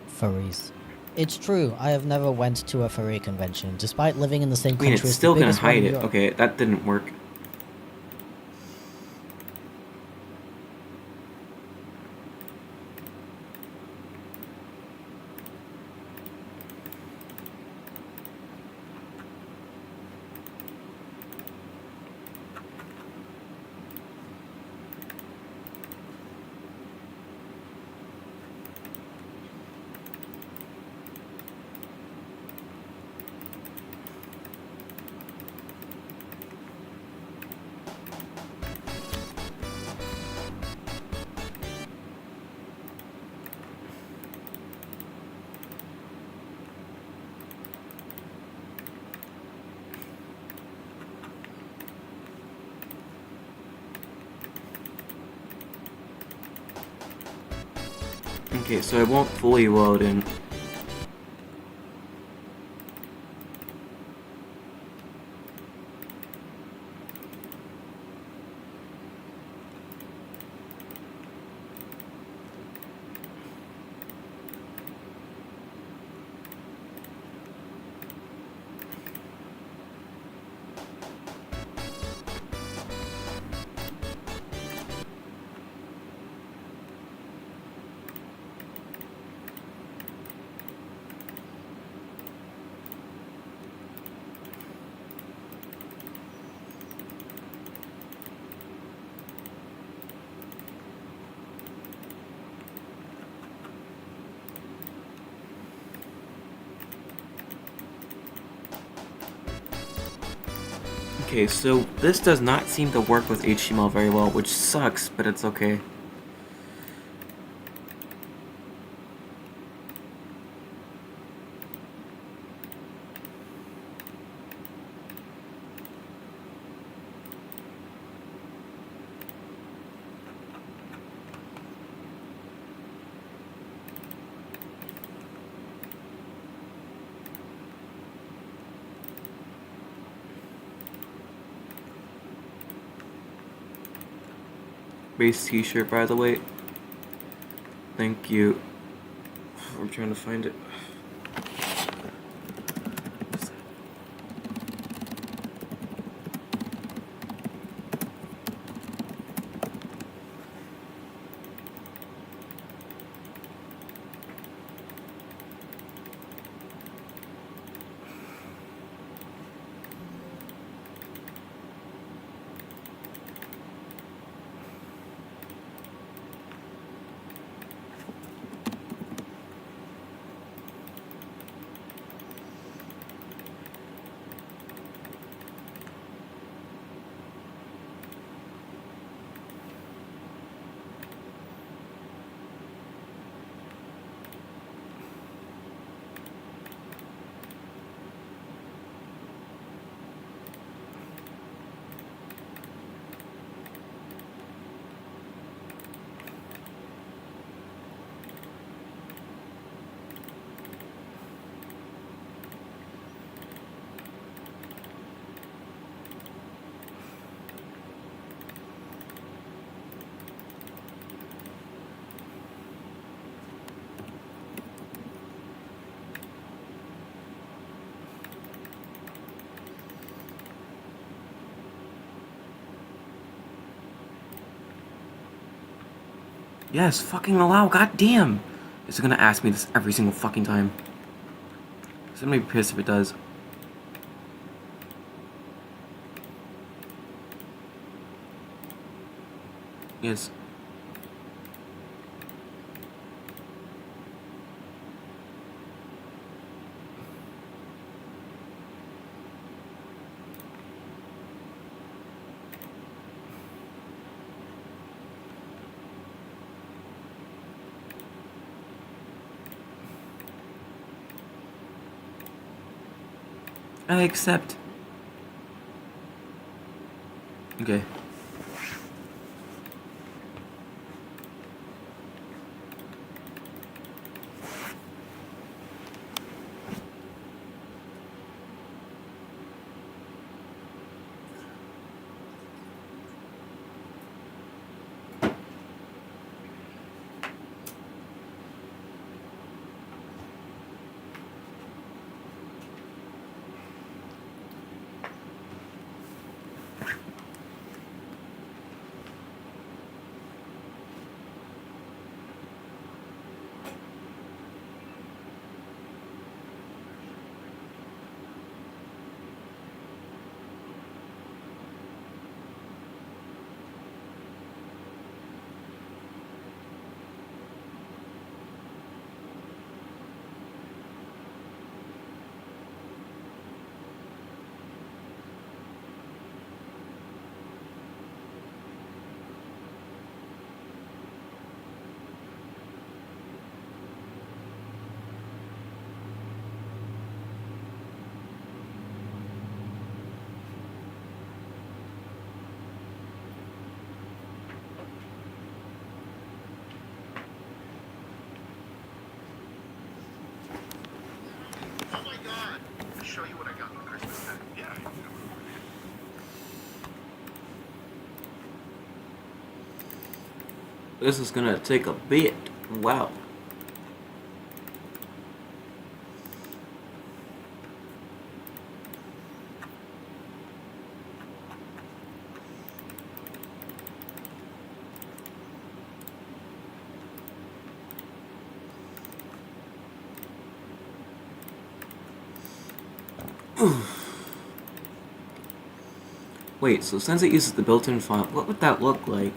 Furries. It's true, I have never went to a furry convention, despite living in the same I mean, country it's as still the gonna biggest one hide in it. Europe. Okay, that didn't work. Okay, so it won't fully load in. Okay, so this does not seem to work with HTML very well, which sucks, but it's okay. base t-shirt, by the way. Thank you. I'm trying to find it. Yes, fucking allow, goddamn! Is it gonna ask me this every single fucking time? I'm gonna be pissed if it does. Yes. I accept. Okay. Oh my god! I'll show you what I got for Christmas then. Yeah. This is gonna take a bit. Wow. Wait, so since it uses the built-in font, what would that look like?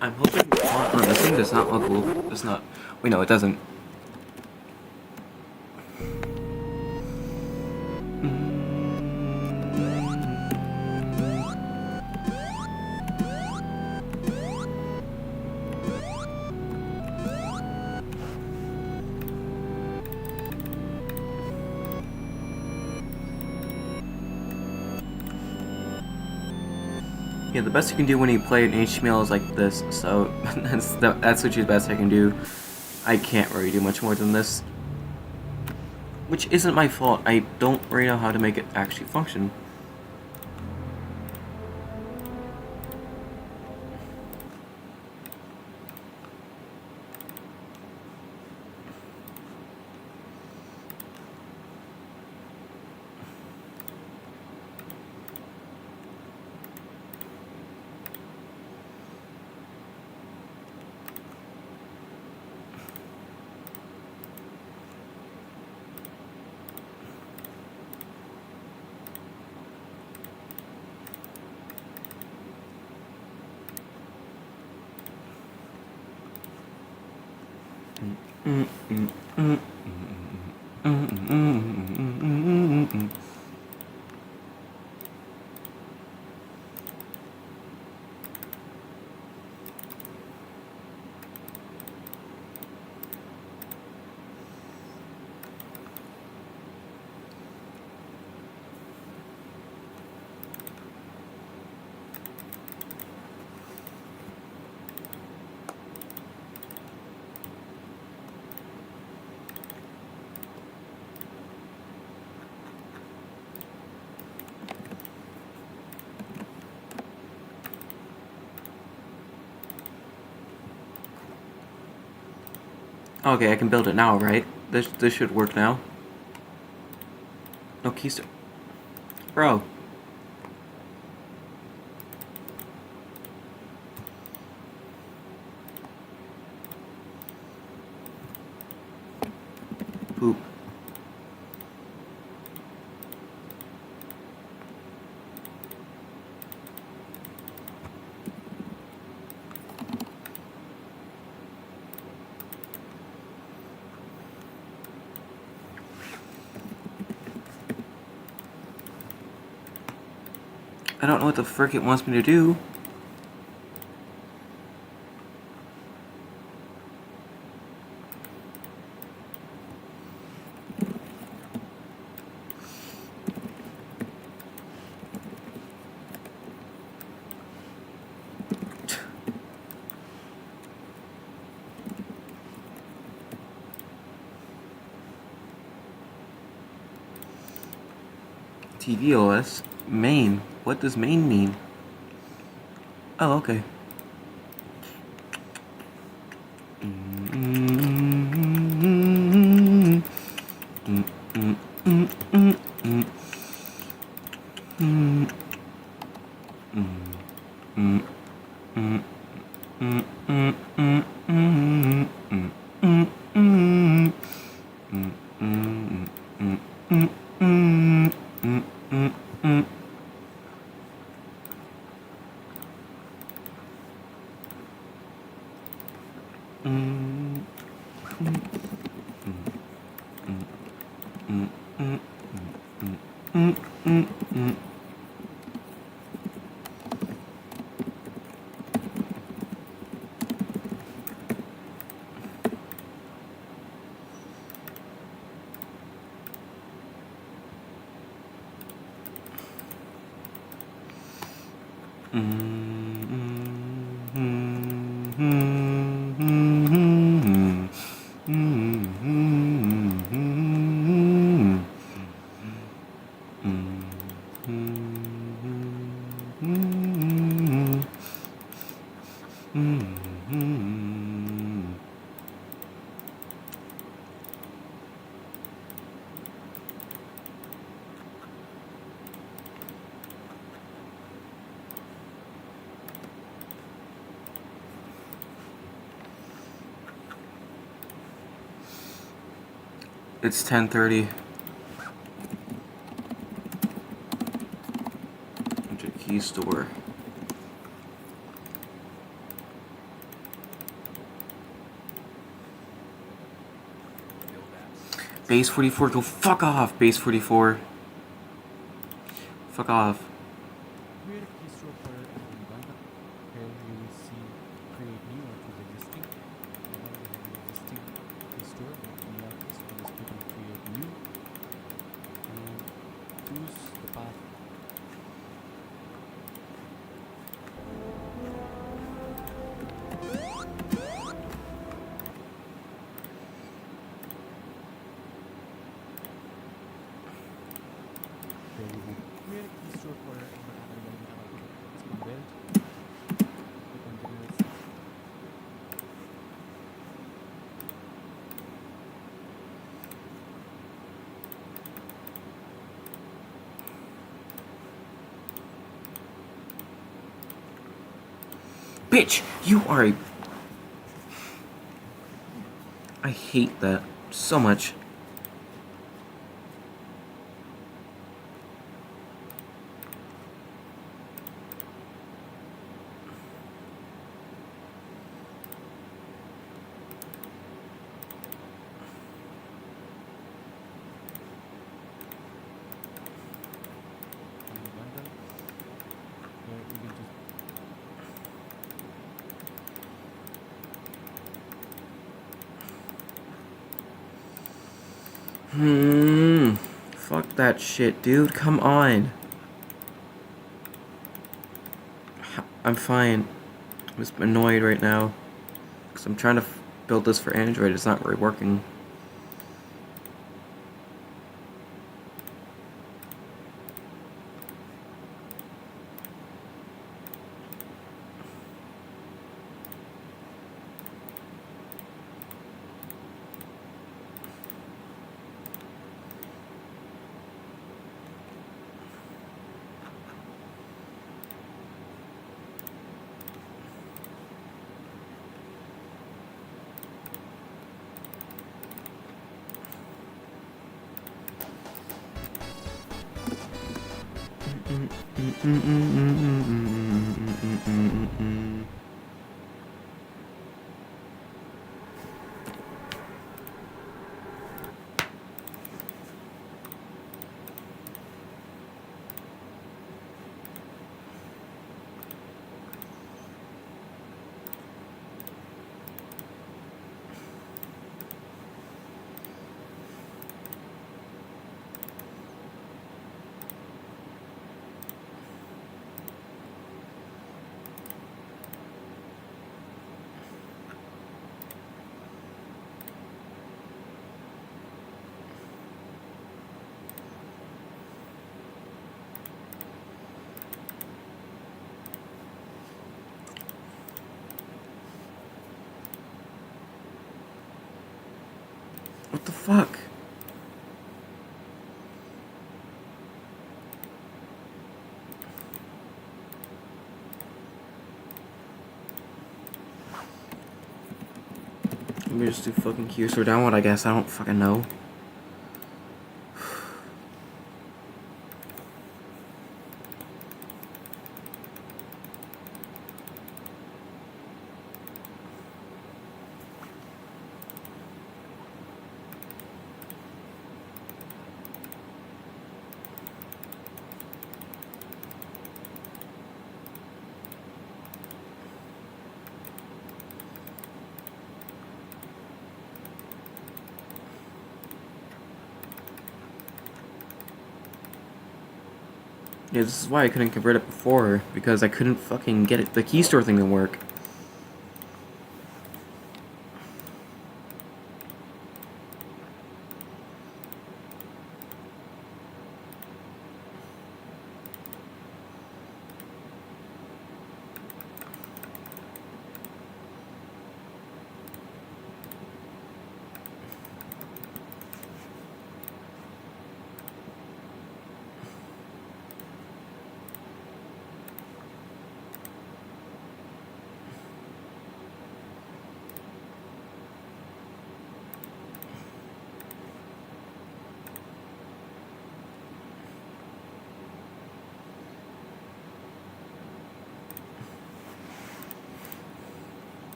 I'm hoping this thing does not look cool. Does not. Wait, no, it doesn't. Yeah, the best you can do when you play an HTML is like this, so that's what the best I can do. I can't really do much more than this. Which isn't my fault, I don't really know how to make it actually function. Okay, I can build it now, right? This should work now. No keys to... Bro. Poop. I don't know what the frick it wants me to do. TVOS? Main? What does main mean? Oh, okay. It's 10:30. Enter key store. Base 44, go fuck off, Base 44. Fuck off. Create a key store for every bundle. Here you will see create new or choose existing. Whenever you have an existing key store, in your case, you just click on create new and choose the path. bitch! You are a... I hate that so much. bundle where you can just Fuck that shit, dude. Come on. I'm fine. I'm just annoyed right now. Because I'm trying to build this for Android. It's not really working. What the fuck? Let me just do fucking cursor downward, I guess. I don't fucking know. Yeah, this is why I couldn't convert it before, because I couldn't fucking get it, the key store thing to work.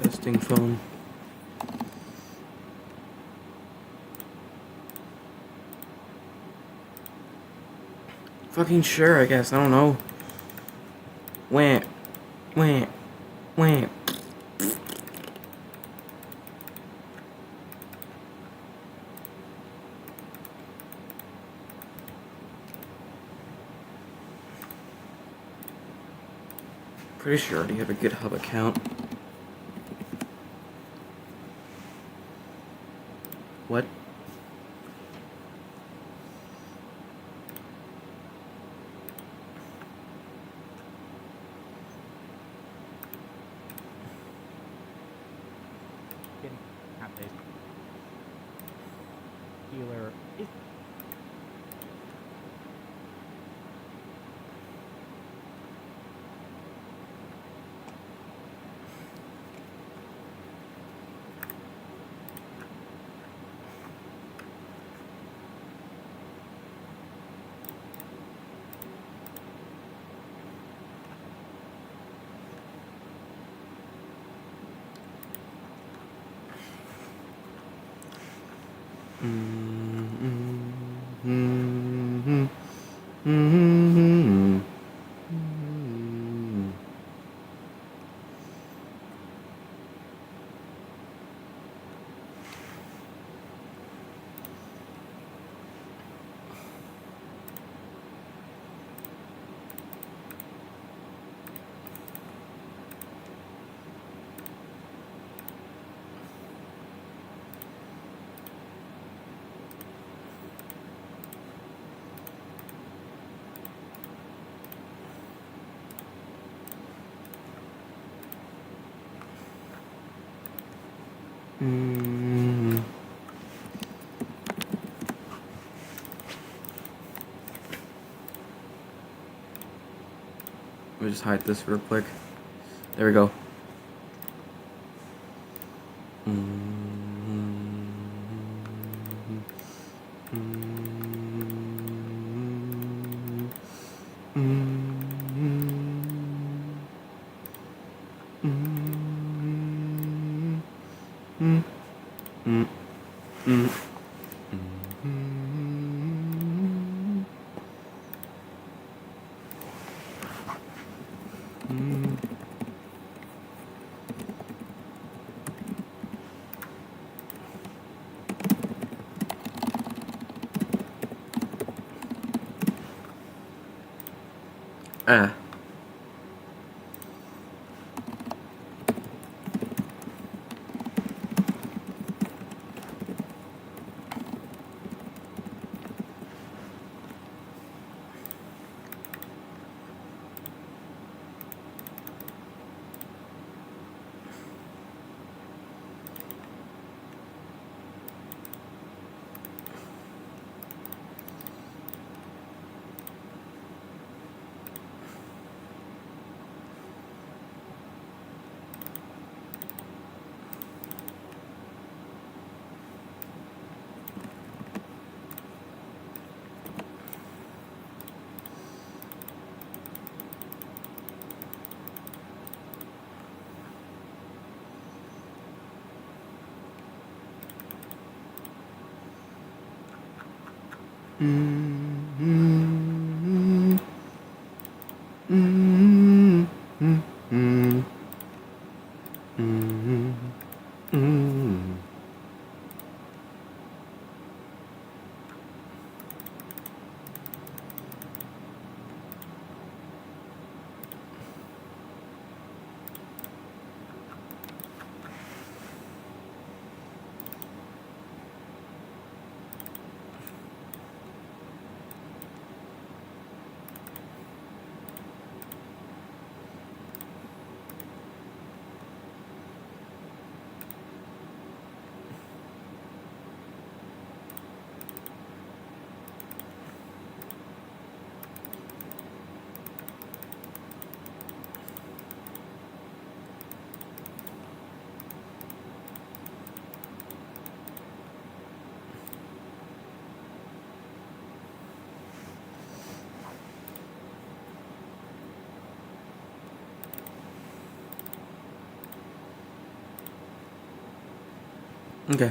Testing phone. Fucking sure, I guess. I don't know. Wah. Wah. Wah. Pretty sure I already have a GitHub account. What? killer is Let me just hide this real quick. There we go. Ah. Okay.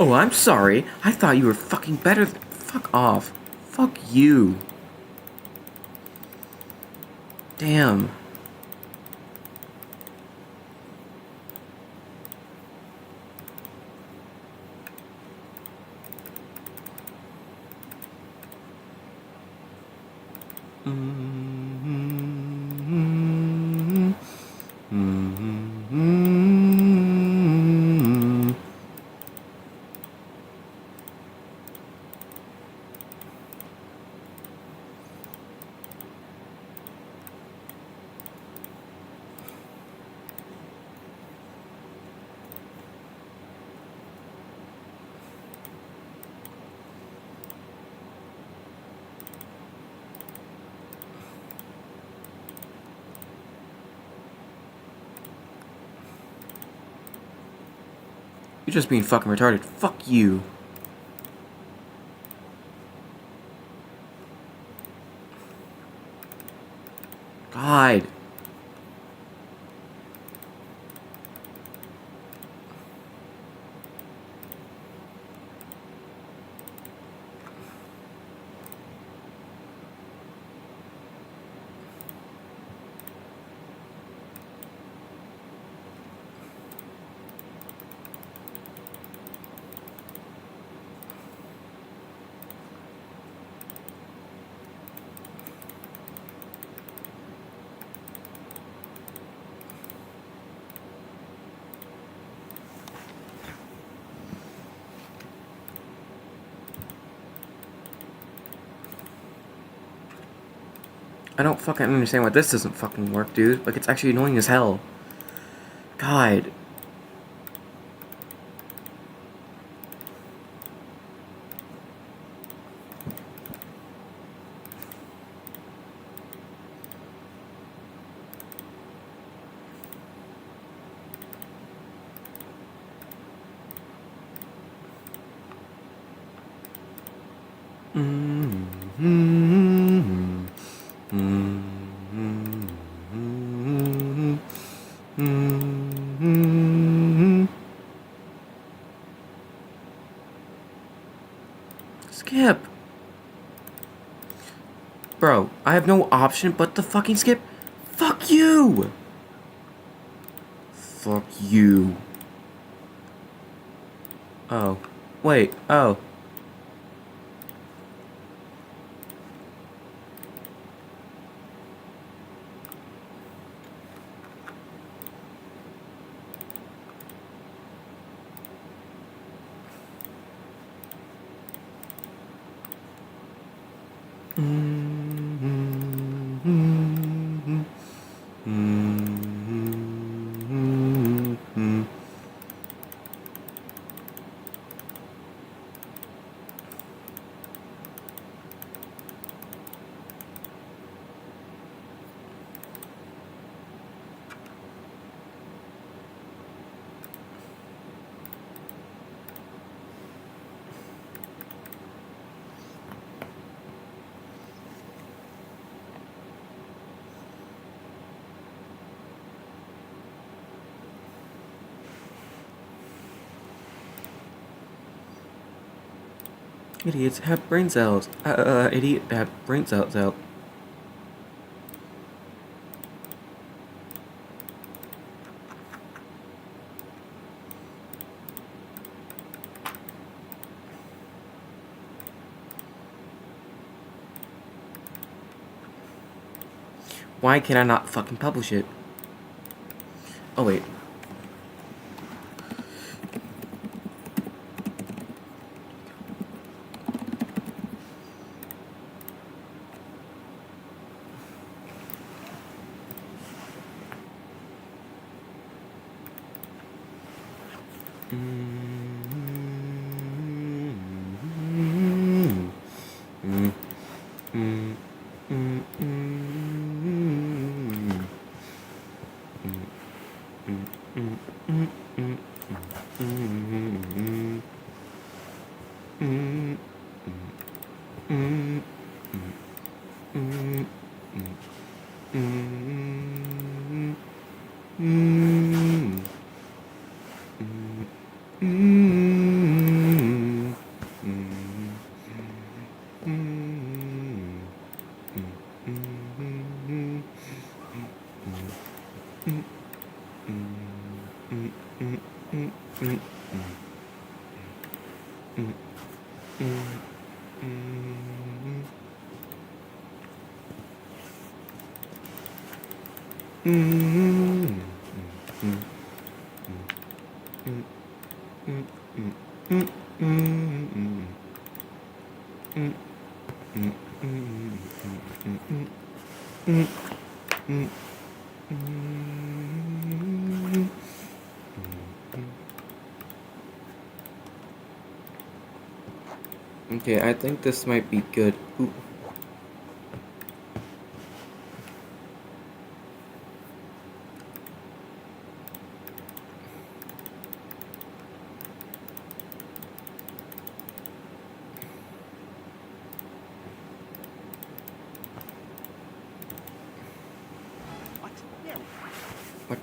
Oh, I'm sorry. I thought you were fucking better. Fuck off. Fuck you. Damn. You're just being fucking retarded. Fuck you. God. I don't fucking understand why this doesn't fucking work, dude. Like, it's actually annoying as hell. God. Skip. Bro, I have no option but to fucking skip. Fuck you. Fuck you. Oh. Wait. Oh. Idiots have brain cells. Idiot have brain cells out. Why can I not fucking publish it? Oh wait. Okay, I think this might be good. Ooh. What?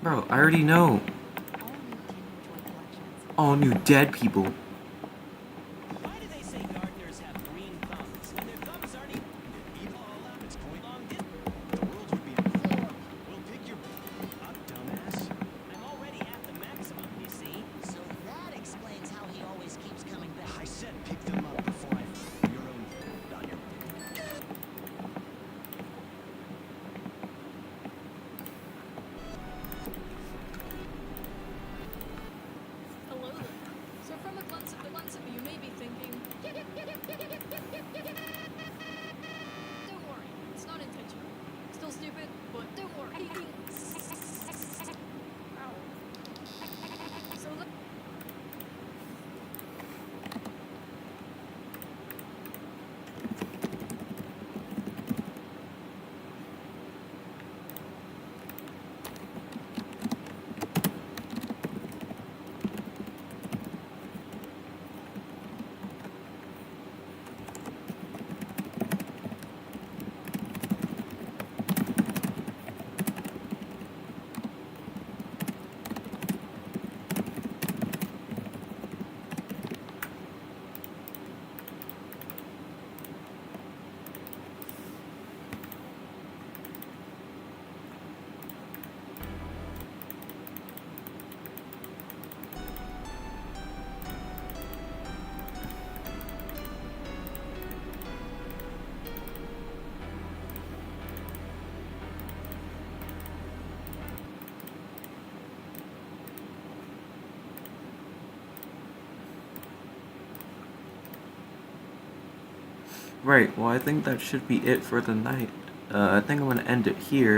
Bro, I already know. All new dead people. Why do they say gardeners have green thumbs when their thumbs aren't even evil? It's going long the world would be on floor. We'll pick your up, dumbass. I'm already at the maximum, you see. So that explains how he always keeps coming back. I said pick them up before I your own on your Hello there. So from a glance at the glance of you may be thinking, don't worry, it's not intentional. Still stupid, but don't worry. Ow. So the Right, well, I think that should be it for the night. I think I'm gonna end it here.